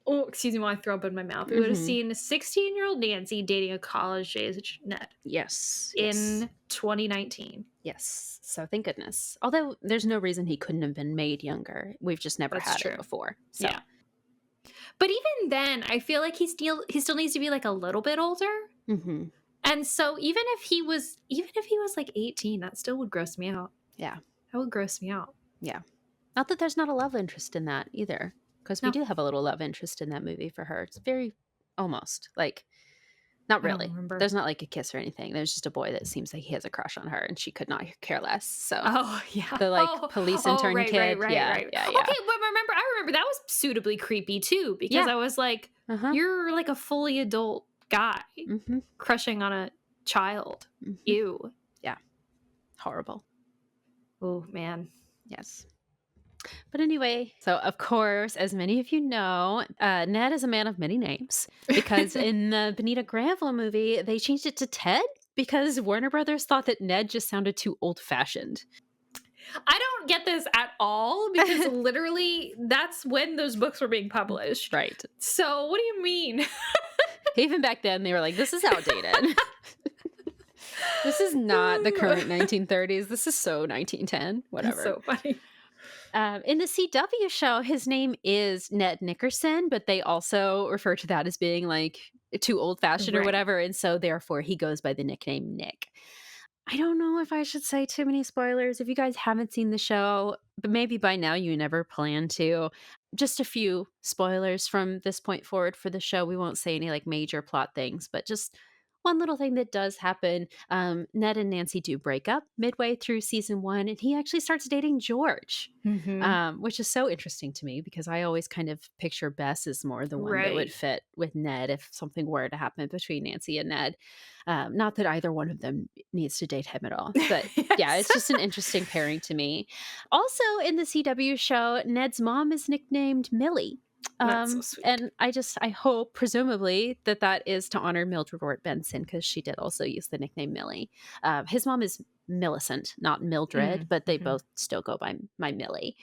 excuse me while I throw up in my mouth. We would have seen a 16-year-old Nancy dating a college-age Ned. Yes. In 2019. Yes. So thank goodness. Although there's no reason he couldn't have been made younger. We've just never had it before. So. Yeah. But even then, I feel like he still needs to be like a little bit older. And so even if he was like 18, that still would gross me out. Yeah. That would gross me out. Yeah. Not that there's not a love interest in that either. Because we do have a little love interest in that movie for her. It's very almost like, not really. There's not like a kiss or anything. There's just a boy that seems like he has a crush on her and she could not care less. So the like police intern kid. Right. Okay, but I remember that was suitably creepy too, because I was like, you're like a fully adult guy crushing on a child. Ew. Yeah. Horrible. Oh man. Yes. But anyway, so of course, as many of you know, Ned is a man of many names because in the Bonita Granville movie, they changed it to Ted because Warner Brothers thought that Ned just sounded too old-fashioned. I don't get this at all because literally that's when those books were being published. Right. So what do you mean? Even back then, they were like, this is outdated. This is not the current 1930s. This is so 1910. Whatever. That's so funny. In the CW show, his name is Ned Nickerson, but they also refer to that as being like too old-fashioned or whatever, and so therefore he goes by the nickname Nick. I don't know if I should say too many spoilers. If you guys haven't seen the show, but maybe by now you never plan to, just a few spoilers from this point forward for the show. We won't say any like major plot things, but just one little thing that does happen. Ned and Nancy do break up midway through season 1, and he actually starts dating George, which is so interesting to me because I always kind of picture Bess as more the one that would fit with Ned if something were to happen between Nancy and Ned. Not that either one of them needs to date him at all, but yeah, it's just an interesting pairing to me. Also in the CW show, Ned's mom is nicknamed Millie. That's so sweet. And I hope, presumably, that is to honor Mildred Ward Benson because she did also use the nickname Millie. His mom is Millicent, not Mildred, but they both still go by Millie.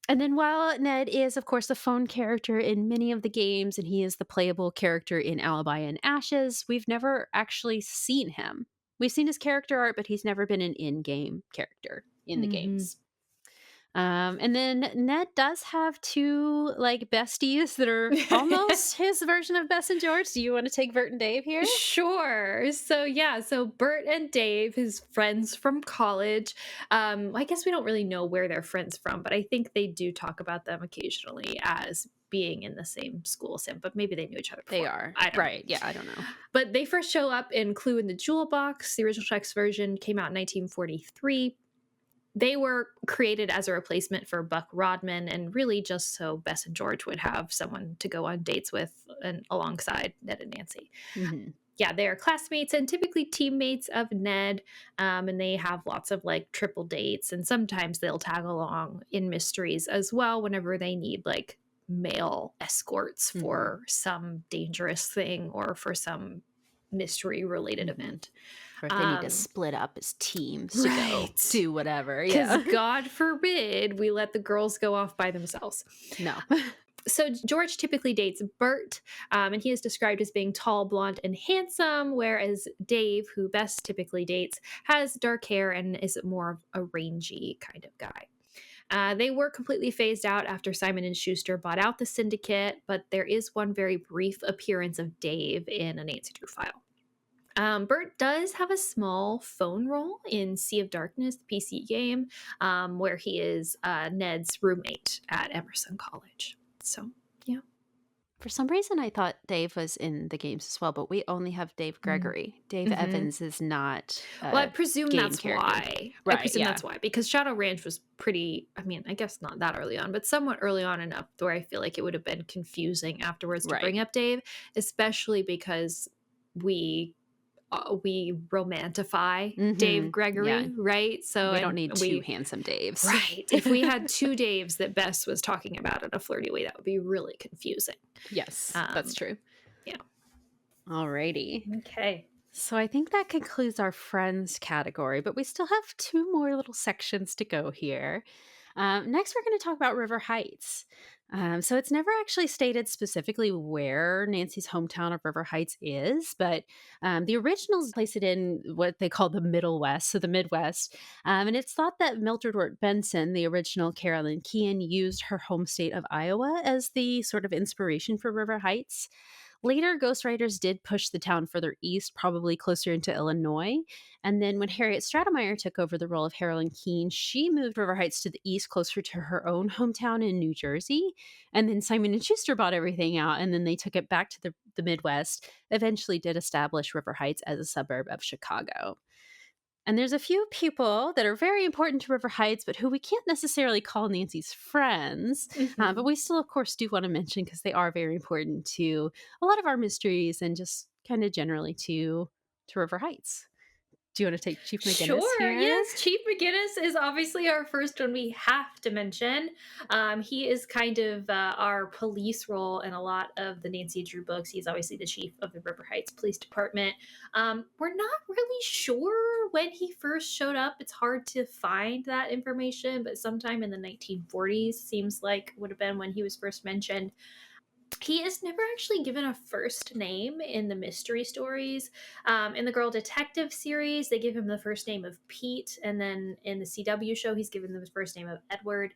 And then while Ned is, of course, a phone character in many of the games, and he is the playable character in Alibi and Ashes, we've never actually seen him. We've seen his character art, but he's never been an in-game character in the games. And then Ned does have two like besties that are almost his version of Bess and George. Do you want to take Bert and Dave here? Sure. So Bert and Dave, his friends from college. I guess we don't really know where they're friends from, but I think they do talk about them occasionally as being in the same school, but maybe they knew each other before. They are. I don't Right. Yeah, I don't know. But they first show up in Clue in the Jewel Box. The original text version came out in 1943. They were created as a replacement for Buck Rodman, and really just so Bess and George would have someone to go on dates with and alongside Ned and Nancy. Yeah, they are classmates and typically teammates of Ned, and they have lots of like triple dates, and sometimes they'll tag along in mysteries as well whenever they need like male escorts for some dangerous thing or for some mystery related event. Or if they need to split up as teams to go do whatever. Because God forbid we let the girls go off by themselves. No. So George typically dates Bert, and he is described as being tall, blonde, and handsome, whereas Dave, who Bess typically dates, has dark hair and is more of a rangy kind of guy. They were completely phased out after Simon & Schuster bought out the syndicate, but there is one very brief appearance of Dave in a Nancy Drew file. Bert does have a small phone role in Sea of Darkness, the PC game, where he is Ned's roommate at Emerson College. So, yeah. For some reason, I thought Dave was in the games as well, but we only have Dave Gregory. Dave Evans is not. Well, I presume that's character. Why. Right, I presume that's why. Because Shadow Ranch was pretty, I mean, I guess not that early on, but somewhat early on enough where I feel like it would have been confusing afterwards to bring up Dave, especially because we romantify Dave Gregory, right? So we don't need two handsome Daves. Right. If we had two Daves that Bess was talking about in a flirty way, that would be really confusing. Yes, that's true. Yeah. Alrighty. Okay. So I think that concludes our friends category, but we still have two more little sections to go here. Next, we're going to talk about River Heights. So it's never actually stated specifically where Nancy's hometown of River Heights is, but the originals place it in what they call the Middle West, so the Midwest. And it's thought that Mildred Wirt Benson, the original Carolyn Kean, used her home state of Iowa as the sort of inspiration for River Heights. Later, ghostwriters did push the town further east, probably closer into Illinois. And then when Harriet Stratemeyer took over the role of Carolyn Kean, she moved River Heights to the east, closer to her own hometown in New Jersey. And then Simon & Schuster bought everything out, and then they took it back to the Midwest, eventually did establish River Heights as a suburb of Chicago. And there's a few people that are very important to River Heights, but who we can't necessarily call Nancy's friends. But we still, of course, do want to mention because they are very important to a lot of our mysteries and just kind of generally to River Heights. Do you want to take Chief McGinnis Sure, here? yes. Chief McGinnis is obviously our first one we have to mention. He is kind of our police role in a lot of the Nancy Drew books. He's obviously the chief of the River Heights Police Department. We're not really sure when he first showed up. It's hard to find that information, but sometime in the 1940s seems like would have been when he was first mentioned. He is never actually given a first name in the mystery stories. In the Girl Detective series, they give him the first name of Pete, and then in the CW show, he's given the first name of Edward.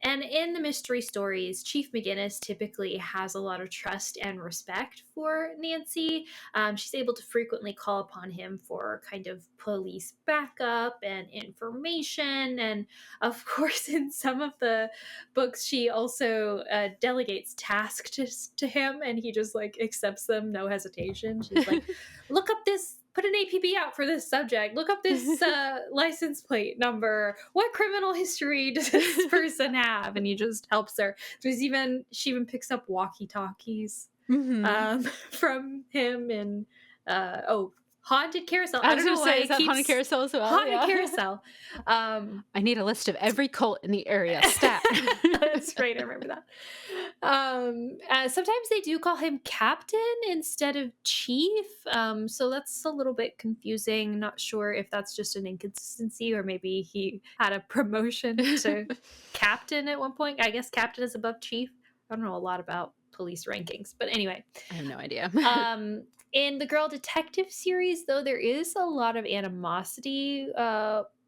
And in the mystery stories, Chief McGinnis typically has a lot of trust and respect for Nancy. She's able to frequently call upon him for kind of police backup and information. And of course, in some of the books, she also delegates tasks to him, and he just like accepts them, no hesitation. She's like, look up this. Put an APB out for this subject. Look up this license plate number. What criminal history does this person have? And he just helps her. She even picks up walkie-talkies from him. And Haunted Carousel. I I was don't know gonna say, why is that Haunted Carousel as well? Haunted Yeah. Carousel. I need a list of every cult in the area. Stat. That's right. I remember that. Sometimes they do call him captain instead of chief. So that's a little bit confusing. Not sure if that's just an inconsistency or maybe he had a promotion to captain at one point. I guess captain is above chief. I don't know a lot about police rankings, but anyway. I have no idea. In the Girl Detective series, though, there is a lot of animosity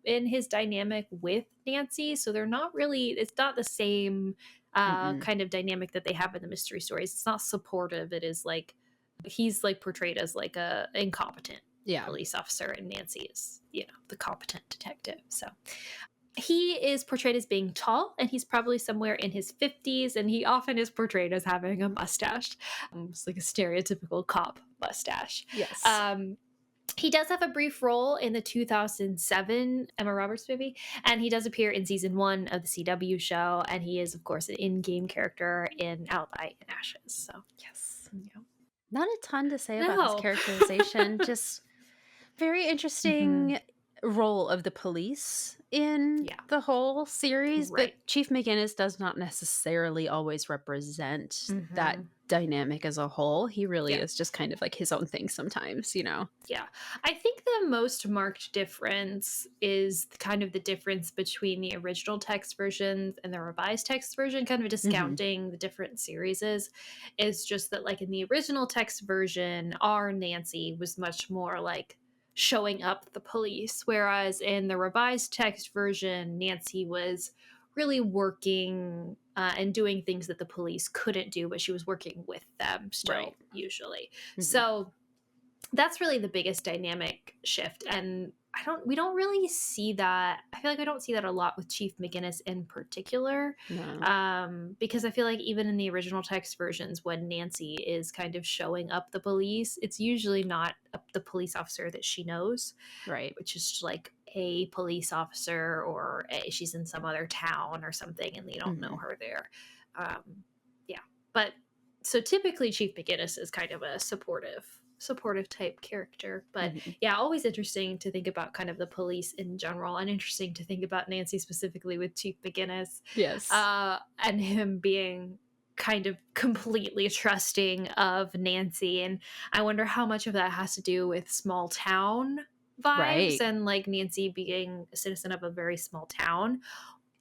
in his dynamic with Nancy. So they're not really, it's not the same kind of dynamic that they have in the mystery stories. It's not supportive. It is like, he's like portrayed as like a incompetent police officer, and Nancy is, the competent detective. So he is portrayed as being tall, and he's probably somewhere in his 50s, and he often is portrayed as having a mustache. It's like a stereotypical cop mustache. Yes. He does have a brief role in the 2007 Emma Roberts movie, and he does appear in season 1 of the CW show, and he is, of course, an in-game character in Alibi and Ashes. So, yes. Yeah. Not a ton to say about his characterization. Just very interesting role of the police in the whole series, but Chief McGinnis does not necessarily always represent that dynamic as a whole. He really is just kind of like his own thing sometimes, Yeah. I think the most marked difference is kind of the difference between the original text versions and the revised text version, kind of discounting the different series is just that, like, in the original text version, our Nancy was much more like showing up the police, whereas in the revised text version, Nancy was really working and doing things that the police couldn't do, but she was working with them still, usually. So that's really the biggest dynamic shift, and we don't really see that. I feel like I don't see that a lot with Chief McGinnis in particular. Because I feel like even in the original text versions, when Nancy is kind of showing up the police, it's usually not the police officer that she knows, which is like a police officer, or she's in some other town or something and they don't know her there. But so typically Chief McGinnis is kind of a supportive type character, but always interesting to think about kind of the police in general, and interesting to think about Nancy specifically with Chief McGinnis. And him being kind of completely trusting of Nancy, and I wonder how much of that has to do with small town vibes and like Nancy being a citizen of a very small town,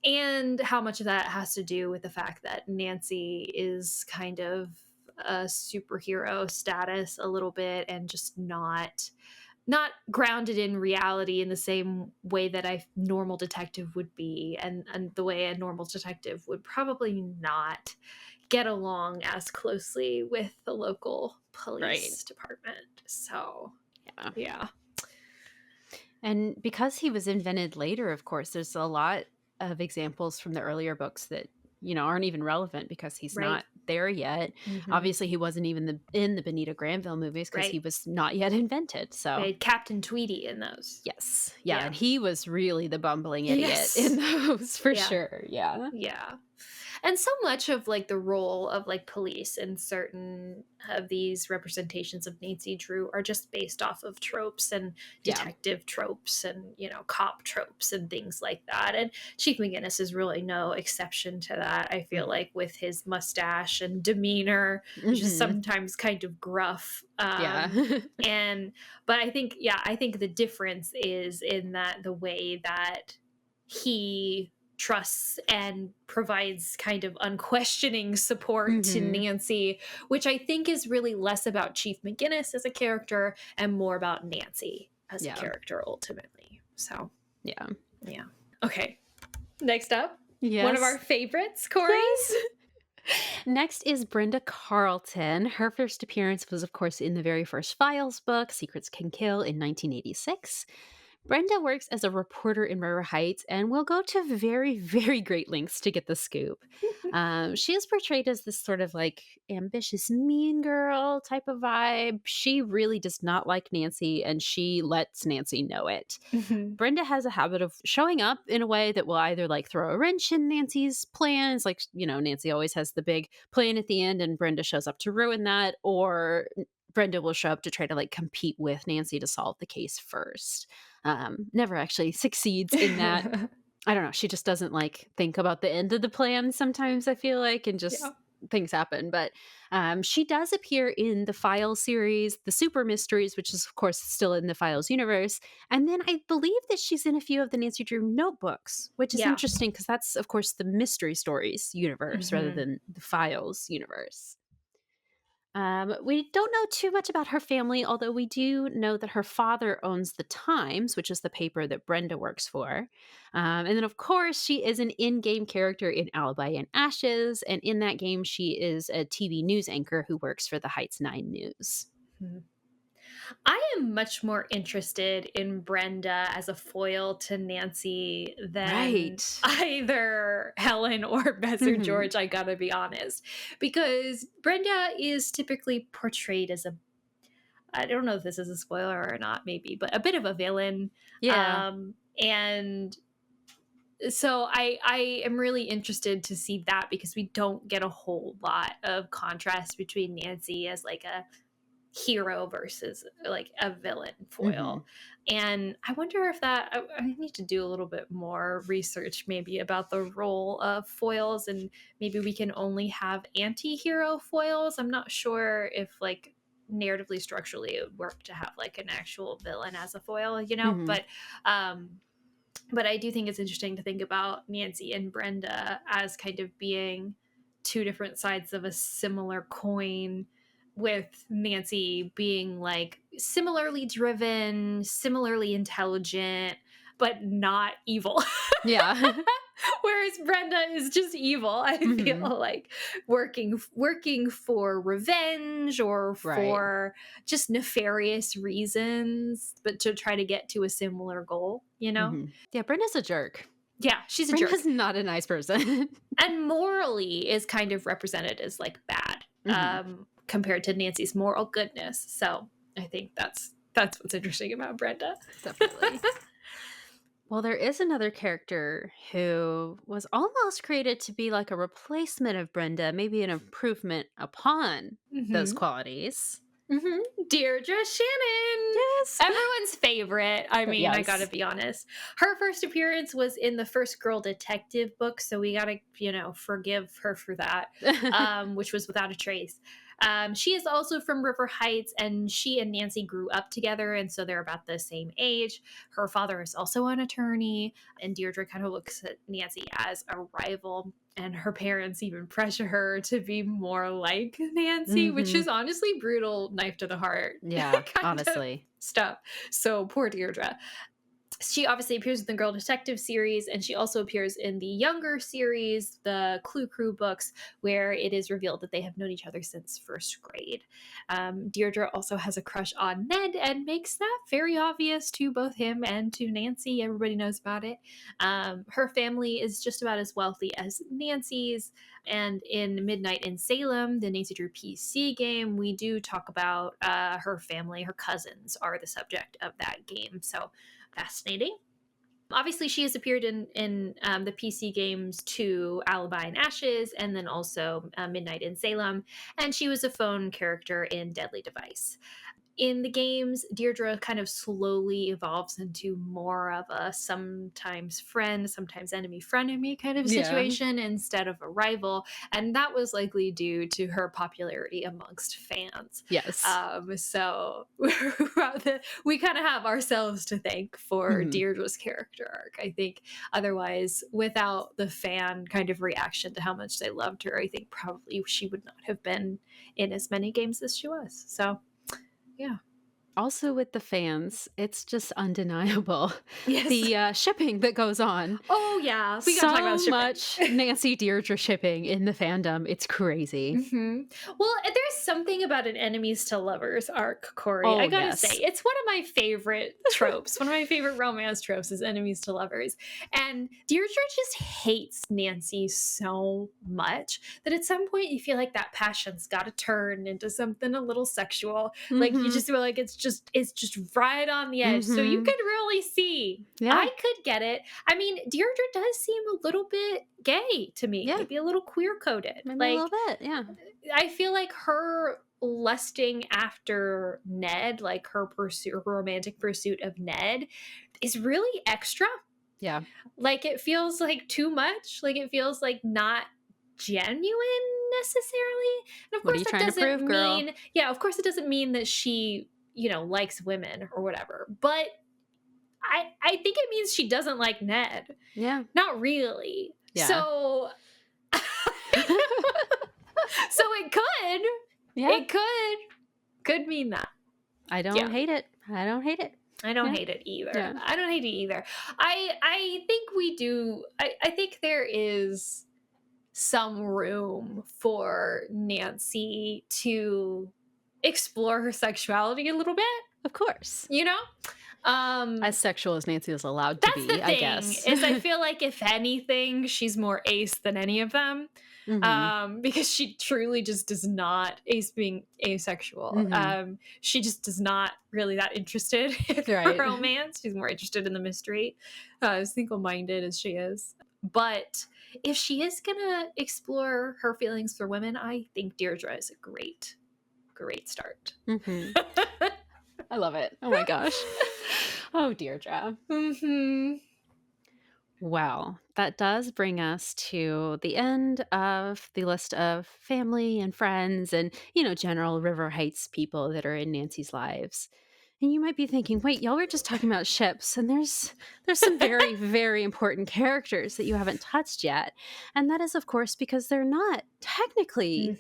and how much of that has to do with the fact that Nancy is kind of a superhero status a little bit, and just not grounded in reality in the same way that a normal detective would be, and the way a normal detective would probably not get along as closely with the local police department. So yeah. And because he was invented later, of course, there's a lot of examples from the earlier books that aren't even relevant because he's not there yet. Obviously, he wasn't even in the Benita Granville movies because he was not yet invented. So Captain Tweedy in those. Yes. Yeah. And he was really the bumbling idiot in those for sure. Yeah. And so much of like the role of like police in certain of these representations of Nancy Drew are just based off of tropes and detective tropes and, cop tropes and things like that. And Chief McGinnis is really no exception to that. I feel like with his mustache and demeanor, which is sometimes kind of gruff. But I think the difference is in that the way that he trusts and provides kind of unquestioning support to Nancy, which I think is really less about Chief McGinnis as a character and more about Nancy as a character ultimately. So yeah. Okay, next up, one of our favorites, Kori. Next is Brenda Carlton. Her first appearance was, of course, in the very first Files book, Secrets Can Kill, in 1986. Brenda works as a reporter in River Heights and will go to very, very great lengths to get the scoop. She is portrayed as this sort of like ambitious mean girl type of vibe. She really does not like Nancy, and she lets Nancy know it. Brenda has a habit of showing up in a way that will either like throw a wrench in Nancy's plans, like, Nancy always has the big plan at the end and Brenda shows up to ruin that, or Brenda will show up to try to like compete with Nancy to solve the case first. Never actually succeeds in that. I don't know. She just doesn't like think about the end of the plan sometimes, I feel like, and just things happen. But she does appear in the Files series, the Super Mysteries, which is, of course, still in the Files universe. And then I believe that she's in a few of the Nancy Drew notebooks, which is interesting because that's, of course, the Mystery Stories universe rather than the Files universe. We don't know too much about her family, although we do know that her father owns the Times, which is the paper that Brenda works for. And then, of course, she is an in-game character in Alibi and Ashes, and in that game, she is a TV news anchor who works for the Heights 9 News. I am much more interested in Brenda as a foil to Nancy than either Helen or Bess or George, I gotta be honest. Because Brenda is typically portrayed as I don't know if this is a spoiler or not, maybe, but a bit of a villain. Yeah. And so I am really interested to see that because we don't get a whole lot of contrast between Nancy as like a hero versus like a villain foil. And I wonder if that I need to do a little bit more research maybe about the role of foils, and maybe we can only have anti-hero foils. I'm not sure if like narratively structurally it would work to have like an actual villain as a foil, you know. But I do think it's interesting to think about Nancy and Brenda as kind of being two different sides of a similar coin, with Nancy being like similarly driven, similarly intelligent, but not evil. Yeah. Whereas Brenda is just evil. I feel like working for revenge or for just nefarious reasons, but to try to get to a similar goal, you know? Yeah, Brenda's a jerk. Yeah, she's a jerk. Brenda's not a nice person. And morally is kind of represented as like bad. Compared to Nancy's moral goodness. So I think that's what's interesting about Brenda. Definitely. Well, there is another character who was almost created to be like a replacement of Brenda, maybe an improvement upon those qualities. Deirdre Shannon. Yes. Everyone's favorite. I mean, I gotta be honest. Her first appearance was in the first Girl Detective book, so we gotta, forgive her for that, which was Without a Trace. She is also from River Heights, and she and Nancy grew up together, and so they're about the same age. Her father is also an attorney, and Deirdre kind of looks at Nancy as a rival, and her parents even pressure her to be more like Nancy, which is honestly brutal, knife to the heart. Yeah, honestly. Stuff. So poor Deirdre. She obviously appears in the Girl Detective series, and she also appears in the younger series, the Clue Crew books, where it is revealed that they have known each other since first grade. Deirdre also has a crush on Ned and makes that very obvious to both him and to Nancy. Everybody knows about it. Her family is just about as wealthy as Nancy's. And in Midnight in Salem, the Nancy Drew PC game, we do talk about her family. Her cousins are the subject of that game. So fascinating. Obviously, she has appeared in the PC games too, Alibi and Ashes, and then also Midnight in Salem. And she was a phone character in Deadly Device. In the games, Deirdre kind of slowly evolves into more of a sometimes friend, sometimes enemy-frenemy kind of situation instead of a rival. And that was likely due to her popularity amongst fans. Yes. So we kind of have ourselves to thank for Deirdre's character arc. I think otherwise, without the fan kind of reaction to how much they loved her, I think probably she would not have been in as many games as she was. So yeah. Also with the fans, it's just undeniable. Yes. The shipping that goes on. Oh, yeah. We gotta talk about so much Nancy Deirdre shipping in the fandom. It's crazy. Well, there's something about an enemies to lovers arc, Kori. I gotta say, it's one of my favorite tropes. One of my favorite romance tropes is enemies to lovers. And Deirdre just hates Nancy so much that at some point you feel like that passion's gotta turn into something a little sexual. Like you just feel like it's just right on the edge. So you could really see. Yeah. I could get it. I mean, Deirdre does seem a little bit gay to me. Yeah. Maybe a little queer coded. Maybe like a little bit, yeah. I feel like her lusting after Ned, like her romantic pursuit of Ned, is really extra. Yeah. Like, it feels like too much. Like, it feels like not genuine necessarily. And of What are course, you that trying to doesn't prove, girl? mean, yeah, of course, it doesn't mean that she, likes women or whatever. But I think it means she doesn't like Ned. Yeah. Not really. Yeah. So, so it could. Yeah. It could mean that. I don't hate it. I don't hate it. I don't hate it either. Yeah. I don't hate it either. I think we do. I think there is some room for Nancy to explore her sexuality a little bit. Of course. As sexual as Nancy is allowed to be, I guess. Is I feel like if anything, she's more ace than any of them. Because she truly just does not, Ace being asexual, she just does not really that interested in her romance. She's more interested in the mystery, as single-minded as she is. But if she is gonna explore her feelings for women, I think Deirdre is a great start. I love it. Oh my gosh. Oh, Deirdre. Well, that does bring us to the end of the list of family and friends and, general River Heights people that are in Nancy's lives. And you might be thinking, wait, y'all were just talking about ships, and there's some very, very important characters that you haven't touched yet. And that is, of course, because they're not technically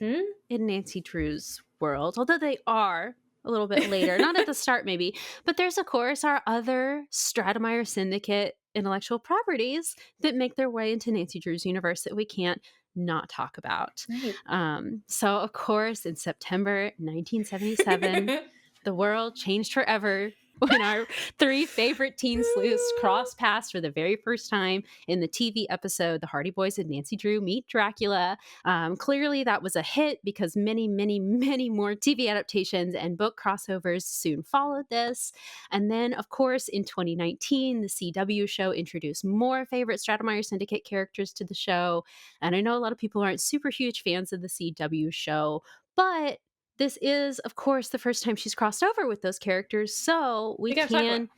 in Nancy Drew's world, although they are a little bit later, not at the start maybe. But there's, of course, our other Stratemeyer Syndicate intellectual properties that make their way into Nancy Drew's universe that we can't not talk about. Right. So, of course, in September 1977, the world changed forever when our three favorite teen sleuths crossed paths for the very first time in the TV episode, The Hardy Boys and Nancy Drew Meet Dracula. Clearly, that was a hit because many, many, many more TV adaptations and book crossovers soon followed this. And then, of course, in 2019, the CW show introduced more favorite Stratemeyer Syndicate characters to the show. And I know a lot of people aren't super huge fans of the CW show, but this is, of course, the first time she's crossed over with those characters, so we can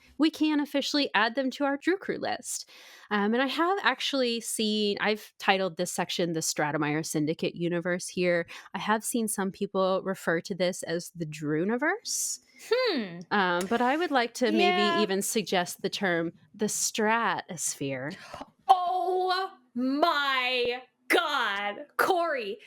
officially add them to our Drew Crew list. And I have actually seen, I've titled this section the Stratemeyer Syndicate universe here. I have seen some people refer to this as the Drew-niverse. But I would like to maybe even suggest the term the Stratosphere. Oh my God, Kori.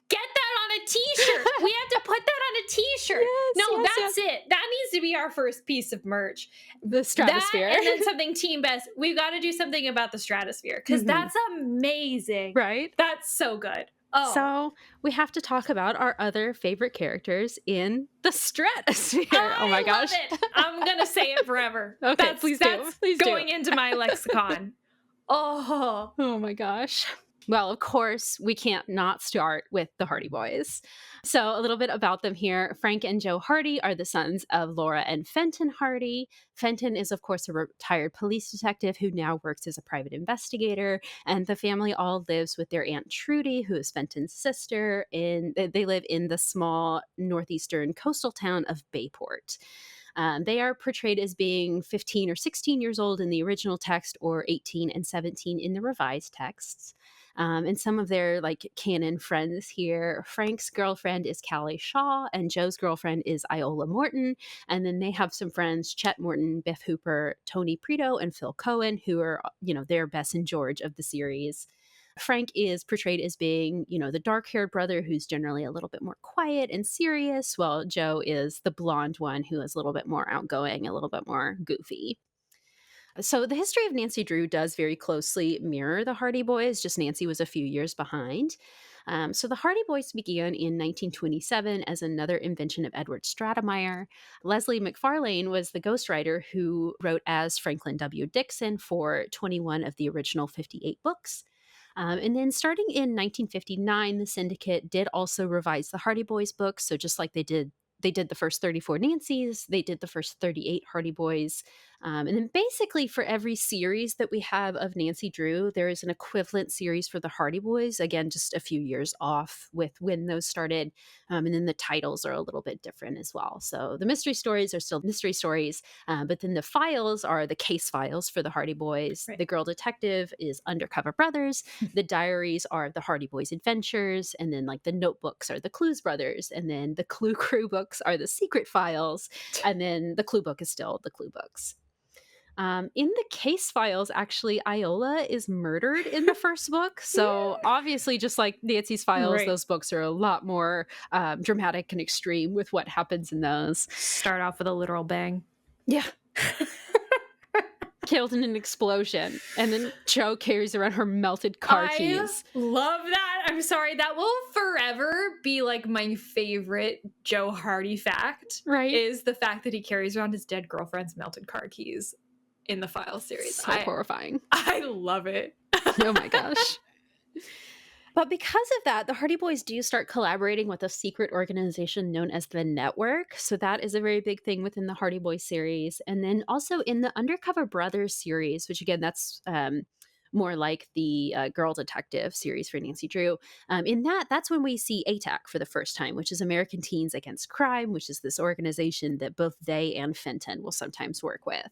Get that on a t-shirt. We have to put that on a t-shirt. That's it. That needs to be our first piece of merch. The Stratosphere. And then something Team Bess. We've got to do something about the Stratosphere because that's amazing. Right? That's so good. Oh. So we have to talk about our other favorite characters in the Stratosphere. Oh my gosh. Love it. I'm going to say it forever. Okay, please do. Please going into my lexicon. Oh my gosh. Well, of course, we can't not start with the Hardy Boys. So a little bit about them here. Frank and Joe Hardy are the sons of Laura and Fenton Hardy. Fenton is, of course, a retired police detective who now works as a private investigator. And the family all lives with their Aunt Trudy, who is Fenton's sister. They live in the small northeastern coastal town of Bayport. They are portrayed as being 15 or 16 years old in the original text or 18 and 17 in the revised texts. And some of their canon friends here, Frank's girlfriend is Callie Shaw and Joe's girlfriend is Iola Morton. And then they have some friends, Chet Morton, Biff Hooper, Tony Prito, and Phil Cohen, who are, their Bess and George of the series. Frank is portrayed as being, the dark-haired brother who's generally a little bit more quiet and serious, while Joe is the blonde one who is a little bit more outgoing, a little bit more goofy. So the history of Nancy Drew does very closely mirror the Hardy Boys, just Nancy was a few years behind. So the Hardy Boys began in 1927 as another invention of Edward Stratemeyer. Leslie McFarlane was the ghostwriter who wrote as Franklin W. Dixon for 21 of the original 58 books. And then starting in 1959, the Syndicate did also revise the Hardy Boys books. So just like they did the first 34 Nancys, they did the first 38 Hardy Boys And then basically for every series that we have of Nancy Drew, there is an equivalent series for the Hardy Boys. Again, just a few years off with when those started. And then the titles are a little bit different as well. So the mystery stories are still mystery stories, but then the files are the case files for the Hardy Boys. Right. The Girl Detective is Undercover Brothers. The diaries are the Hardy Boys Adventures. And then like the notebooks are the Clues Brothers. And then the Clue Crew books are the Secret Files. And then the Clue book is still the Clue books. In the case files, actually, Iola is murdered in the first book. So obviously, just like Nancy's files, those books are a lot more dramatic and extreme with what happens in those. Start off with a literal bang. Yeah. Killed in an explosion. And then Jo carries around her melted car keys. Love that. I'm sorry. That will forever be like my favorite Joe Hardy fact. Right. Is the fact that he carries around his dead girlfriend's melted car keys in the file series. So horrifying. I love it. Oh my gosh. But because of that, the Hardy Boys do start collaborating with a secret organization known as the Network. So that is a very big thing within the Hardy Boys series. And then also in the Undercover Brothers series, which again, that's more like the Girl Detective series for Nancy Drew. In that's when we see ATAC for the first time, which is American Teens Against Crime, which is this organization that both they and Fenton will sometimes work with.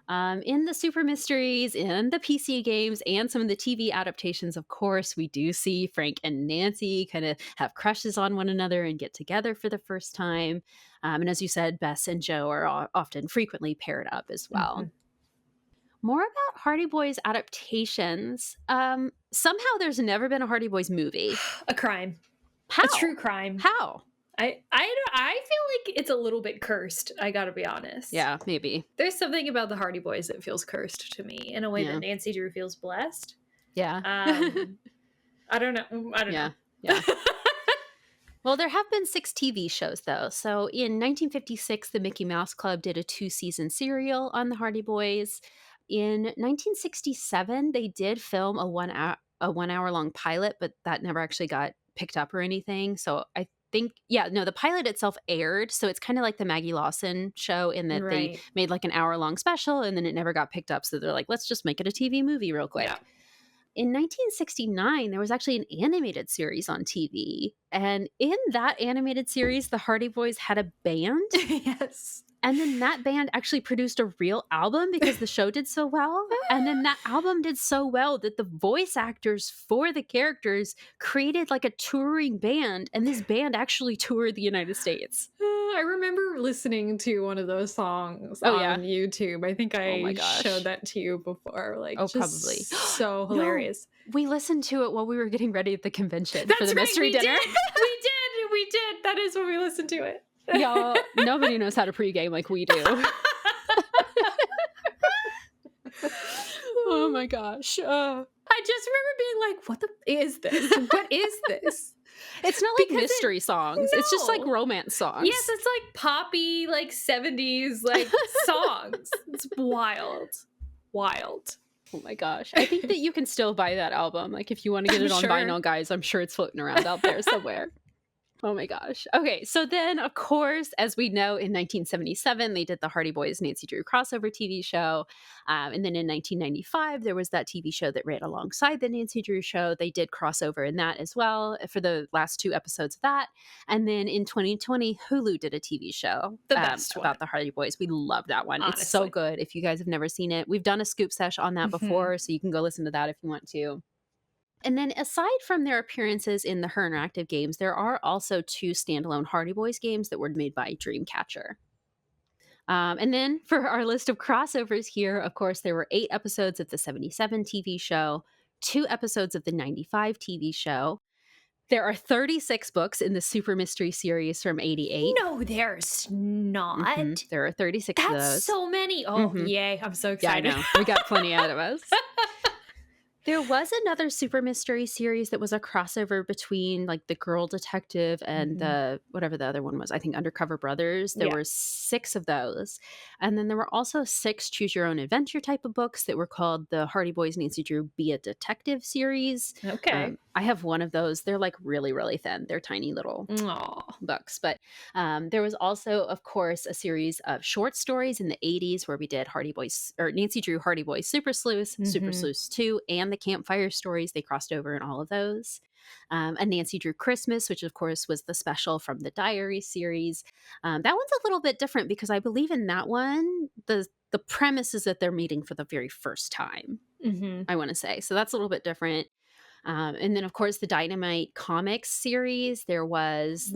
In the Super Mysteries, in the PC games, and some of the TV adaptations, of course, we do see Frank and Nancy kind of have crushes on one another and get together for the first time. And as you said, Bess and Jo are often frequently paired up as well. More about Hardy Boys adaptations. Somehow there's never been a Hardy Boys movie. A crime. How? A true crime. How? I feel like it's a little bit cursed. I gotta be honest. Yeah, maybe. There's something about the Hardy Boys that feels cursed to me in a way that Nancy Drew feels blessed. Yeah. I don't know. Yeah. Well, there have been 6 TV shows, though. So in 1956, the Mickey Mouse Club did a 2-season serial on the Hardy Boys. In 1967, they did film a 1-hour-long pilot, but that never actually got picked up or anything. So I think, the pilot itself aired. So it's kind of like the Maggie Lawson show in that they made like an hour-long special and then it never got picked up. So they're like, let's just make it a TV movie real quick. Yeah. In 1969, there was actually an animated series on TV. And in that animated series, the Hardy Boys had a band. Yes. And then that band actually produced a real album because the show did so well. And then that album did so well that the voice actors for the characters created like a touring band. And this band actually toured the United States. I remember listening to one of those songs on YouTube. I think I showed that to you before. Like, probably. So hilarious. No, we listened to it while we were getting ready at the convention for the mystery dinner. We did. That is when we listened to it. Y'all, nobody knows how to pregame like we do. Oh my gosh. I just remember being like, what is this? What is this? It's not like mystery songs. No. It's just like romance songs. Yes, it's like poppy, like 70s, like songs. It's wild. Wild. Oh my gosh. I think that you can still buy that album. Like if you want to get it on vinyl, guys, I'm sure it's floating around out there somewhere. Oh my gosh. Okay, so then, of course, as we know, in 1977, they did the Hardy Boys Nancy Drew crossover TV show. And then in 1995, there was that TV show that ran alongside the Nancy Drew show. They did crossover in that as well for the last 2 episodes of that. And then in 2020, Hulu did a TV show about the Hardy Boys. We love that one. Honestly. It's so good. If you guys have never seen it, we've done a scoop sesh on that before, so you can go listen to that if you want to. And then aside from their appearances in the Her Interactive games, there are also 2 standalone Hardy Boys games that were made by Dreamcatcher. And then for our list of crossovers here, of course, there were 8 episodes of the 77 TV show, 2 episodes of the 95 TV show. There are 36 books in the Super Mystery series from 88. No, there's not. There are 36 of those. That's so many. Oh, yay. I'm so excited. Yeah, I know. We got plenty out of us. There was another super mystery series that was a crossover between like the Girl Detective and the whatever the other one was. I think Undercover Brothers. There were 6 of those. And then there were also 6 choose your own adventure type of books that were called the Hardy Boys Nancy Drew Be a Detective series. Okay. I have one of those. They're like really, really thin. They're tiny little books. But there was also, of course, a series of short stories in the 80s where we did Hardy Boys or Nancy Drew Hardy Boys Super Sleuth, Super Sleuth 2, and the Campfire Stories. They crossed over in all of those. A Nancy Drew Christmas, which of course was the special from the Diary series. That one's a little bit different because I believe in that one, the premise is that they're meeting for the very first time, I want to say. So that's a little bit different. And then, of course, the Dynamite Comics series. There was,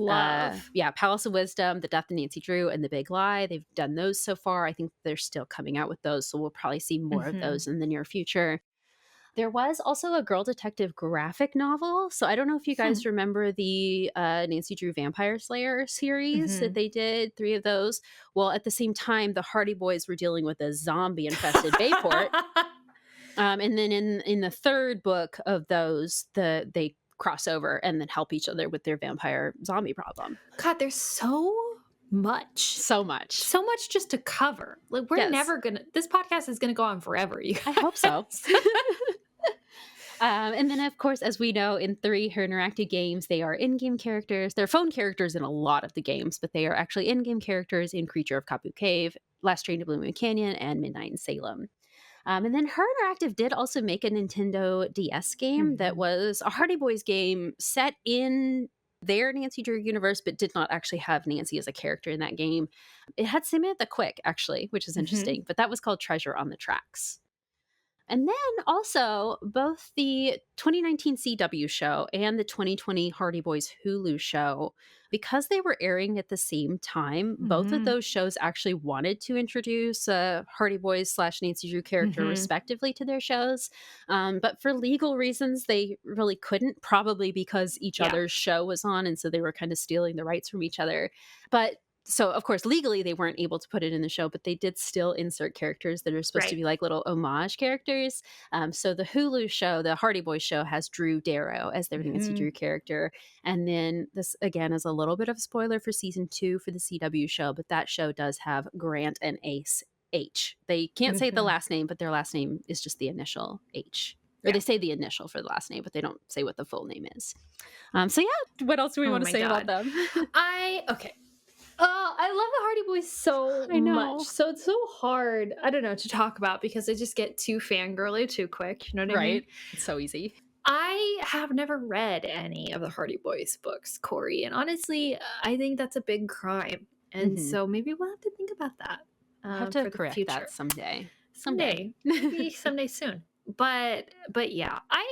Palace of Wisdom, The Death of Nancy Drew, and The Big Lie. They've done those so far. I think they're still coming out with those, so we'll probably see more of those in the near future. There was also a Girl Detective graphic novel. So I don't know if you guys remember the Nancy Drew Vampire Slayer series that they did, 3 of those. Well, at the same time, the Hardy Boys were dealing with a zombie-infested Bayport. And then in the 3rd book of those, they cross over and then help each other with their vampire zombie problem. God, there's so much just to cover. Like we're never gonna, this podcast is gonna go on forever, you guys. I hope so. And then, of course, as we know, in 3 her interactive games, they are in-game characters. They're phone characters in a lot of the games, but they are actually in-game characters in Creature of Kapu Cave, Last Train to Blue Moon Canyon, and Midnight in Salem. And then Her Interactive did also make a Nintendo DS game that was a Hardy Boys game set in their Nancy Drew universe, but did not actually have Nancy as a character in that game. It had Samantha Quick, actually, which is interesting, but that was called Treasure on the Tracks. And then also both the 2019 CW show and the 2020 Hardy Boys Hulu show, because they were airing at the same time, both of those shows actually wanted to introduce a Hardy Boys / Nancy Drew character respectively to their shows. But for legal reasons, they really couldn't, probably because each other's show was on. And so they were kind of stealing the rights from each other. But so, of course, legally, they weren't able to put it in the show, but they did still insert characters that are supposed to be like little homage characters. So the Hulu show, the Hardy Boys show, has Drew Darrow as their Nancy Drew character. And then this, again, is a little bit of a spoiler for season 2 for the CW show, but that show does have Grant and Ace H. They can't say the last name, but their last name is just the initial H. Or they say the initial for the last name, but they don't say what the full name is. So yeah, what else do we want to say about them? I love the Hardy Boys so much. So it's so hard, I don't know, to talk about because I just get too fangirly too quick. You know what I mean? It's so easy. I have never read any of the Hardy Boys books, Kori. And honestly, I think that's a big crime. And so maybe we'll have to think about that. We'll have to correct that someday. Maybe someday soon. But yeah, I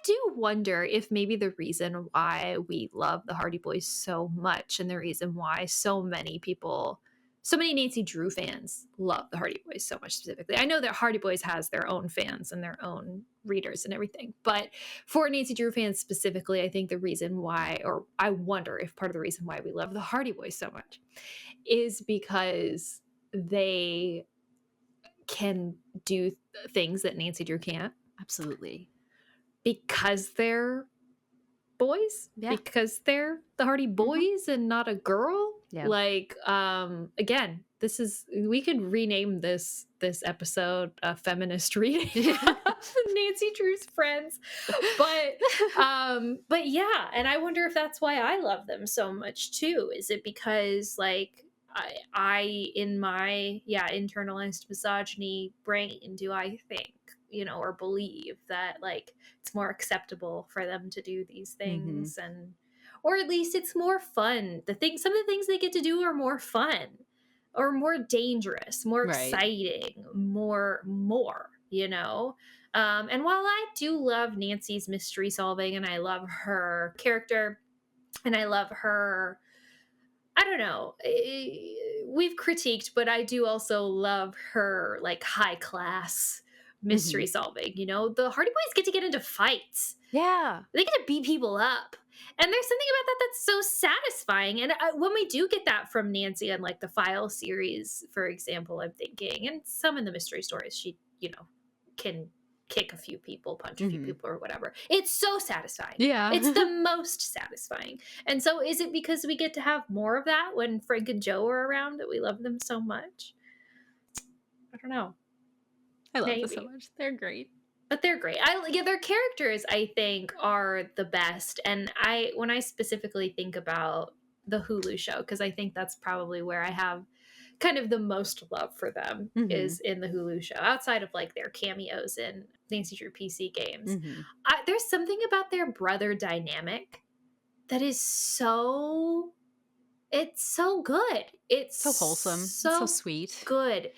do wonder if maybe the reason why we love the Hardy Boys so much and the reason why so many Nancy Drew fans love the Hardy Boys so much specifically. I know that Hardy Boys has their own fans and their own readers and everything, but for Nancy Drew fans specifically, I think the reason why, or I wonder if part of the reason why we love the Hardy Boys so much is because they can do things that Nancy Drew can't. Absolutely. Because they're boys? Yeah. Because they're the Hardy Boys and not a girl? Yeah. Like, again, we could rename this episode a feminist reading of Nancy Drew's friends. But yeah, and I wonder if that's why I love them so much too. Is it because like I in my internalized misogyny brain do I think, or believe that like it's more acceptable for them to do these things and or at least it's more fun. Some of the things they get to do are more fun or more dangerous, more exciting, more, and while I do love Nancy's mystery solving and I love her character and I love her, I don't know, we've critiqued, but I do also love her like high class mystery solving. The Hardy Boys get to get into fights. Yeah. They get to beat people up. And there's something about that that's so satisfying. And when we do get that from Nancy on like the File series, for example, I'm thinking, and some in the mystery stories, she, can kick a few people, punch a few people, or whatever. It's so satisfying. Yeah. It's the most satisfying. And so is it because we get to have more of that when Frank and Joe are around that we love them so much? I don't know. I love them so much. They're great. But they're great. Their characters, I think, are the best. And when I specifically think about the Hulu show, because I think that's probably where I have kind of the most love for them, is in the Hulu show, outside of like their cameos in Nancy Drew PC games. There's something about their brother dynamic that is it's so good. It's so wholesome. So sweet. Good.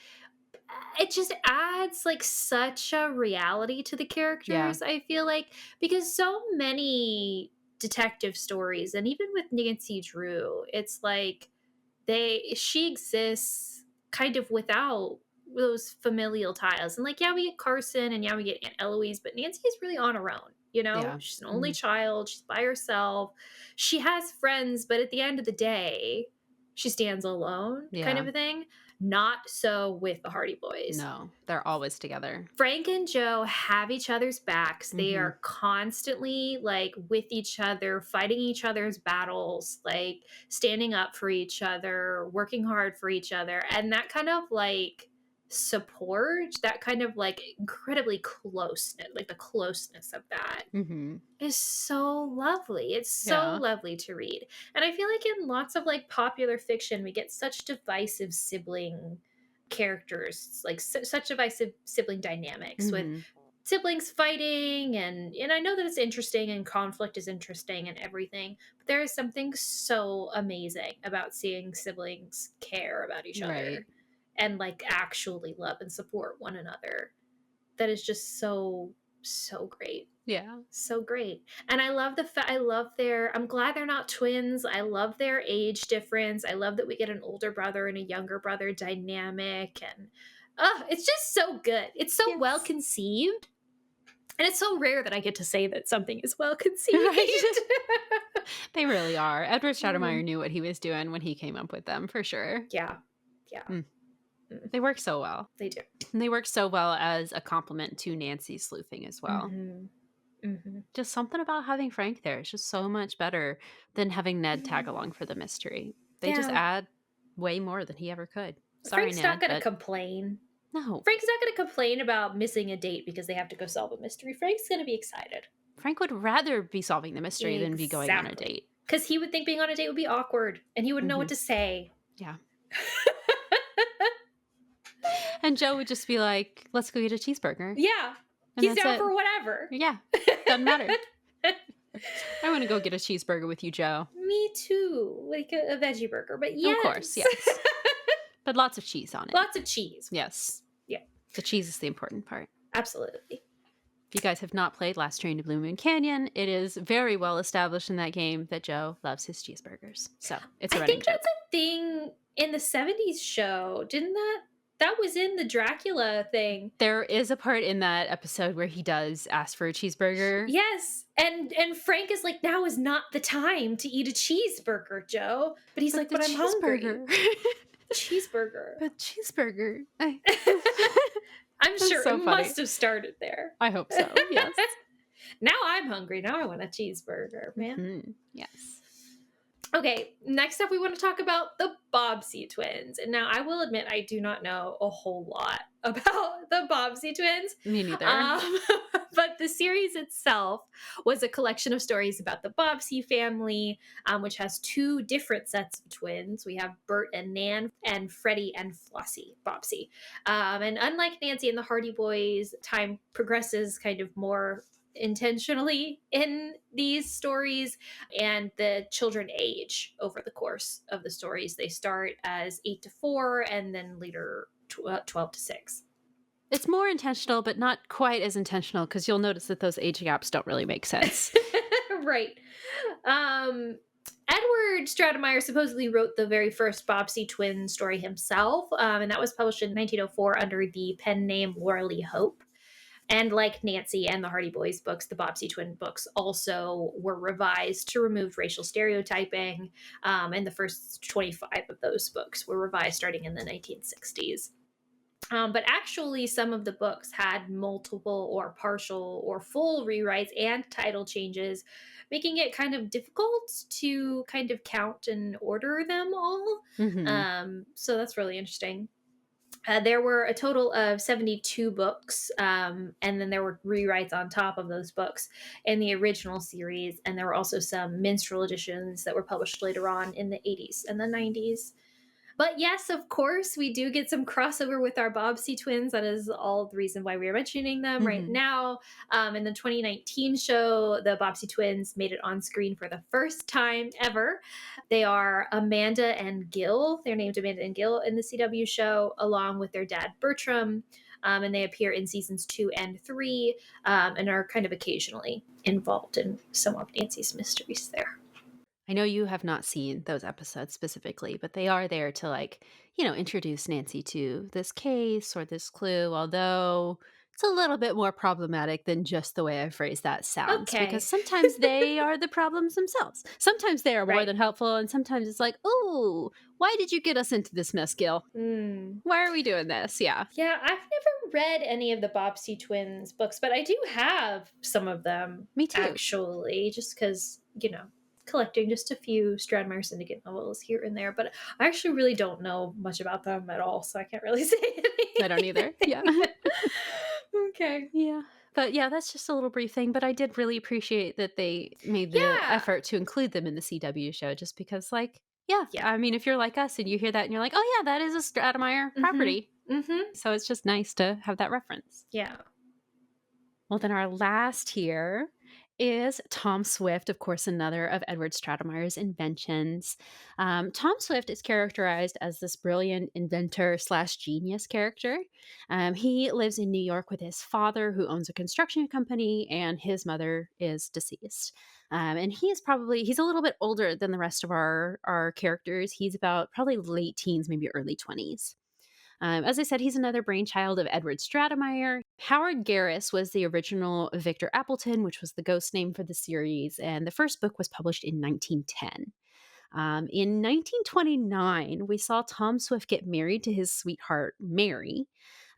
It just adds like such a reality to the characters, I feel like, because so many detective stories, and even with Nancy Drew, it's like she exists kind of without those familial ties. And like, we get Carson and we get Aunt Eloise, but Nancy is really on her own, She's an only child, she's by herself, she has friends, but at the end of the day she stands alone, kind of a thing. Not so with the Hardy Boys. No, they're always together. Frank and Joe have each other's backs. They are constantly like with each other, fighting each other's battles, like standing up for each other, working hard for each other. And that kind of like support, that kind of like incredibly closeness, like the closeness of that is so lovely. It's so lovely to read. And I feel like in lots of like popular fiction, we get such divisive sibling characters, like such divisive sibling dynamics with siblings fighting, and I know that it's interesting and conflict is interesting and everything, but there is something so amazing about seeing siblings care about each other and like actually love and support one another. That is just so great. Yeah. So great. And I love I'm glad they're not twins. I love their age difference. I love that we get an older brother and a younger brother dynamic, and it's just so good. It's so well conceived. And it's so rare that I get to say that something is well conceived. They really are. Edward Stoudemire knew what he was doing when he came up with them, for sure. Yeah. They work so well. They do. And they work so well as a complement to Nancy's sleuthing as well. Just something about having Frank there. It's just so much better than having Ned tag along for the mystery. They just add way more than he ever could. Sorry, Frank's Ned, not going to complain. No. Frank's not going to complain about missing a date because they have to go solve a mystery. Frank's going to be excited. Frank would rather be solving the mystery than be going on a date. Because he would think being on a date would be awkward and he wouldn't know what to say. Yeah. And Joe would just be like, let's go get a cheeseburger. Yeah. And he's down for whatever. Yeah. Doesn't matter. I want to go get a cheeseburger with you, Joe. Me too. Like a veggie burger. But yes. Of course, yes. But lots of cheese on it. Lots of cheese. Yes. Yeah. The cheese is the important part. Absolutely. If you guys have not played Last Train to Blue Moon Canyon, it is very well established in that game that Joe loves his cheeseburgers. So it's a running joke. I think that's a thing in the 70s show. Didn't that was in the Dracula thing. There is a part in that episode where he does ask for a cheeseburger. Yes. And Frank is like, now is not the time to eat a cheeseburger, Joe. But he's like, but I'm hungry. Cheeseburger. But cheeseburger. I'm sure so it funny. must have started there. I hope so, yes. Now I'm hungry. Now I want a cheeseburger, man. Yes. Okay, next up we want to talk about the Bobbsey twins. And now I will admit I do not know a whole lot about the Bobbsey twins. Me neither. But the series itself was a collection of stories about the Bobbsey family, which has two different sets of twins. We have Bert and Nan, and Freddie and Flossie Bobbsey. And unlike Nancy and the Hardy Boys, time progresses kind of more intentionally in these stories, and the children age over the course of the stories. They start as 8 to 4 and then later 12 to 6. It's more intentional, but not quite as intentional, because you'll notice that those age gaps don't really make sense. Right. Edward Stoudemire supposedly wrote the very first Bobbsey twin story himself, and that was published in 1904 under the pen name Laura Lee Hope. And like Nancy and the Hardy Boys books, the Bobbsey twin books also were revised to remove racial stereotyping. And the first 25 of those books were revised starting in the 1960s. But actually, some of the books had multiple or partial or full rewrites and title changes, making it kind of difficult to kind of count and order them all. Hmm. So that's really interesting. There were a total of 72 books, and then there were rewrites on top of those books in the original series. And there were also some minstrel editions that were published later on in the 80s and the 90s. But yes, of course, we do get some crossover with our Bobbsey twins. That is all the reason why we are mentioning them right Hmm. now. In the 2019 show, the Bobbsey twins made it on screen for the first time ever. They are Amanda and Gil. They're named Amanda and Gil in the CW show, along with their dad, Bertram. And they appear in seasons 2 and 3, and are kind of occasionally involved in some of Nancy's mysteries there. I know you have not seen those episodes specifically, but they are there to, like, introduce Nancy to this case or this clue, although it's a little bit more problematic than just the way I phrase that sounds, because Okay. sometimes they are the problems themselves. Sometimes they are more Right. than helpful, and sometimes it's like, oh, why did you get us into this mess, Gil? Mm. Why are we doing this? Yeah. Yeah, I've never read any of the Bobbsey twins books, but I do have some of them Me too. actually, just because, collecting just a few Stradmeyer Syndicate novels here and there. But I actually really don't know much about them at all, so I can't really say anything. I don't either. Yeah. Okay. Yeah. But yeah, that's just a little brief thing. But I did really appreciate that they made the Yeah. effort to include them in the CW show, just because, like, yeah. Yeah. I mean, if you're like us and you hear that and you're like, oh, yeah, that is a Stratemeyer property. Mm-hmm. So it's just nice to have that reference. Yeah. Well, then our last here is Tom Swift, of course, another of Edward Stratemeyer's inventions. Tom Swift is characterized as this brilliant inventor slash genius character. He lives in New York with his father, who owns a construction company, and his mother is deceased. And he's a little bit older than the rest of our characters. He's about probably late teens, maybe early 20s. As I said, he's another brainchild of Edward Stratemeyer. Howard Garris was the original Victor Appleton, which was the ghost name for the series, and the first book was published in 1910. In 1929, we saw Tom Swift get married to his sweetheart, Mary.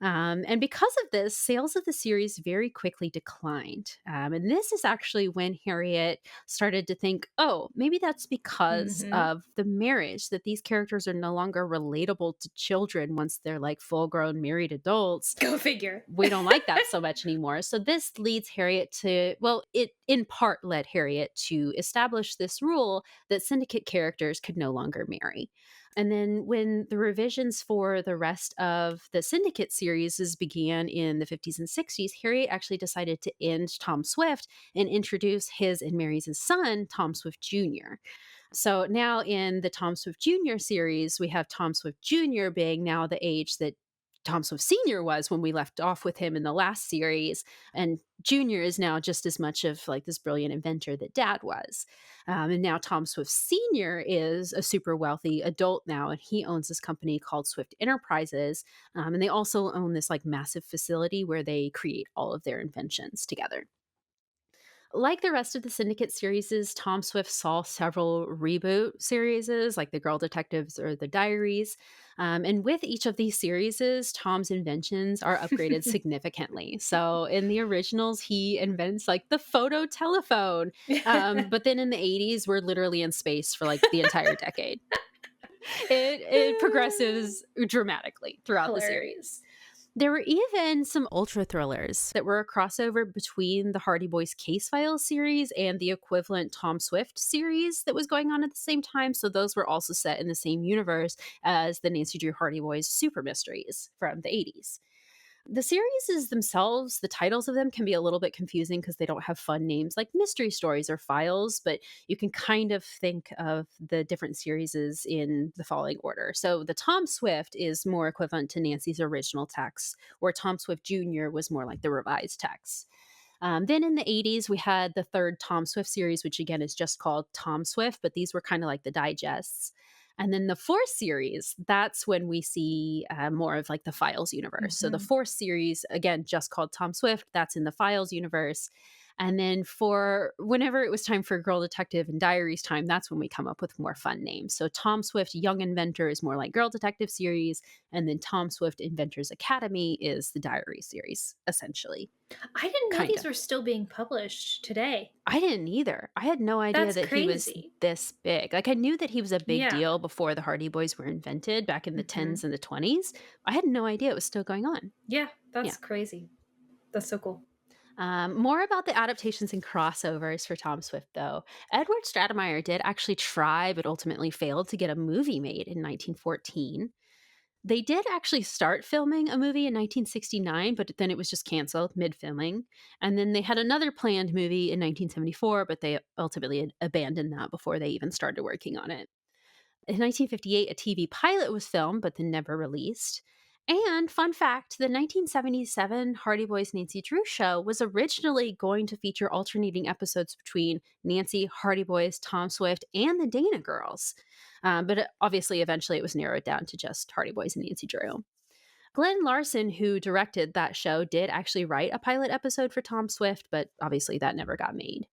And because of this, sales of the series very quickly declined. And this is actually when Harriet started to think, oh, maybe that's because of the marriage, that these characters are no longer relatable to children once they're like full grown married adults. Go figure. We don't like that so much anymore. So this leads Harriet to, well, it in part led Harriet to establish this rule that syndicate characters could no longer marry. And then when the revisions for the rest of the Syndicate series began in the 50s and 60s, Harriet actually decided to end Tom Swift and introduce his and Mary's son, Tom Swift Jr. So now in the Tom Swift Jr. series, we have Tom Swift Jr. being now the age that Tom Swift Sr. was when we left off with him in the last series. And Jr. is now just as much of like this brilliant inventor that Dad was. And now Tom Swift Sr. is a super wealthy adult now, and he owns this company called Swift Enterprises. And they also own this like massive facility where they create all of their inventions together. Like the rest of the Syndicate series, Tom Swift saw several reboot series, like The Girl Detectives or The Diaries. And with each of these series, Tom's inventions are upgraded significantly. So in the originals, he invents like the photo telephone. But then in the 80s, we're literally in space for like the entire decade. It progresses dramatically throughout the series. There were even some ultra thrillers that were a crossover between the Hardy Boys Case Files series and the equivalent Tom Swift series that was going on at the same time. So those were also set in the same universe as the Nancy Drew Hardy Boys Super Mysteries from the 80s. The series themselves, the titles of them can be a little bit confusing because they don't have fun names like mystery stories or files, but you can kind of think of the different series in the following order. So the Tom Swift is more equivalent to Nancy's original text, where Tom Swift Jr. was more like the revised text. Then in the 80s, we had the third Tom Swift series, which again is just called Tom Swift, but these were kind of like the digests. And then the fourth series, that's when we see more of like the Files universe. So the fourth series, again, just called Tom Swift, that's in the Files universe. And then for whenever it was time for Girl Detective and Diaries time, that's when we come up with more fun names. So Tom Swift Young Inventor is more like Girl Detective series, and then Tom Swift Inventors Academy is the Diary series, essentially. I didn't know Kinda. these were still being published today. I didn't either. I had no idea That's that he was crazy. this big. Like, I knew that he was a big Yeah. deal before the Hardy Boys were invented back in the 10s and the 20s. I had no idea it was still going on. Yeah, that's Yeah. crazy. That's so cool. More about the adaptations and crossovers for Tom Swift, though. Edward Stratemeyer did actually try, but ultimately failed to get a movie made in 1914. They did actually start filming a movie in 1969, but then it was just canceled mid-filming. And then they had another planned movie in 1974, but they ultimately abandoned that before they even started working on it. In 1958, a TV pilot was filmed, but then never released. And fun fact, the 1977 Hardy Boys Nancy Drew show was originally going to feature alternating episodes between Nancy, Hardy Boys, Tom Swift, and the Dana Girls. But obviously, eventually it was narrowed down to just Hardy Boys and Nancy Drew. Glenn Larson, who directed that show, did actually write a pilot episode for Tom Swift, but obviously that never got made.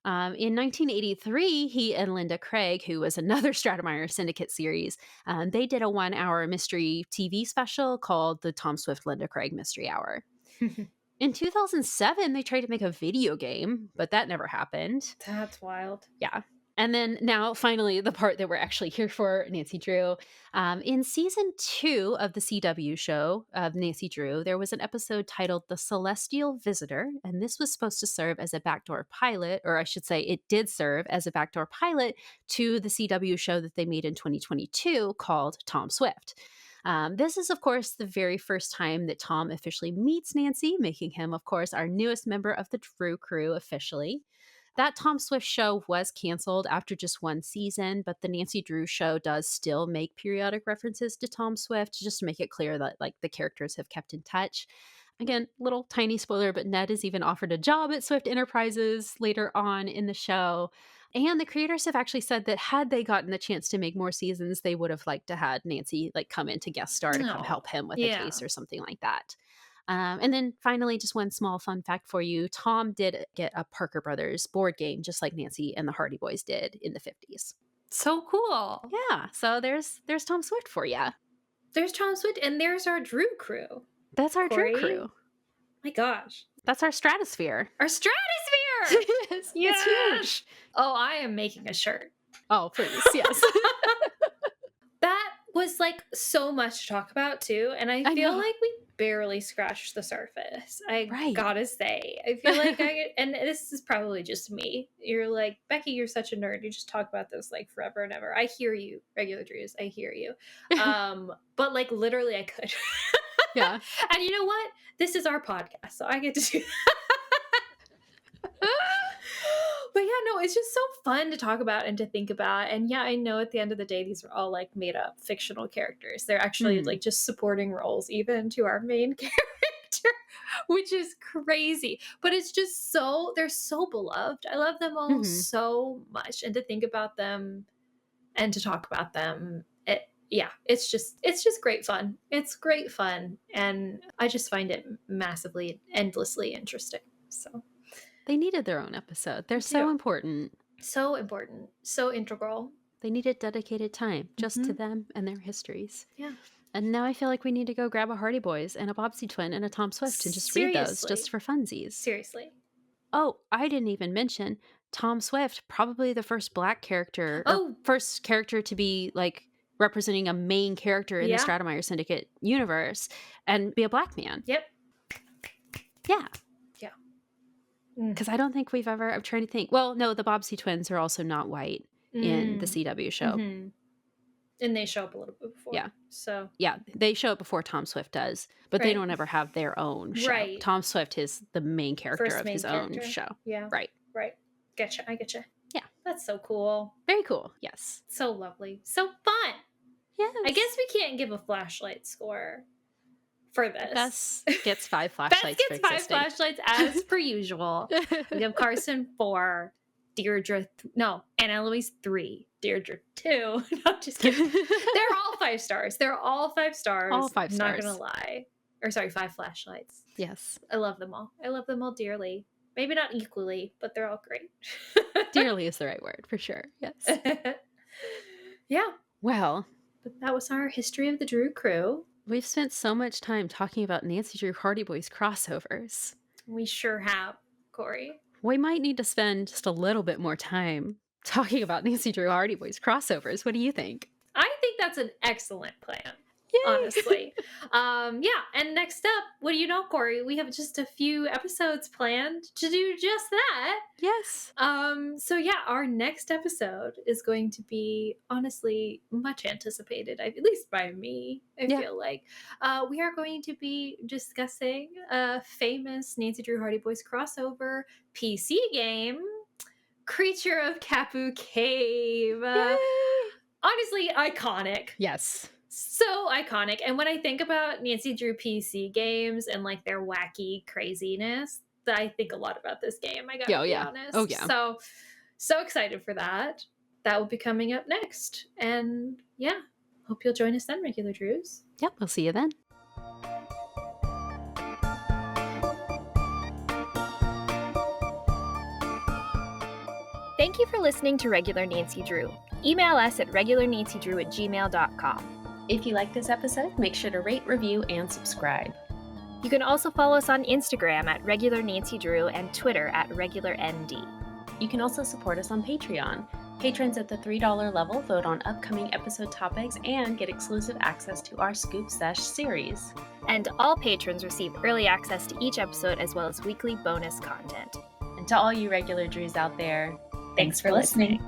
In 1983, he and Linda Craig, who was another Stratemeyer Syndicate series, they did a 1-hour mystery TV special called the Tom Swift Linda Craig Mystery Hour. In 2007, they tried to make a video game, but that never happened. That's wild. Yeah. And then now, finally, the part that we're actually here for, Nancy Drew. In season 2 of the CW show of Nancy Drew, there was an episode titled The Celestial Visitor, and this was supposed to serve as a backdoor pilot, or I should say it did serve as a backdoor pilot to the CW show that they made in 2022 called Tom Swift. This is, of course, the very first time that Tom officially meets Nancy, making him, of course, our newest member of the Drew crew officially. That Tom Swift show was canceled after just one season, but the Nancy Drew show does still make periodic references to Tom Swift, just to make it clear that like the characters have kept in touch. Again, little tiny spoiler, but Ned is even offered a job at Swift Enterprises later on in the show. And the creators have actually said that had they gotten the chance to make more seasons, they would have liked to had Nancy like come in to guest star to come help him with a case or something like that. And then finally, just one small fun fact for you. Tom did get a Parker Brothers board game, just like Nancy and the Hardy Boys did in the 50s. So cool. Yeah. So there's Tom Swift for you. There's Tom Swift, and there's our Drew crew. That's our Kori. Drew crew. My gosh. That's our stratosphere. Our stratosphere! Yes. Yes! It's huge. Oh, I am making a shirt. Oh, please. Yes. That was like so much to talk about too, and I feel like we barely scratched the surface. I gotta say, I feel like and this is probably just me. You're like, Becky, you're such a nerd. You just talk about this like forever and ever. I hear you, regular Drews. I hear you. But like literally, I could. Yeah. And you know what? This is our podcast, so I get to do that. But yeah, no, it's just so fun to talk about and to think about. And yeah, I know at the end of the day, these are all like made up fictional characters. They're actually like just supporting roles, even to our main character, which is crazy. But it's just they're so beloved. I love them all so much. And to think about them and to talk about them, it's just great fun. It's great fun. And I just find it massively, endlessly interesting. So. They needed their own episode. They're so important. So important. So integral. They needed dedicated time just to them and their histories. Yeah. And now I feel like we need to go grab a Hardy Boys and a Bobsy Twin and a Tom Swift and just read those just for funsies. Seriously. Oh, I didn't even mention Tom Swift, probably the first Black character, or first character to be like representing a main character in the Stratemeyer Syndicate universe and be a Black man. Yep. Yeah. Because I don't think we've ever, I'm trying to think. Well, no, the Bobbsey twins are also not white in the CW show. And they show up a little bit before. Yeah. So. Yeah, they show up before Tom Swift does, but they don't ever have their own show. Right. Tom Swift is the main character of his own show. Yeah. Right. Getcha. I getcha. Yeah. That's so cool. Very cool. Yes. So lovely. So fun. Yes. I guess we can't give a flashlight score for this. Bess gets 5 flashlights. Bess gets 5 flashlights as per usual. We have Carson 4, Deirdre, and Eloise 3, Deirdre 2. No, just kidding. They're all 5 stars. They're all 5 stars. All 5 stars. Not gonna lie. Or sorry, 5 flashlights. Yes. I love them all. I love them all dearly. Maybe not equally, but they're all great. Dearly is the right word, for sure. Yes. Yeah. Well, But that was our history of the Drew crew. we've spent so much time talking about Nancy Drew Hardy Boys crossovers. We sure have, Kori. We might need to spend just a little bit more time talking about Nancy Drew Hardy Boys crossovers. What do you think? I think that's an excellent plan. Yay! Honestly. And next up, what do you know, Kori? We have just a few episodes planned to do just that. Yes. Our next episode is going to be honestly much anticipated, at least by me, I feel like. We are going to be discussing a famous Nancy Drew Hardy Boys crossover PC game, Creature of Kapu Cave. Honestly, iconic. Yes. So iconic. And when I think about Nancy Drew PC games and like their wacky craziness, I think a lot about this game. I gotta be honest. Oh yeah. So excited for that. That will be coming up next. And yeah, hope you'll join us then, regular Drews. Yep, we'll see you then. Thank you for listening to Regular Nancy Drew. Email us at regularnancydrew@gmail.com. If you like this episode, make sure to rate, review, and subscribe. You can also follow us on Instagram at Regular Nancy Drew and Twitter at RegularND. You can also support us on Patreon. Patrons at the $3 level vote on upcoming episode topics and get exclusive access to our Scoop Sesh series. And all patrons receive early access to each episode as well as weekly bonus content. And to all you regular Drews out there, Thanks for listening.